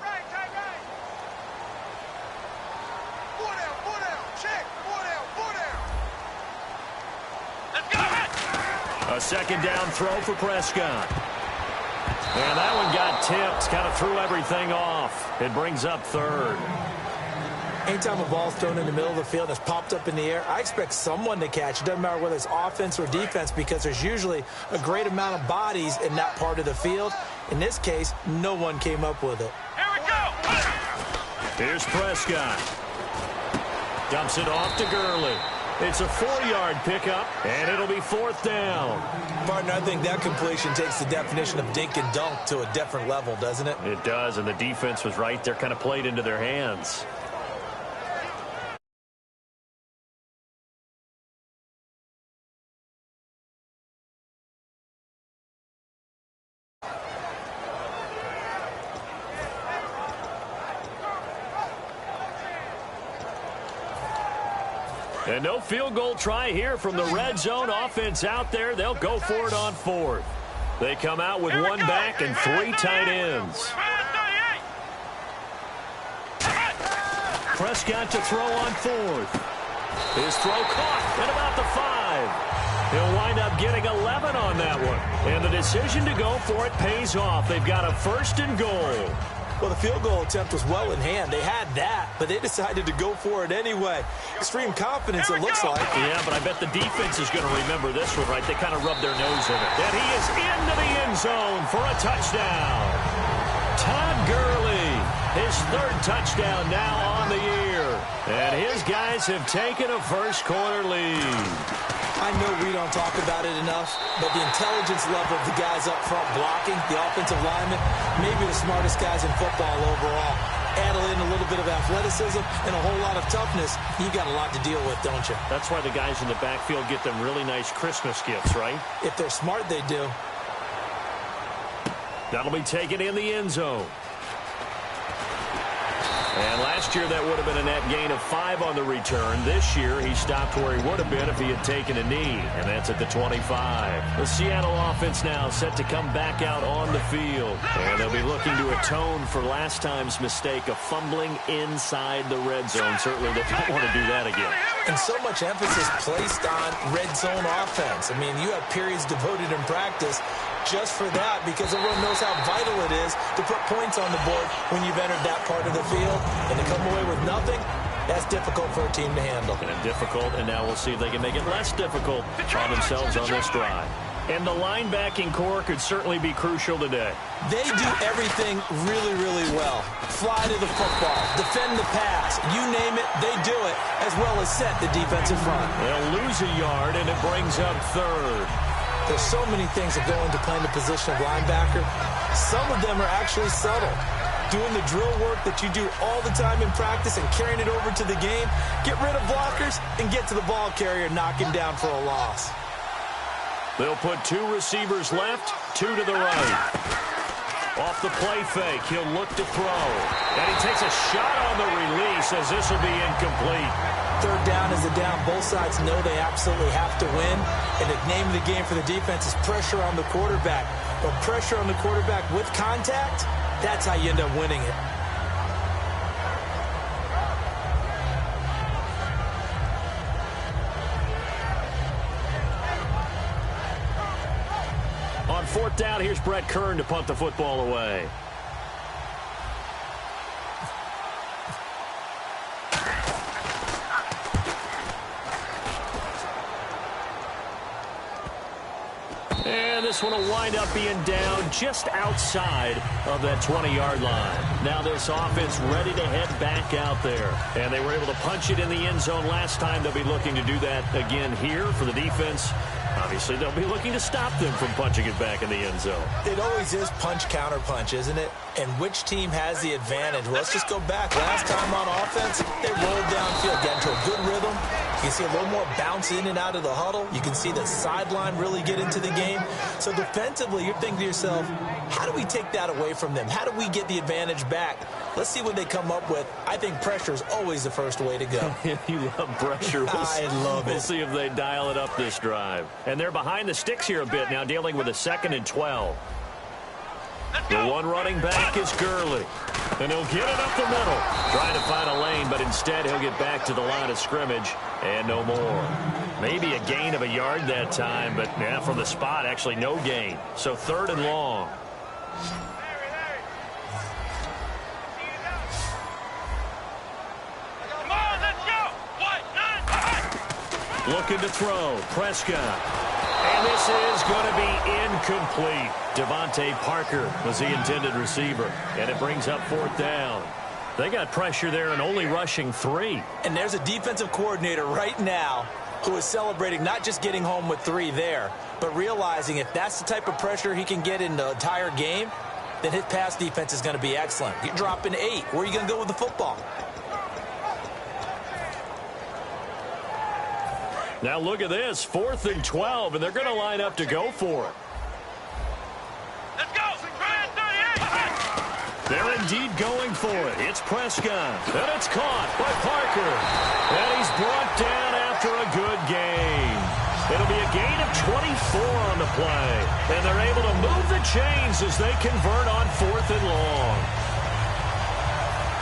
A second down throw for Prescott. And that one got tipped, kind of threw everything off. It brings up 3rd. Anytime a ball's thrown in the middle of the field and it's popped up in the air, I expect someone to catch. It doesn't matter whether it's offense or defense because there's usually a great amount of bodies in that part of the field. In this case, no one came up with it. Here we go. Here's Prescott. Dumps it off to Gurley. It's a 4-yard pickup, and it'll be 4th down. Partner, I think that completion takes the definition of dink and dunk to a different level, doesn't it? It does, and the defense was right there, kind of played into their hands. And no field goal try here from the red zone offense out there. They'll go for it on 4th. They come out with 1 back and 3 tight ends. Prescott to throw on 4th. His throw caught at about the 5. He'll wind up getting 11 on that one. And the decision to go for it pays off. They've got a 1st and goal. Well, the field goal attempt was well in hand. They had that, but they decided to go for it anyway. Extreme confidence, it looks like. Yeah, but I bet the defense is going to remember this one, right? They kind of rubbed their nose in it. And he is into the end zone for a touchdown. Todd Gurley, his 3rd touchdown now on the year. And his guys have taken a first-quarter lead. I know we don't talk about it enough, but the intelligence level of the guys up front blocking, the offensive linemen, maybe the smartest guys in football overall. Add in a little bit of athleticism and a whole lot of toughness, you got a lot to deal with, don't you? That's why the guys in the backfield get them really nice Christmas gifts, right? If they're smart, they do. That'll be taken in the end zone. And last year, that would have been a net gain of 5 on the return. This year, he stopped where he would have been if he had taken a knee, and that's at the 25. The Seattle offense now set to come back out on the field. And they'll be looking to atone for last time's mistake of fumbling inside the red zone. Certainly, they don't want to do that again. And so much emphasis placed on red zone offense. I mean, you have periods devoted in practice just for that because everyone knows how vital it is to put points on the board when you've entered that part of the field. And to come away with nothing, that's difficult for a team to handle. And difficult, and now we'll see if they can make it less difficult on themselves on this drive. And the linebacking core could certainly be crucial today. They do everything really, really well. Fly to the football, defend the pass, you name it, they do it, as well as set the defensive front. They'll lose a yard, and it brings up 3rd. There's so many things that go into playing the position of linebacker. Some of them are actually subtle. Doing the drill work that you do all the time in practice and carrying it over to the game. Get rid of blockers and get to the ball carrier, knock him down for a loss. They'll put 2 receivers left, 2 to the right. Off the play fake, he'll look to throw. And he takes a shot on the release as this will be incomplete. 3rd down is a down. Both sides know they absolutely have to win. And the name of the game for the defense is pressure on the quarterback. But pressure on the quarterback with contact, that's how you end up winning it. On 4th down, here's Brett Kern to punt the football away. this one will wind up being down just outside of that 20-yard line. Now this offense ready to head back out there. And they were able to punch it in the end zone last time. They'll be looking to do that again here for the defense. Obviously, they'll be looking to stop them from punching it back in the end zone. It always is punch-counter-punch, isn't it? And which team has the advantage? Well, let's just go back. Last time on offense, they rolled downfield, got into a good rhythm. You can see a little more bounce in and out of the huddle. You can see the sideline really get into the game. So defensively, you're thinking to yourself, how do we take that away from them? How do we get the advantage back? Let's see what they come up with. I think pressure is always the first way to go. You love pressure. I love it. We'll see if they dial it up this drive. And they're behind the sticks here a bit now, dealing with a 2nd and 12. The one running back is Gurley. And he'll get it up the middle. Trying to find a lane, but instead he'll get back to the line of scrimmage and no more. Maybe a gain of a yard that time, but yeah, from the spot, actually no gain. So 3rd and long. Come on, let's go. 1, 9, 5. Looking to throw. Prescott. And this is going to be incomplete. Devontae Parker was the intended receiver. And it brings up 4th down. They got pressure there and only rushing 3. And there's a defensive coordinator right now who is celebrating not just getting home with 3 there, but realizing if that's the type of pressure he can get in the entire game, then his pass defense is going to be excellent. You're dropping 8. Where are you going to go with the football? Now look at this, 4th and 12, and they're going to line up to go for it. Let's go. Ryan 38. They're indeed going for it. It's Prescott, and it's caught by Parker. And he's brought down after a good gain. It'll be a gain of 24 on the play. And they're able to move the chains as they convert on 4th and long.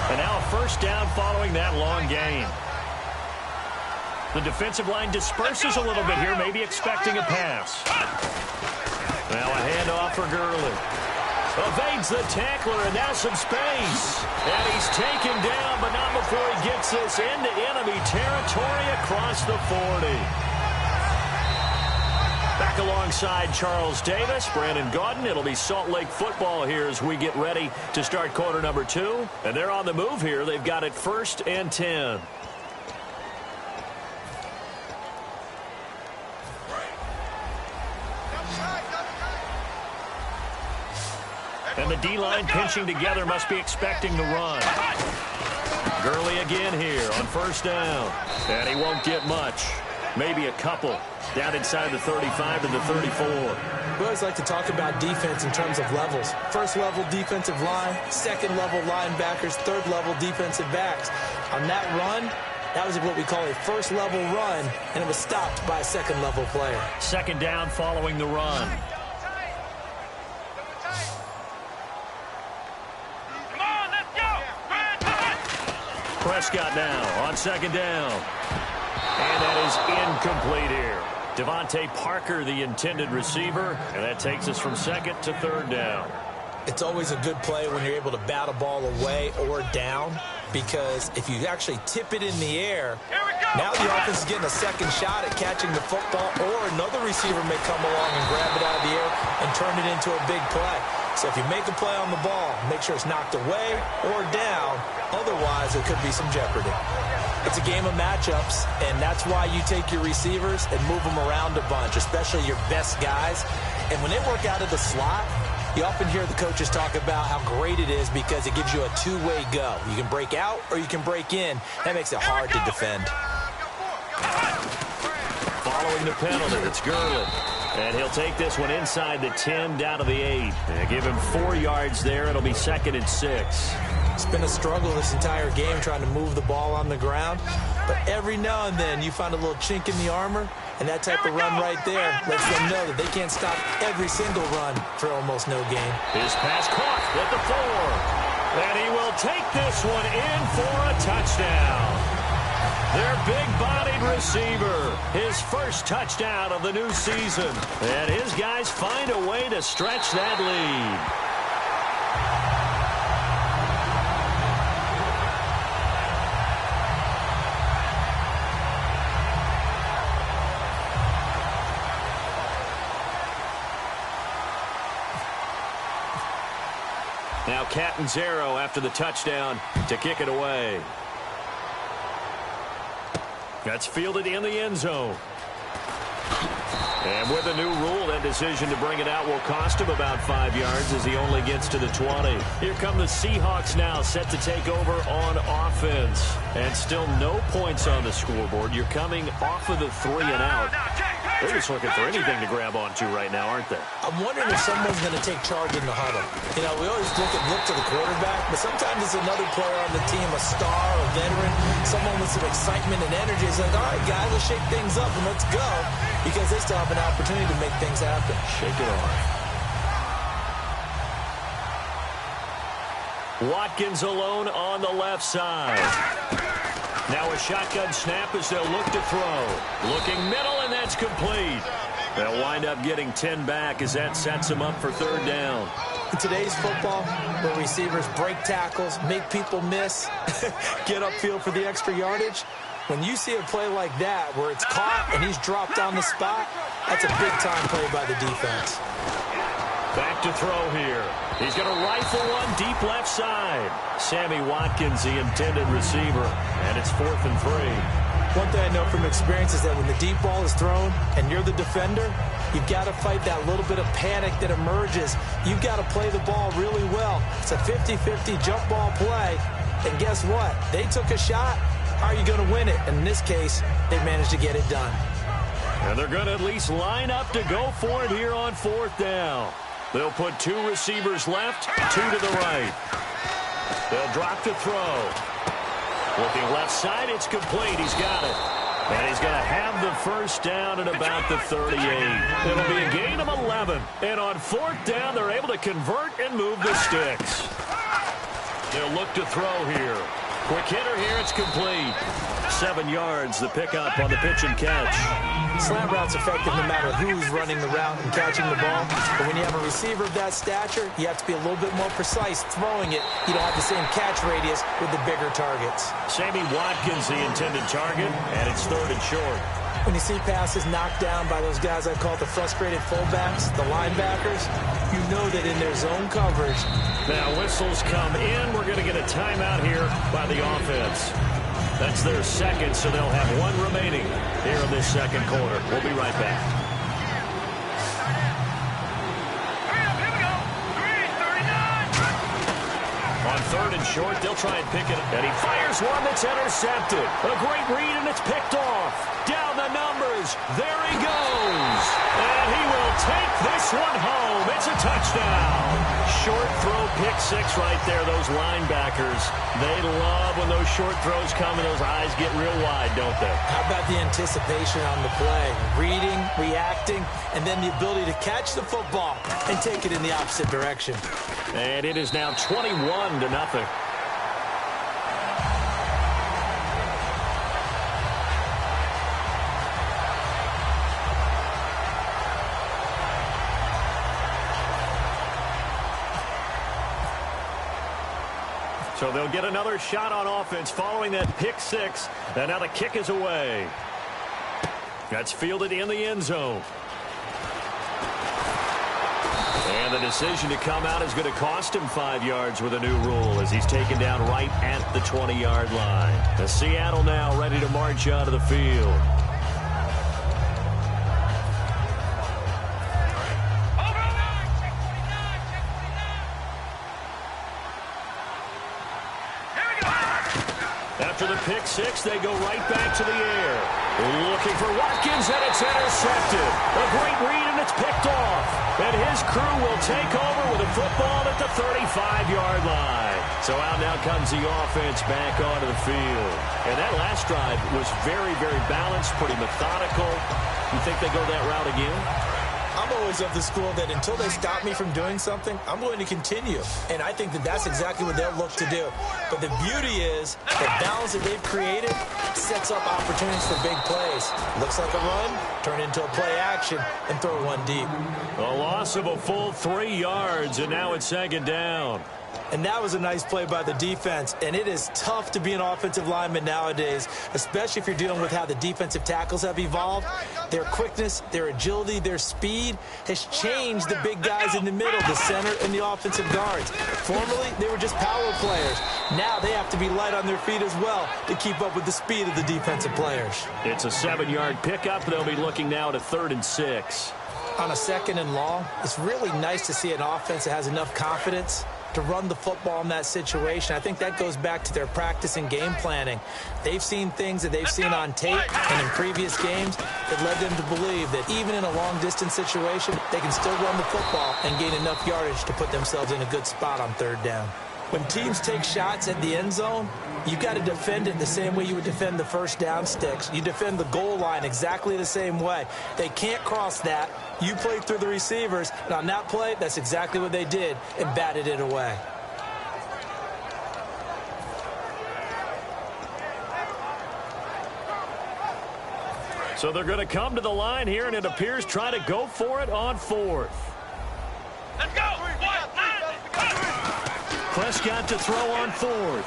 And now a 1st down following that long gain. The defensive line disperses a little bit here, maybe expecting a pass. Now a handoff for Gurley. Evades the tackler, and now some space. And he's taken down, but not before he gets this into enemy territory across the 40. Back alongside Charles Davis, Brandon Gaudin. It'll be Salt Lake football here as we get ready to start quarter number 2. And they're on the move here. They've got it 1st and 10. And the D-line pinching together must be expecting the run. Gurley again here on 1st down. And he won't get much. Maybe a couple. Down inside the 35 to the 34. We always like to talk about defense in terms of levels. 1st level defensive line, 2nd level linebackers, 3rd level defensive backs. On that run, that was what we call a 1st level run, and it was stopped by a 2nd level player. 2nd down following the run. Prescott now on 2nd down. And that is incomplete here. Devontae Parker, the intended receiver, and that takes us from 2nd to 3rd down. It's always a good play when you're able to bat a ball away or down, because if you actually tip it in the air, now the offense is getting a 2nd shot at catching the football, or another receiver may come along and grab it out of the air and turn it into a big play. So if you make a play on the ball, make sure it's knocked away or down. Otherwise, there could be some jeopardy. It's a game of matchups, and that's why you take your receivers and move them around a bunch, especially your best guys. And when they work out of the slot, you often hear the coaches talk about how great it is because it gives you a 2-way go. You can break out or you can break in. That makes it hard to defend. Following the penalty, it's Gurley. And he'll take this one inside the 10, down to the 8. And give him 4 yards there. It'll be 2nd and 6. It's been a struggle this entire game trying to move the ball on the ground. But every now and then you find a little chink in the armor, and that type of run right there lets them know that they can't stop every single run for almost no gain. His pass caught at the 4. And he will take this one in for a touchdown. Their big-bodied receiver, his first touchdown of the new season. And his guys find a way to stretch that lead. Now Catanzaro after the touchdown to kick it away. That's fielded in the end zone. And with a new rule, that decision to bring it out will cost him about 5 yards as he only gets to the 20. Here come the Seahawks now, set to take over on offense. And still no points on the scoreboard. You're coming off of the 3 and out. They're just looking for anything to grab onto right now, aren't they? I'm wondering if someone's going to take charge in the huddle. You know, we always look to the quarterback, but sometimes it's another player on the team, a star, a veteran, someone with some excitement and energy. It's like, all right, guys, let's shake things up and let's go, because they still have an opportunity to make things happen. Shake it off. Watkins alone on the left side. Now a shotgun snap as they'll look to throw. Looking middle, and that's complete. They'll wind up getting 10 back as that sets them up for 3rd down. In today's football, where receivers break tackles, make people miss, get upfield for the extra yardage, when you see a play like that where it's caught and he's dropped on the spot, that's a big-time play by the defense. Back to throw here. He's going to rifle one deep left side. Sammy Watkins, the intended receiver, and it's 4th and 3. One thing I know from experience is that when the deep ball is thrown and you're the defender, you've got to fight that little bit of panic that emerges. You've got to play the ball really well. It's a 50-50 jump ball play, and guess what? They took a shot. How are you going to win it? And in this case, they managed to get it done. And they're going to at least line up to go for it here on 4th down. They'll put 2 receivers left, 2 to the right. They'll drop to throw. Looking left side, it's complete. He's got it. And he's going to have the 1st down at about the 38. It'll be a gain of 11. And on 4th down, they're able to convert and move the sticks. They'll look to throw here. Quick hitter here, it's complete. 7 yards, the pickup on the pitch and catch. Slant route's effective no matter who's running the route and catching the ball. But when you have a receiver of that stature, you have to be a little bit more precise throwing it. You don't have the same catch radius with the bigger targets. Sammy Watkins, the intended target, and it's 3rd and short. When you see passes knocked down by those guys I call the frustrated fullbacks, the linebackers, you know that in their zone coverage. Now whistles come in. We're going to get a timeout here by the offense. That's their 2nd, so they'll have 1 remaining here in this 2nd quarter. We'll be right back. On 3rd and short, they'll try and pick it. And he fires one that's intercepted. A great read, and it's picked off. Down the numbers. There he goes. And he will take this one home. It's a touchdown. Short throw, pick 6 right there. Those linebackers, they love when those short throws come and those eyes get real wide, don't they? How about the anticipation on the play? Reading, reacting, and then the ability to catch the football and take it in the opposite direction. And it is now 21-0. So they'll get another shot on offense following that pick 6. And now the kick is away. That's fielded in the end zone. And the decision to come out is going to cost him 5 yards with a new rule as he's taken down right at the 20-yard line. The Seattle now ready to march out of the field. After the pick 6, they go right back to the air. Looking for Watkins, and it's intercepted. A great read, and it's picked off. And his crew will take over with a football at the 35-yard line. So out now comes the offense back onto the field. And that last drive was very, very balanced, pretty methodical. You think they go that route again? I'm always of the school that until they stop me from doing something, I'm going to continue. And I think that that's exactly what they'll look to do. But the beauty is the balance that they've created sets up opportunities for big plays. Looks like a run, turn into a play action, and throw one deep. A loss of a full 3 yards, and now it's 2nd down. And that was a nice play by the defense. And it is tough to be an offensive lineman nowadays, especially if you're dealing with how the defensive tackles have evolved. Their quickness, their agility, their speed has changed the big guys in the middle, the center, and the offensive guards. Formerly, they were just power players. Now they have to be light on their feet as well to keep up with the speed of the defensive players. It's a 7-yard pickup. They'll be looking now to 3rd and 6. On a 2nd and long, it's really nice to see an offense that has enough confidence to run the football in that situation. I think that goes back to their practice and game planning. They've seen things that they've seen on tape and in previous games that led them to believe that even in a long-distance situation, they can still run the football and gain enough yardage to put themselves in a good spot on 3rd down. When teams take shots at the end zone, you've got to defend it the same way you would defend the first down sticks. You defend the goal line exactly the same way. They can't cross that. You play through the receivers, and on that play, that's exactly what they did and batted it away. So they're going to come to the line here, and it appears try to go for it on 4th. Let's go! Prescott to throw on 4th.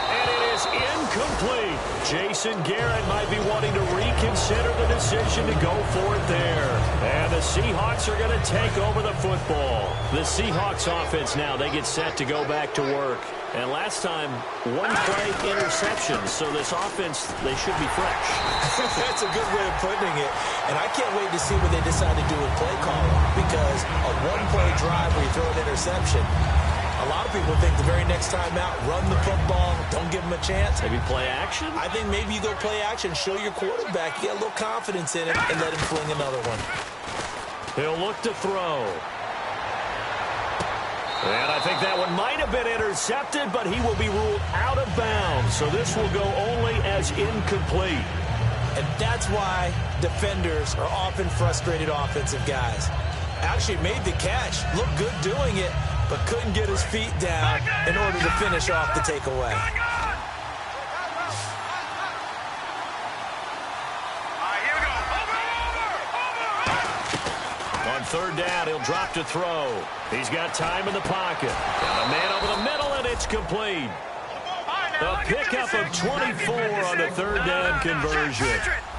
And it is incomplete. Jason Garrett might be wanting to reconsider the decision to go for it there. And the Seahawks are going to take over the football. The Seahawks offense now, they get set to go back to work. And last time, 1-play interception. So this offense, they should be fresh. That's a good way of putting it. And I can't wait to see what they decide to do with play calling. Because a 1-play drive where you throw an interception, a lot of people think the very next time out, run the football, don't give them a chance. Maybe play action? I think maybe you go play action, show your quarterback, you get a little confidence in him, and let him fling another one. He'll look to throw. And I think that one might have been intercepted, but he will be ruled out of bounds. So this will go only as incomplete. And that's why defenders are often frustrated offensive guys. Actually made the catch, looked good doing it, but couldn't get his feet down in order to finish off the takeaway. On 3rd down, he'll drop to throw. He's got time in the pocket. And a man over the middle, and it's complete. The pickup of 24 on the 3rd down conversion.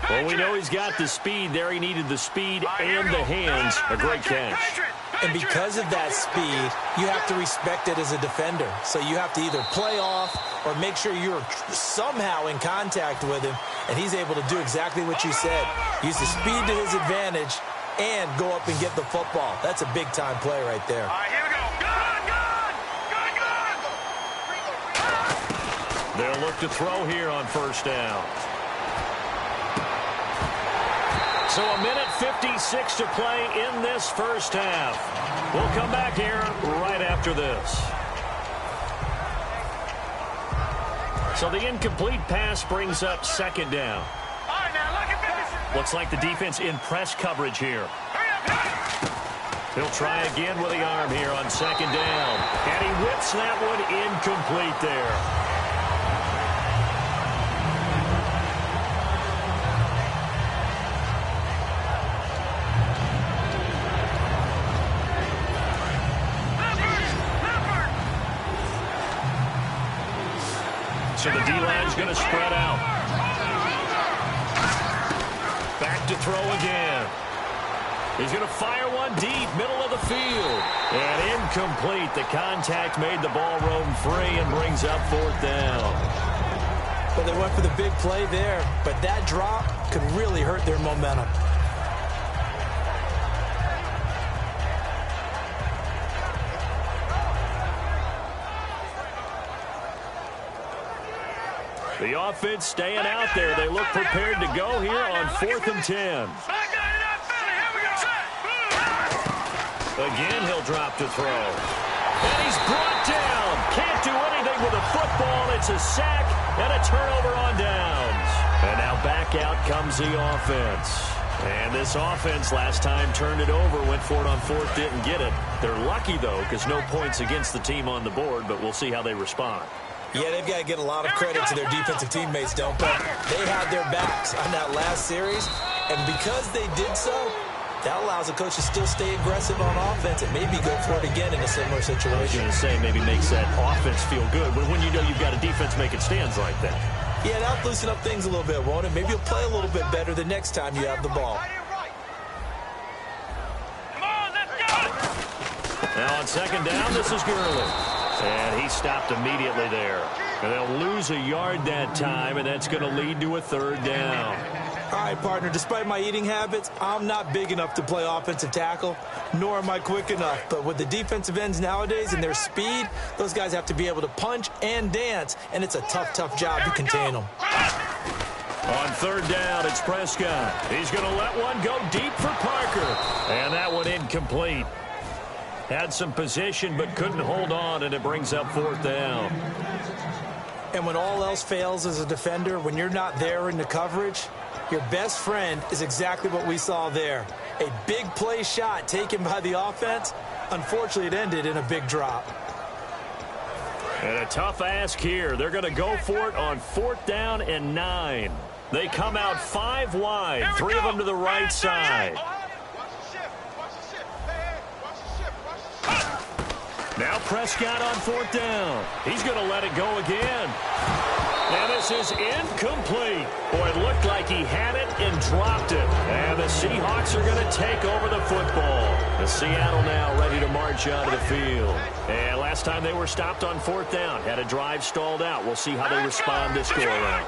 Well, we know he's got the speed there. He needed the speed and the hands. A great catch. And because of that speed, you have to respect it as a defender. So you have to either play off or make sure you're somehow in contact with him. And he's able to do exactly what you said. Use the speed to his advantage and go up and get the football. That's a big-time play right there. All right, here we go. Good, good. They'll look to throw here on 1st down. So a minute 56 to play in this first half. We'll come back here right after this. So the incomplete pass brings up 2nd down. All right, now look at this. Looks like the defense in press coverage here. He'll try again with the arm here on 2nd down. And he whips that one incomplete there. So the D-line's going to spread out. Back to throw again. He's going to fire one deep, middle of the field. And incomplete. The contact made the ball roam free and brings up 4th down. Well, they went for the big play there, but that drop could really hurt their momentum. The offense staying out there. They look prepared to go here on 4th and 10. Again, he'll drop to throw. And he's brought down. Can't do anything with the football. It's a sack and a turnover on downs. And now back out comes the offense. And this offense last time turned it over, went for it on 4th, didn't get it. They're lucky, though, because no points against the team on the board, but we'll see how they respond. Yeah, they've got to get a lot of credit to their defensive teammates, don't they? They had their backs on that last series, and because they did so, That allows the coach to still stay aggressive on offense and maybe go for it again in a similar situation. I was going to say maybe makes that offense feel good, but when you know you've got a defense making stands like that. Yeah, that'll loosen up things a little bit, won't it? Maybe you'll play a little bit better the next time you have the ball. Come on, let's go! Now on second down, this is Gurley. And he stopped immediately there. And they'll lose a yard that time, and that's going to lead to a third down. All right, partner, despite my eating habits, I'm not big enough to play offensive tackle, nor am I quick enough. But with the defensive ends nowadays and their speed, those guys have to be able to punch and dance, and it's a tough, tough job to contain them. On third down, it's Prescott. He's going to let one go deep for Parker. And that one incomplete. Had some position but couldn't hold on, and it brings up fourth down. And when all else fails as a defender, when you're not there in the coverage, your best friend is exactly what we saw there. A big play shot taken by the offense. Unfortunately, it ended in a big drop. And a tough ask here. They're going to go for it on fourth down and 9. They come out 5 wide, 3 of them to the right side. Now Prescott on fourth down. He's going to let it go again. And this is incomplete. Boy, it looked like he had it and dropped it. And the Seahawks are going to take over the football. The Seattle now ready to march out of the field. And last time they were stopped on fourth down, had a drive stalled out. We'll see how they respond this go-around.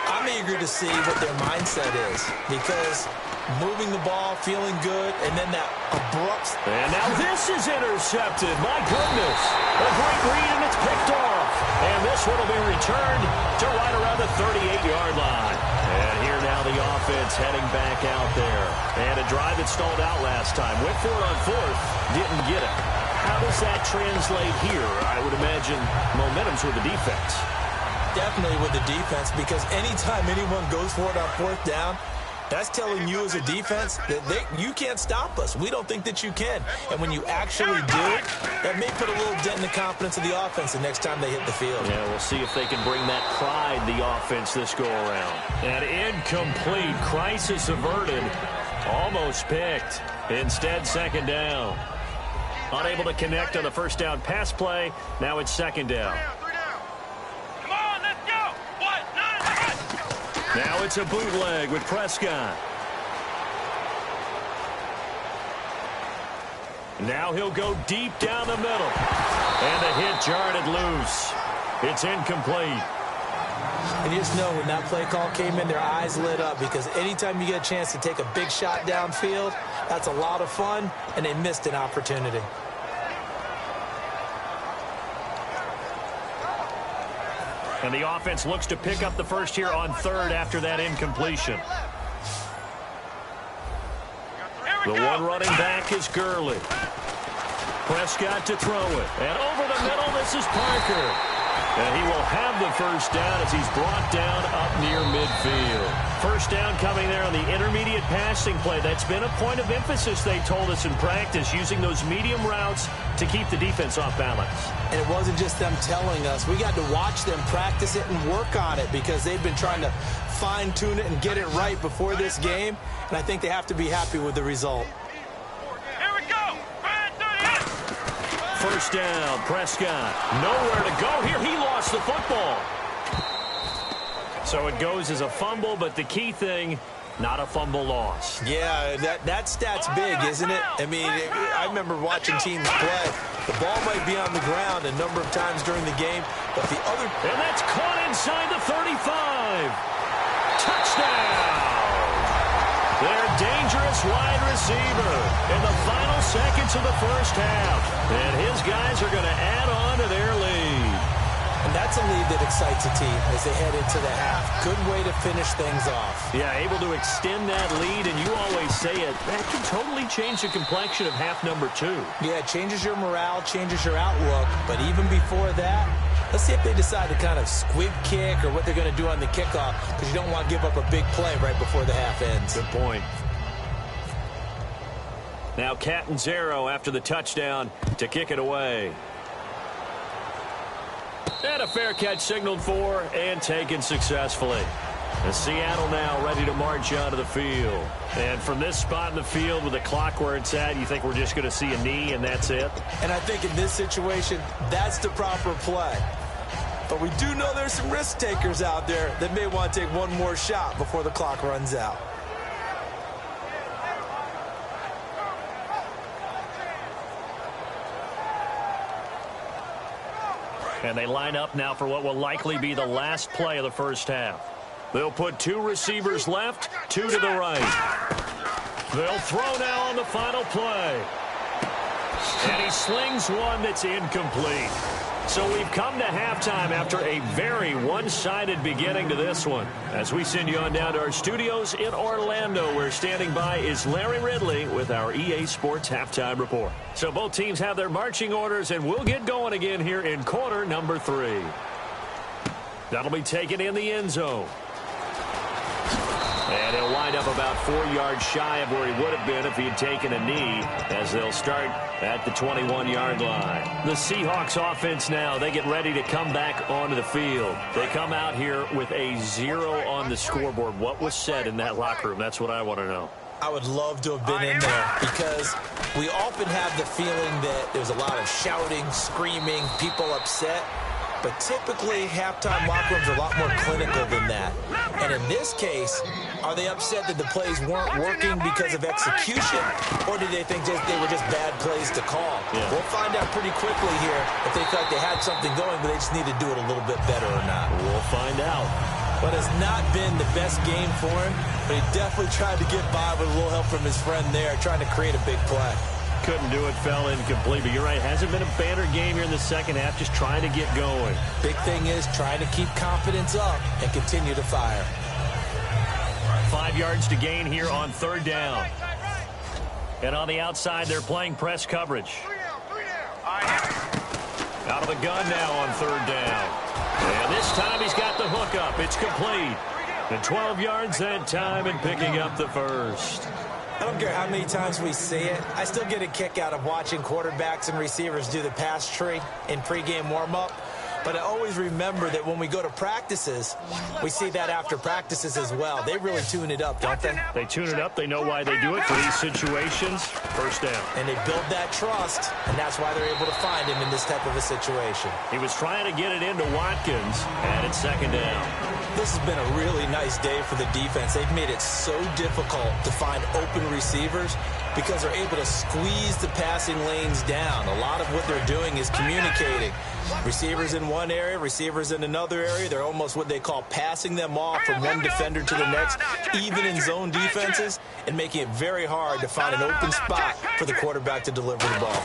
I'm eager to see what their mindset is, because moving the ball, feeling good, and then that abrupt... And now this is intercepted. My goodness. A great read, and it's picked off. And this one will be returned to right around the 38-yard line. And here now the offense heading back out there. And a drive that stalled out last time. Went for it on fourth. Didn't get it. How does that translate here? I would imagine momentum's with the defense. Definitely with the defense, because anytime anyone goes for it on fourth down, that's telling you as a defense that you can't stop us. We don't think that you can. And when you actually do, that may put a little dent in the confidence of the offense the next time they hit the field. Yeah, we'll see if they can bring that pride, the offense, this go-around. And incomplete. Crisis averted. Almost picked. Instead, second down. Unable to connect on the first down pass play. Now it's second down. Come on, let's go! What? Now it's a bootleg with Prescott. Now he'll go deep down the middle. And the hit jarred it loose. It's incomplete. And you just know when that play call came in, their eyes lit up, because anytime you get a chance to take a big shot downfield, that's a lot of fun, and they missed an opportunity. And the offense looks to pick up the first here on third after that incompletion. The one running back is Gurley. Prescott to throw it. And over the middle, this is Parker. And he will have the first down as he's brought down up near midfield. First down coming there on the intermediate passing play. That's been a point of emphasis, they told us in practice, using those medium routes to keep the defense off balance. And it wasn't just them telling us. We got to watch them practice it and work on it, because they've been trying to fine-tune it and get it right before this game. And I think they have to be happy with the result. Here we go! First down, Prescott. Nowhere to go here. He lost the football. So it goes as a fumble, but the key thing, not a fumble loss. Yeah, that stat's big, isn't it? I mean, I remember watching teams play. The ball might be on the ground a number of times during the game, but the other... And that's caught inside the 35. Touchdown! Their dangerous wide receiver in the final seconds of the first half. And his guys are going to add on to their lead. And that's a lead that excites a team as they head into the half. Good way to finish things off. Yeah, able to extend that lead, and you always say it, that can totally change the complexion of half number 2. Yeah, it changes your morale, changes your outlook. But even before that, let's see if they decide to kind of squib kick or what they're going to do on the kickoff, because you don't want to give up a big play right before the half ends. Good point. Now Catanzaro after the touchdown to kick it away. And a fair catch signaled for and taken successfully. And Seattle now ready to march onto the field. And from this spot in the field with the clock where it's at, you think we're just going to see a knee and that's it? And I think in this situation, that's the proper play. But we do know there's some risk takers out there that may want to take one more shot before the clock runs out. And they line up now for what will likely be the last play of the first half. They'll put 2 receivers left, 2 to the right. They'll throw now on the final play. And he slings one that's incomplete. So we've come to halftime after a very one-sided beginning to this one. As we send you on down to our studios in Orlando, where standing by is Larry Ridley with our EA Sports Halftime Report. So both teams have their marching orders, and we'll get going again here in quarter number 3. That'll be taken in the end zone. And he'll wind up about 4 yards shy of where he would have been if he had taken a knee, as they'll start at the 21-yard line. The Seahawks offense now, they get ready to come back onto the field. They come out here with a 0 on the scoreboard. What was said in that locker room? That's what I want to know. I would love to have been in there, because we often have the feeling that there's a lot of shouting, screaming, people upset. But typically, halftime locker rooms are a lot more clinical than that. And in this case, are they upset that the plays weren't working because of execution, or do they think they were just bad plays to call? Yeah. We'll find out pretty quickly here if they feel like they had something going, but they just need to do it a little bit better or not. We'll find out. But it's not been the best game for him, but he definitely tried to get by with a little help from his friend there, trying to create a big play. Couldn't do it, fell incomplete. But you're right, hasn't been a banner game here in the second half, just trying to get going. Big thing is trying to keep confidence up and continue to fire. 5 yards to gain here on third down. And on the outside, they're playing press coverage. Out of the gun now on third down. And this time he's got the hook up. It's complete. And 12 yards that time, and picking up the first. I don't care how many times we see it. I still get a kick out of watching quarterbacks and receivers do the pass tree in pregame warm-up. But I always remember that when we go to practices, we see that after practices as well. They really tune it up, don't they? They tune it up. They know why they do it for these situations. First down. And they build that trust, and that's why they're able to find him in this type of a situation. He was trying to get it into Watkins, and it's second down. This has been a really nice day for the defense. They've made it so difficult to find open receivers because they're able to squeeze the passing lanes down. A lot of what they're doing is communicating. Receivers in one area, receivers in another area. They're almost what they call passing them off from one defender to the next, even in zone defenses, and making it very hard to find an open spot for the quarterback to deliver the ball.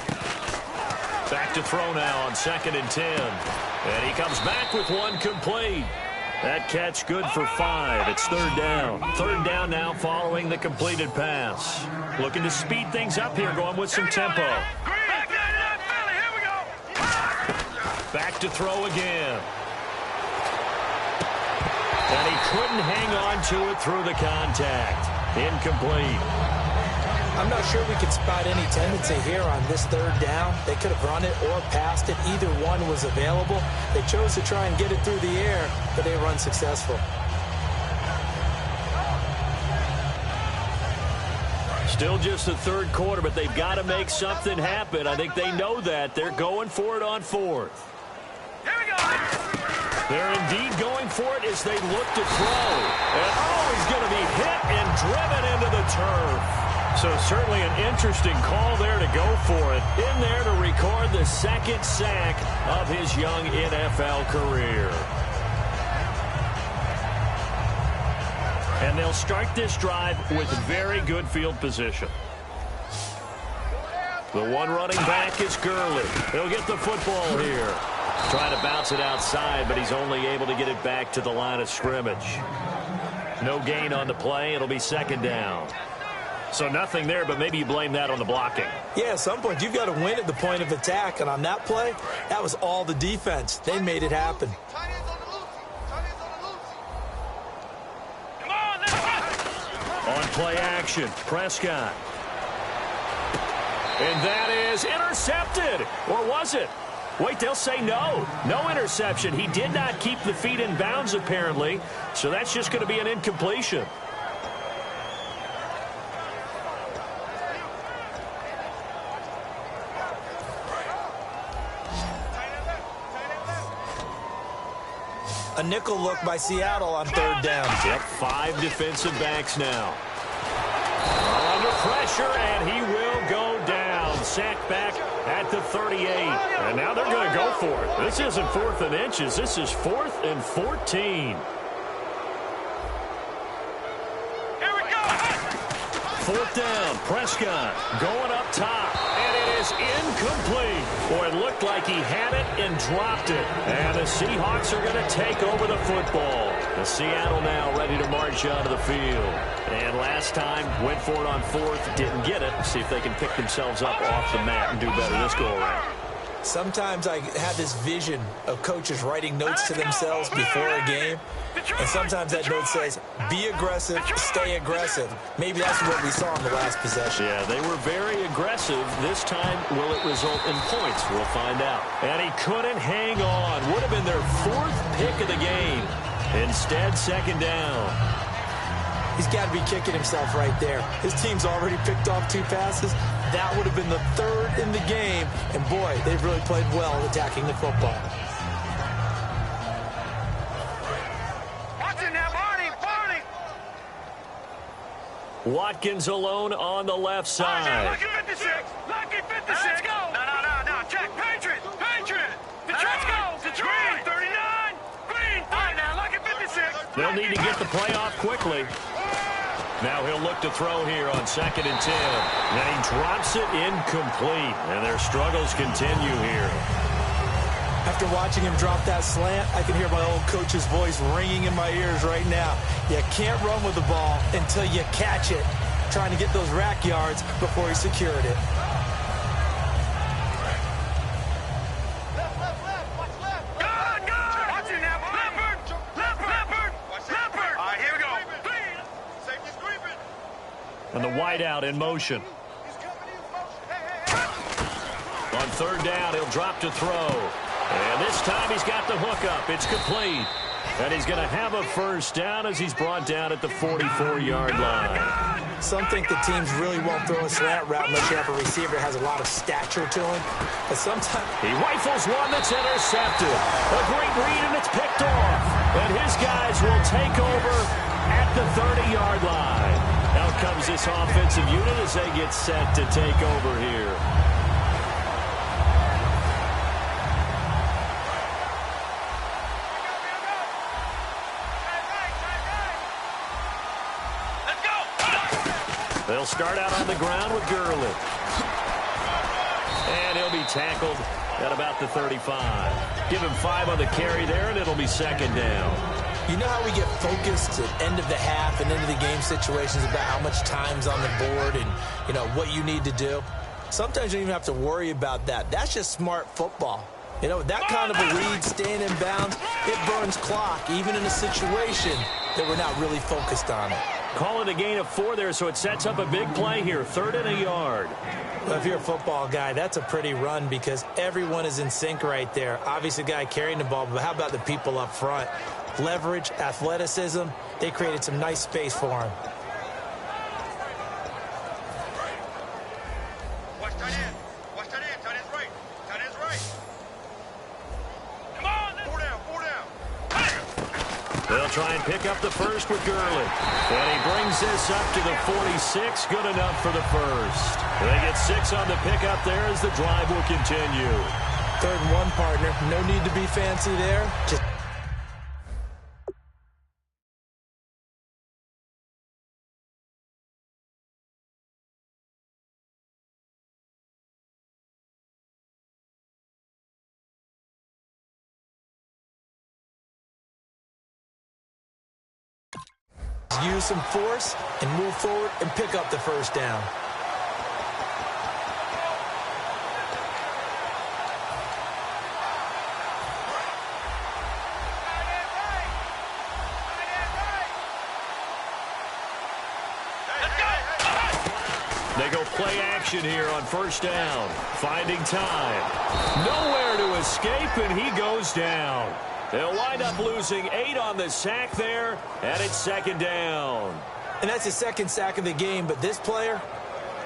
Back to throw now on 2nd and 10. And he comes back with one complete. That catch good for 5. It's third down. Third down now following the completed pass. Looking to speed things up here, going with some tempo. Back to throw again. And he couldn't hang on to it through the contact. Incomplete. I'm not sure we could spot any tendency here on this third down. They could have run it or passed it. Either one was available. They chose to try and get it through the air, but they were unsuccessful. Still just the third quarter, but they've got to make something happen. I think they know that. They're going for it on 4th. Here we go. They're indeed going for it as they look to throw. And he's going to be hit and driven into the turf. So certainly an interesting call there to go for it. In there to record the second sack of his young NFL career. And they'll start this drive with very good field position. The one running back is Gurley. He'll get the football here. Trying to bounce it outside, but he's only able to get it back to the line of scrimmage. No gain on the play. It'll be second down. So nothing there, but maybe you blame that on the blocking. Yeah, at some point, you've got to win at the point of attack. And on that play, that was all the defense. They made it happen. On play action, Prescott. And that is intercepted. Or was it? Wait, they'll say no. No interception. He did not keep the feet in bounds, apparently. So that's just going to be an incompletion. A nickel look by Seattle on third down. Yep, 5 defensive backs now. Under pressure, and he will go down. Sacked back at the 38. And now they're going to go for it. This isn't 4th and inches. This is 4th and 14. Here we go. 4th down. Prescott going up top. And it is incomplete. Boy, it looked like he had it and dropped it. And the Seahawks are going to take over the football. The Seattle now ready to march onto the field. And last time, went for it on 4th, didn't get it. See if they can pick themselves up off the mat and do better this go-around. Sometimes I have this vision of coaches writing notes to themselves before a game. And sometimes that note says, be aggressive, stay aggressive. Maybe that's what we saw in the last possession. Yeah, they were very aggressive. This time, will it result in points? We'll find out. And he couldn't hang on. Would have been their 4th pick of the game. Instead, 2nd down. He's got to be kicking himself right there. His team's already picked off 2 passes. That would have been the 3rd in the game. And, boy, they've really played well attacking the football. Watch it now, Barney. Watkins alone on the left side. Lucky 56. Lucky 56. Let's go. No. Check. Patriot. Let's go. Detroit. 39. Green. All right, now, Lucky 56. They'll need to get the play off quickly. Now he'll look to throw here on 2nd and 10. And he drops it incomplete. And their struggles continue here. After watching him drop that slant, I can hear my old coach's voice ringing in my ears right now. You can't run with the ball until you catch it. Trying to get those rack yards before he secured it. And the wideout in motion. On 3rd down, he'll drop to throw. And this time he's got the hook up. It's complete. And he's going to have a 1st down as he's brought down at the 44-yard line. Some think the teams really won't throw a slant route unless you have a receiver that has a lot of stature to him. But sometimes he rifles one that's intercepted. A great read, and it's picked off. And his guys will take over at the 30-yard line. Out comes this offensive unit as they get set to take over here. They'll start out on the ground with Gurley. And he'll be tackled at about the 35. Give him 5 on the carry there, and it'll be 2nd down. You know how we get focused at end of the half and into the game situations about how much time's on the board and, you know, what you need to do? Sometimes you don't even have to worry about that. That's just smart football. You know, that kind of a lead, staying in bounds, it burns clock, even in a situation that we're not really focused on it. Call it a gain of 4 there, so it sets up a big play here. 3rd and a yard. Well, if you're a football guy, that's a pretty run because everyone is in sync right there. Obviously, the guy carrying the ball, but how about the people up front? Leverage, athleticism, they created some nice space for him. Watch tight end. Tight end's right. Come on. 4 down. They'll try and pick up the 1st with Gurley. And he brings this up to the 46. Good enough for the 1st. They get 6 on the pickup there as the drive will continue. 3rd and 1, partner. No need to be fancy there. Just use some force and move forward and pick up the 1st down. They go play action here on first down. Finding time. Nowhere to escape, and he goes down. They'll wind up losing 8 on the sack there, and it's second down. And that's his second sack of the game, but this player,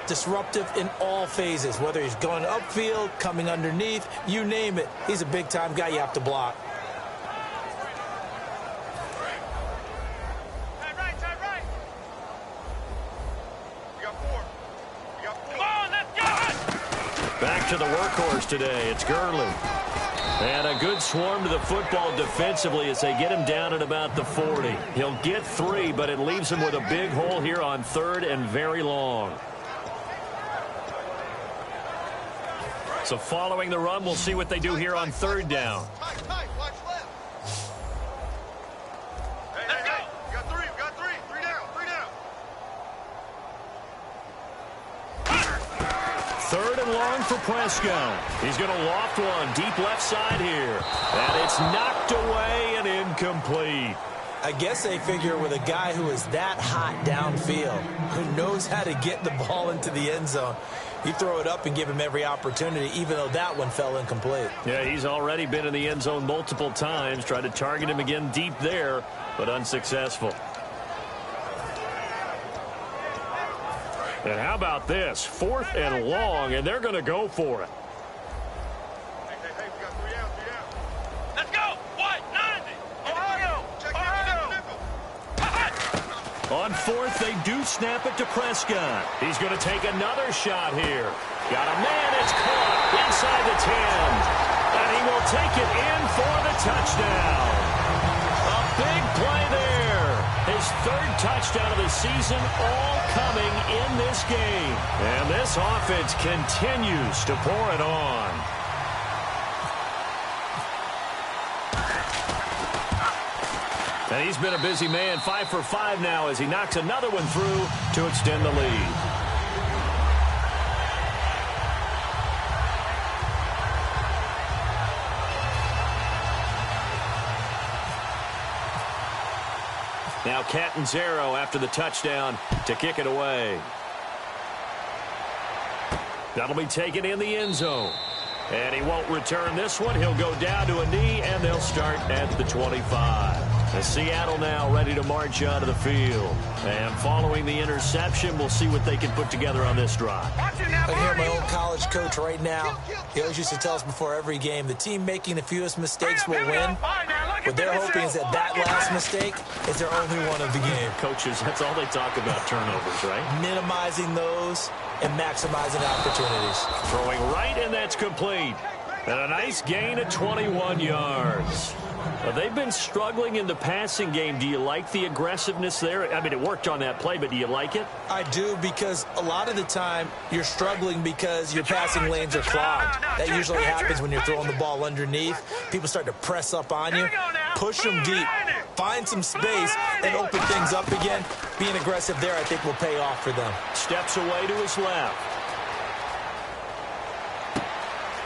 disruptive in all phases, whether he's going upfield, coming underneath, you name it. He's a big-time guy you have to block. Right. We got 4. Come on, let's go! Back to the workhorse today. It's Gurley. And a good swarm to the football defensively as they get him down at about the 40. He'll get 3, but it leaves him with a big hole here on third and very long. So following the run, we'll see what they do here on third down. Tight, watch left. Let's go! We got 3, 3 down. Third and long for Prescott. He's going to loft one deep left side here. And it's knocked away and incomplete. I guess they figure with a guy who is that hot downfield, who knows how to get the ball into the end zone, you throw it up and give him every opportunity, even though that one fell incomplete. Yeah, he's already been in the end zone multiple times. Tried to target him again deep there, but unsuccessful. And how about this? 4th and long, and they're going to go for it. Hey, we got 3 down. Let's go! What? 90! Ohio! On 4th, they do snap it to Prescott. He's going to take another shot here. Got a man, it's caught inside the 10. And he will take it in for the touchdown. A big play there. His 3rd touchdown of the season, all coming in this game. And this offense continues to pour it on. And he's been a busy man, 5 for 5 now as he knocks another one through to extend the lead. Now Catanzaro after the touchdown to kick it away. That'll be taken in the end zone. And he won't return this one. He'll go down to a knee, and they'll start at the 25. As Seattle now ready to march onto the field. And following the interception, we'll see what they can put together on this drive. I hear my old college coach right now. He always used to tell us before every game, the team making the fewest mistakes will win. What they're hoping is that last mistake is their only one of the game. Coaches, that's all they talk about, turnovers, right? Minimizing those and maximizing opportunities. Throwing right, and that's complete. And a nice gain of 21 yards. Well, they've been struggling in the passing game. Do you like the aggressiveness there? I mean, it worked on that play, but do you like it? I do, because a lot of the time you're struggling because your passing lanes are clogged. That usually happens when you're throwing the ball underneath. People start to press up on you. Push them deep. Find some space and open things up again. Being aggressive there, I think, will pay off for them. Steps away to his left.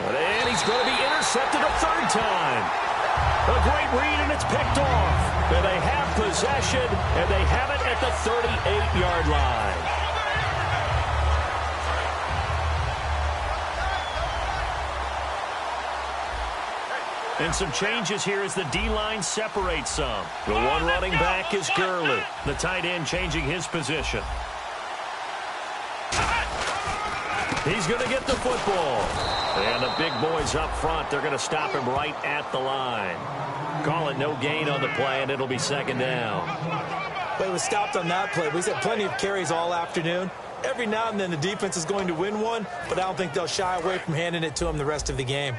And he's going to be intercepted a 3rd time. A great read, and it's picked off. And they have possession, and they have it at the 38-yard line. And some changes here as the D-line separates some. The one running back is Gurley. The tight end changing his position. He's going to get the football. And the big boys up front, they're going to stop him right at the line. Call it no gain on the play, and it'll be 2nd down. But it was stopped on that play. We've had plenty of carries all afternoon. Every now and then the defense is going to win one, but I don't think they'll shy away from handing it to him the rest of the game.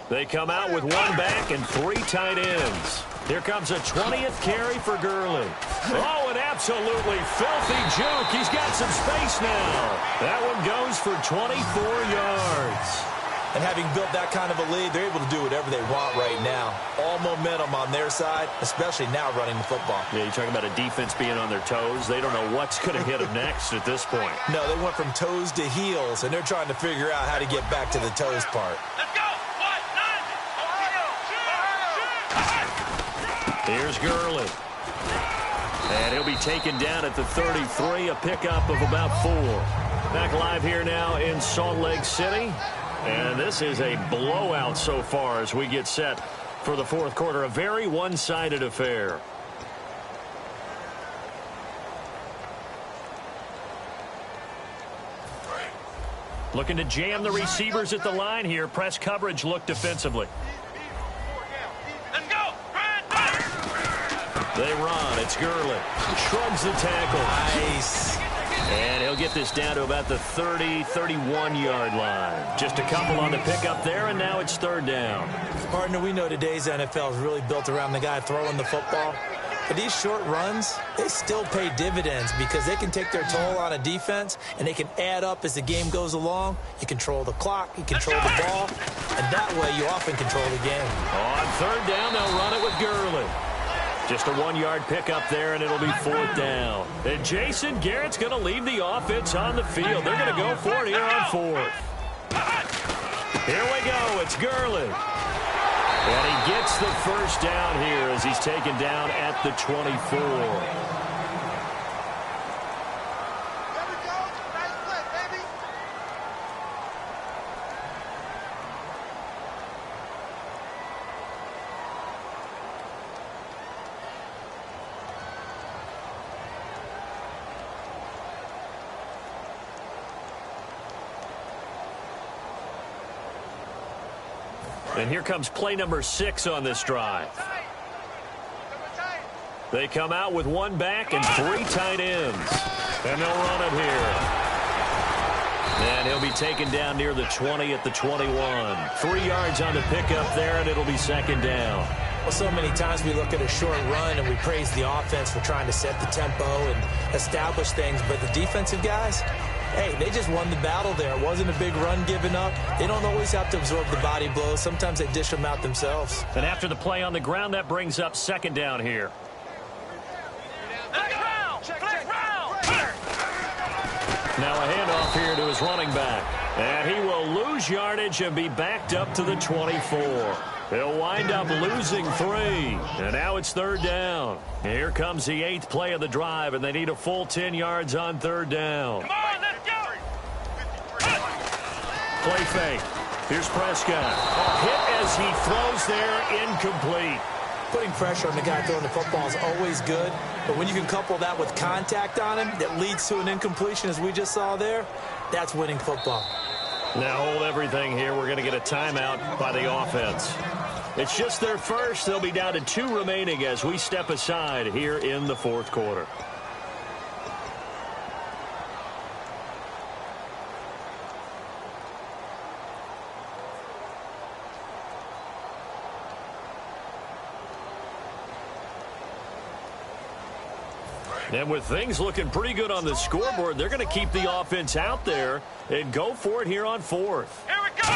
They come out with 1 back and 3 tight ends. Here comes a 20th carry for Gurley. Oh, an absolutely filthy juke. He's got some space now. That one goes for 24 yards. And having built that kind of a lead, they're able to do whatever they want right now. All momentum on their side, especially now running the football. Yeah, you're talking about a defense being on their toes. They don't know what's going to hit them next at this point. No, they went from toes to heels, and they're trying to figure out how to get back to the toes part. Let's go! What? 90! Ohio! Here's Gurley. And he'll be taken down at the 33, a pickup of about 4. Back live here now in Salt Lake City. And this is a blowout so far as we get set for the fourth quarter. A very one-sided affair. Looking to jam the receivers at the line here. Press coverage look defensively. Let's go. They run. It's Gurley. Shrugs the tackle. Nice. And he'll get this down to about the 30, 31-yard line. Just a couple on the pickup there, and now it's third down. Partner, we know today's NFL is really built around the guy throwing the football. But these short runs, they still pay dividends because they can take their toll on a defense, and they can add up as the game goes along. You control the clock, you control the ball, and that way you often control the game. On third down, they'll run it with Gurley. Just a 1-yard pickup there, and it'll be fourth down. And Jason Garrett's going to leave the offense on the field. They're going to go for it here on fourth. Here we go. It's Gurley. And he gets the first down here as he's taken down at the 24. And here comes play number 6 on this drive. They come out with 1 back and 3 tight ends. And they'll run it here. And he'll be taken down near the 20 at the 21. 3 yards on the pickup there, and it'll be second down. Well, so many times we look at a short run and we praise the offense for trying to set the tempo and establish things. But the defensive guys, hey, they just won the battle there. It wasn't a big run given up. They don't always have to absorb the body blows. Sometimes they dish them out themselves. And after the play on the ground, that brings up second down here. Now a handoff here to his running back. And he will lose yardage and be backed up to the 24. He'll wind up losing 3. And now it's third down. Here comes the 8th play of the drive, and they need a full 10 yards on third down. Come on, let's go. Play fake. Here's Prescott. Hit as he throws there, incomplete. Putting pressure on the guy throwing the football is always good, but when you can couple that with contact on him that leads to an incompletion, as we just saw there, that's winning football. Now hold everything here. We're going to get a timeout by the offense. It's just their first. They'll be down to 2 remaining as we step aside here in the fourth quarter. And with things looking pretty good on the scoreboard, they're going to keep the offense out there and go for it here on fourth. Here we go.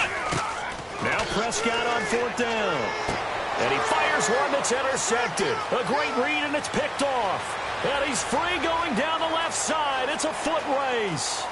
Now Prescott on fourth down. And he fires one that's intercepted. A great read, and it's picked off. And he's free going down the left side. It's a foot race.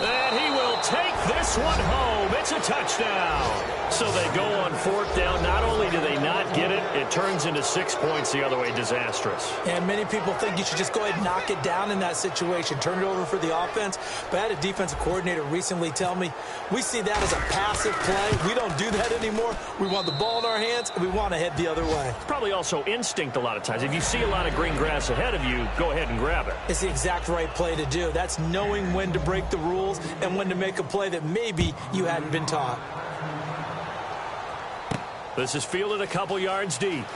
And he will take this one home. It's a touchdown. So they go on fourth down. Not only do they not get it, it turns into 6 points the other way. Disastrous. And many people think you should just go ahead and knock it down in that situation. Turn it over for the offense. But I had a defensive coordinator recently tell me, we see that as a passive play. We don't do that anymore. We want the ball in our hands, and we want to head the other way. Probably also instinct a lot of times. If you see a lot of green grass ahead of you, go ahead and grab it. It's the exact right play to do. That's knowing when to break the rules and when to make a play that maybe you hadn't been taught. This is fielded a couple yards deep.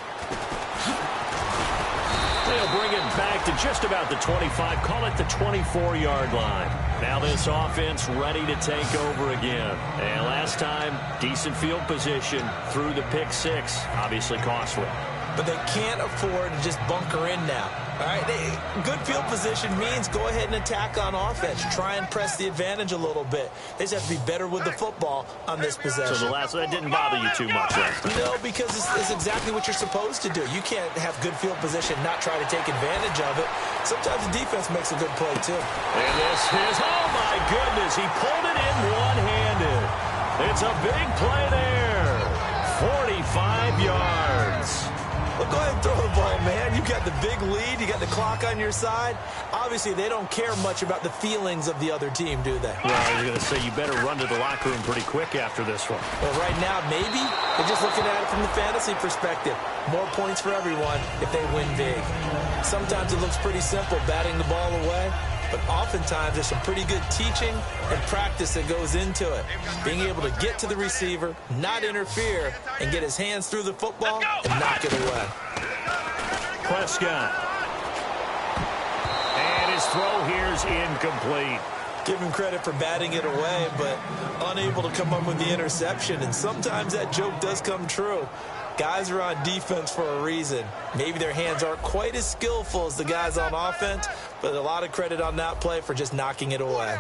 They'll bring it back to just about the 25, call it the 24-yard line. Now this offense ready to take over again. And last time, decent field position through the pick 6, obviously costly. But they can't afford to just bunker in now. All right, good field position means go ahead and attack on offense. Try and press the advantage a little bit. They just have to be better with the football on this possession. So that didn't bother you too much, right? No, because it's exactly what you're supposed to do. You can't have good field position, not try to take advantage of it. Sometimes the defense makes a good play, too. And this is, oh my goodness, he pulled it in one-handed. It's a big play there. 45 yards. Well, go ahead and throw the ball, man. You got the big lead. You got the clock on your side. Obviously, they don't care much about the feelings of the other team, do they? Well, I was going to say you better run to the locker room pretty quick after this one. Well, right now, maybe they're just looking at it from the fantasy perspective. More points for everyone if they win big. Sometimes it looks pretty simple, batting the ball away. But oftentimes, there's some pretty good teaching and practice that goes into it. Being able to get to the receiver, not interfere, and get his hands through the football and knock it away. Prescott. And his throw here is incomplete. Give him credit for batting it away, but unable to come up with the interception. And sometimes that joke does come true. Guys are on defense for a reason. Maybe their hands aren't quite as skillful as the guys on offense, but a lot of credit on that play for just knocking it away.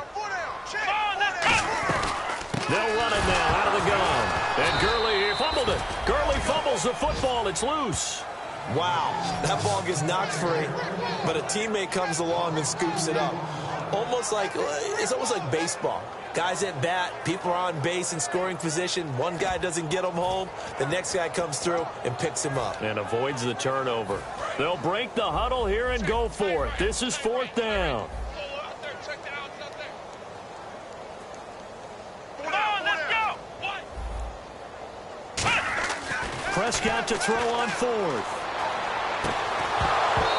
They'll run it now out of the gun. And Gurley fumbled it. Gurley fumbles the football. It's loose. Wow, that ball gets knocked free, but a teammate comes along and scoops it up. It's almost like baseball. Guys at bat, people are on base in scoring position. One guy doesn't get him home. The next guy comes through and picks him up. And avoids the turnover. They'll break the huddle here and go for it. This is 4th down. Prescott to throw on 4th.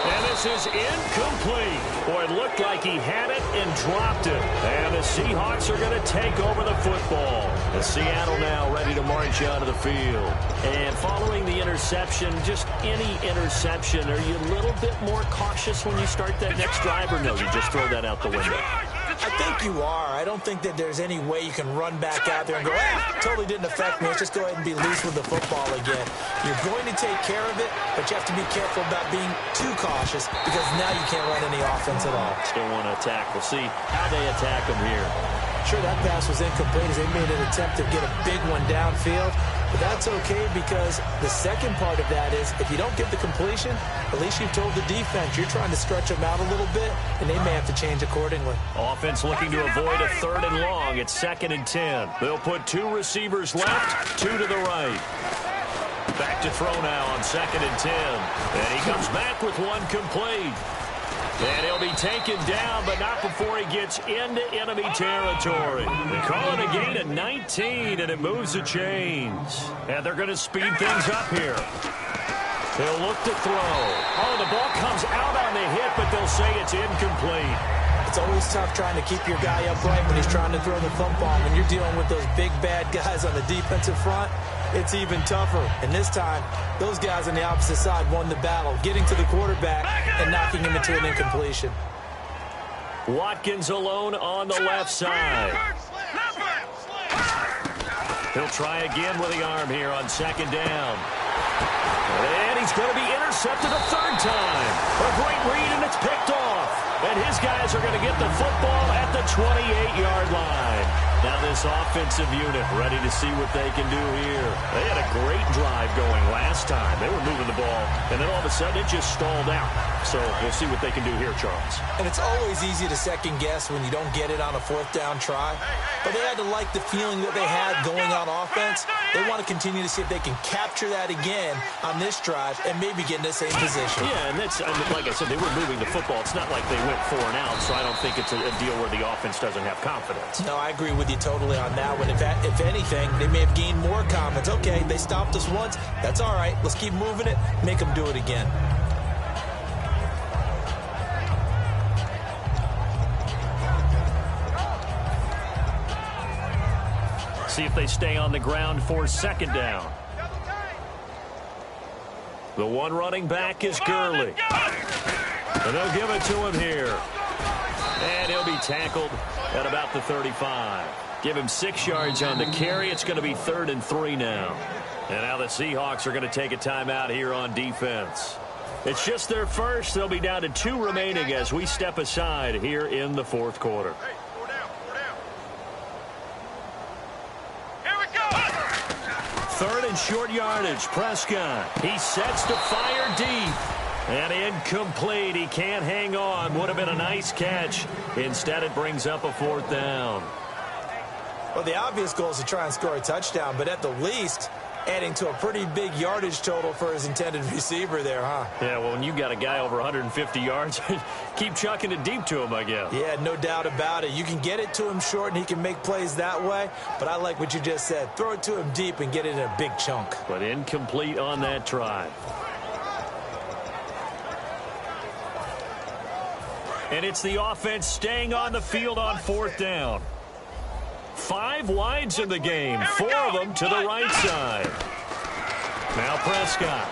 And this is incomplete. Boy, it looked like he had it and dropped it. And the Seahawks are going to take over the football. And Seattle now ready to march out of the field. And following the interception, just any interception, are you a little bit more cautious when you start that next drive, or no, you just throw that out the window? I think you are. I don't think that there's any way you can run back out there and go, totally didn't affect me. Let's just go ahead and be loose with the football again. You're going to take care of it, but you have to be careful about being too cautious because now you can't run any offense at all. Still want to attack. We'll see how they attack them here. Sure, that pass was incomplete as they made an attempt to get a big one downfield. But that's okay because the second part of that is if you don't get the completion, at least you've told the defense you're trying to stretch them out a little bit, and they may have to change accordingly. Offense looking to avoid a 3rd and long. It's 2nd and 10. They'll put 2 receivers left, 2 to the right. Back to throw now on 2nd and 10. And he comes back with one complete. And he'll be taken down, but not before he gets into enemy territory. They call it a gain of 19, and it moves the chains. And they're going to speed things up here. They'll look to throw. Oh, the ball comes out on the hit, but they'll say it's incomplete. It's always tough trying to keep your guy upright when he's trying to throw the football. When you're dealing with those big, bad guys on the defensive front, it's even tougher. And this time, those guys on the opposite side won the battle, getting to the quarterback and knocking him into an incompletion. Watkins alone on the left side. He'll try again with the arm here on 2nd down. And he's going to be intercepted a 3rd time. A great read, and it's picked off. And his guys are going to get the football at the 28-yard line. Now this offensive unit ready to see what they can do here. They had a great drive going last time. They were moving the ball, and then all of a sudden it just stalled out. So we'll see what they can do here, Charles. And it's always easy to second guess when you don't get it on a 4th down try. But they had to like the feeling that they had going on offense. They want to continue to see if they can capture that again on this drive and maybe get in the same position. Yeah, and that's, like I said, they were moving the football. It's not like they went 4 and out, so I don't think it's a deal where the offense doesn't have confidence. No, I agree with you totally on that one. If anything, they may have gained more confidence. Okay, they stopped us once. That's all right. Let's keep moving it. Make them do it again. See if they stay on the ground for 2nd down. The one running back is Gurley. And they'll give it to him here. And he'll be tackled at about the 35. Give him 6 yards on the carry. It's going to be 3rd and 3 now. And now the Seahawks are going to take a timeout here on defense. It's just their first. They'll be down to 2 remaining as we step aside here in the 4th quarter. Here we go. 3rd and short yardage. Prescott. He sets to fire deep. And incomplete. He can't hang on. Would have been a nice catch. Instead, it brings up a 4th down. Well, the obvious goal is to try and score a touchdown, but at the least, adding to a pretty big yardage total for his intended receiver there, huh? Yeah, well, when you got a guy over 150 yards, keep chucking it deep to him, I guess. Yeah, no doubt about it. You can get it to him short, and he can make plays that way, but I like what you just said. Throw it to him deep and get it in a big chunk. But incomplete on that try. And it's the offense staying on the field on 4th down. 5 wides in the game, 4 of them to the right side. Now Prescott.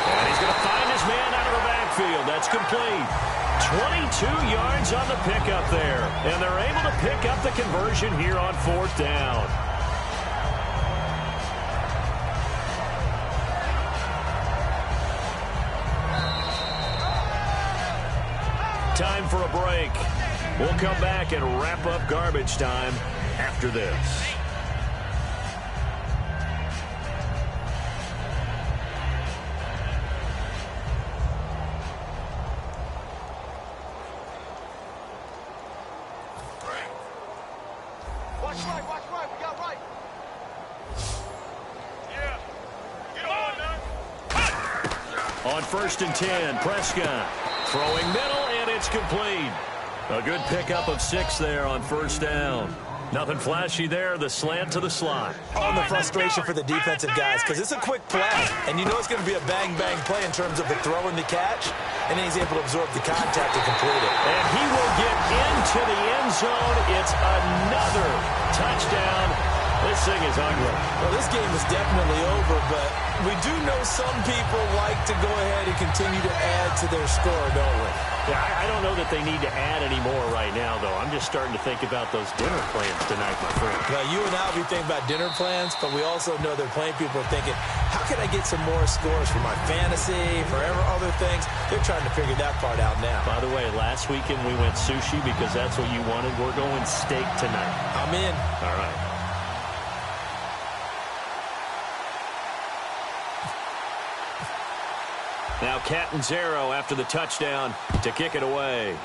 And he's going to find his man out of the backfield. That's complete. 22 yards on the pickup there. And they're able to pick up the conversion here on 4th down. Time for a break. We'll come back and wrap up garbage time after this. Watch right, we got right. Yeah. Get on, On 1st and 10, Prescott throwing middle, and it's complete. A good pickup of 6 there on 1st down. Nothing flashy there, the slant to the slot. On the frustration for the defensive guys, because it's a quick play, and you know it's going to be a bang-bang play in terms of the throw and the catch, and then he's able to absorb the contact and complete it. And he will get into the end zone. It's another touchdown. This thing is ugly. Well, this game is definitely over, but we do know some people like to go ahead and continue to add to their score, don't we? Yeah, I don't know that they need to add any more right now, though. I'm just starting to think about those dinner plans tonight, my friend. Well, you and I will be thinking about dinner plans, but we also know they're playing people are thinking, how can I get some more scores for my fantasy, for other things? They're trying to figure that part out now. By the way, last weekend we went sushi because that's what you wanted. We're going steak tonight. I'm in. All right. Now Catanzaro after the touchdown to kick it away.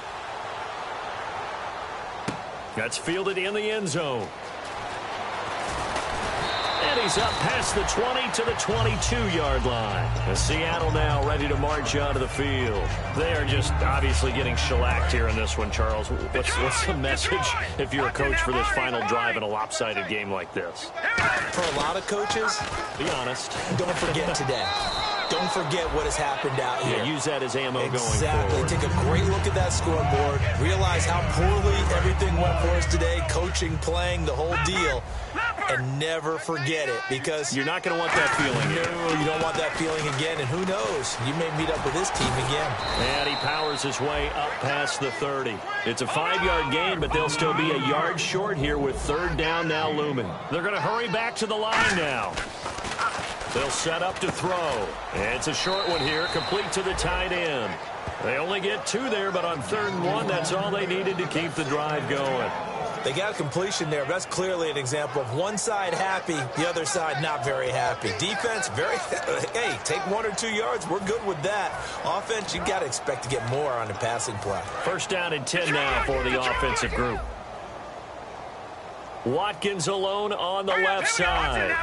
That's fielded in the end zone. And he's up past the 20 to the 22-yard line. And Seattle now ready to march out of the field. They are just obviously getting shellacked here in this one, Charles. What's the message if you're a coach for this final drive in a lopsided game like this? For a lot of coaches, be honest. Don't forget today. Don't forget what has happened out here. Yeah, use that as ammo going forward. Exactly. Take a great look at that scoreboard. Realize how poorly everything went for us today. Coaching, playing, the whole deal. And never forget it, because you're not going to want that feeling. No, you don't want that feeling again. And who knows? You may meet up with this team again. And he powers his way up past the 30. It's a 5-yard gain, but they'll still be a yard short here with 3rd down now looming. They're going to hurry back to the line now. They'll set up to throw. And it's a short one here, complete to the tight end. They only get 2 there, but on 3rd and 1, that's all they needed to keep the drive going. They got a completion there. That's clearly an example of one side happy, the other side not very happy. Defense, hey, take 1 or 2 yards. We're good with that. Offense, you got to expect to get more on the passing play. 1st down and 10 now for the offensive group. Watkins alone on the left side.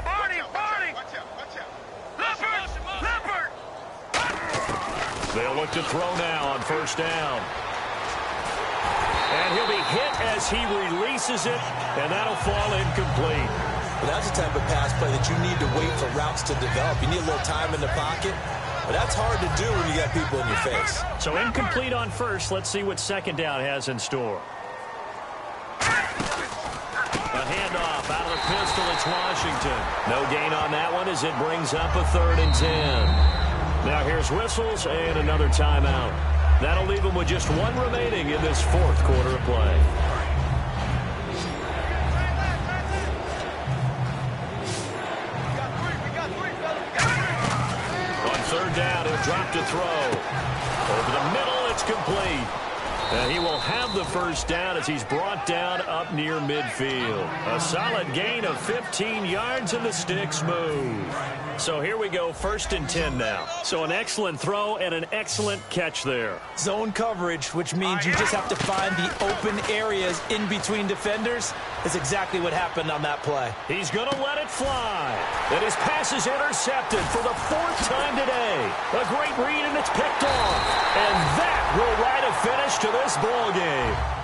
They'll look to throw now on 1st down. And he'll be hit as he releases it, and that'll fall incomplete. Well, that's the type of pass play that you need to wait for routes to develop. You need a little time in the pocket, but that's hard to do when you got people in your face. So incomplete on 1st. Let's see what 2nd down has in store. A handoff out of the pistol. It's Washington. No gain on that one as it brings up a 3rd and 10. Now here's whistles and another timeout. That'll leave them with just 1 remaining in this 4th quarter of play. On 3rd down, he'll drop to throw. Over the middle, it's complete. He will have the first down as he's brought down up near midfield. A solid gain of 15 yards and the sticks move. So here we go, 1st and 10 now. So an excellent throw and an excellent catch there. Zone coverage, which means you just have to find the open areas in between defenders. That's exactly what happened on that play. He's going to let it fly. And his pass is intercepted for the 4th time today. A great read, and it's picked off. And that will write a finish to this ball game.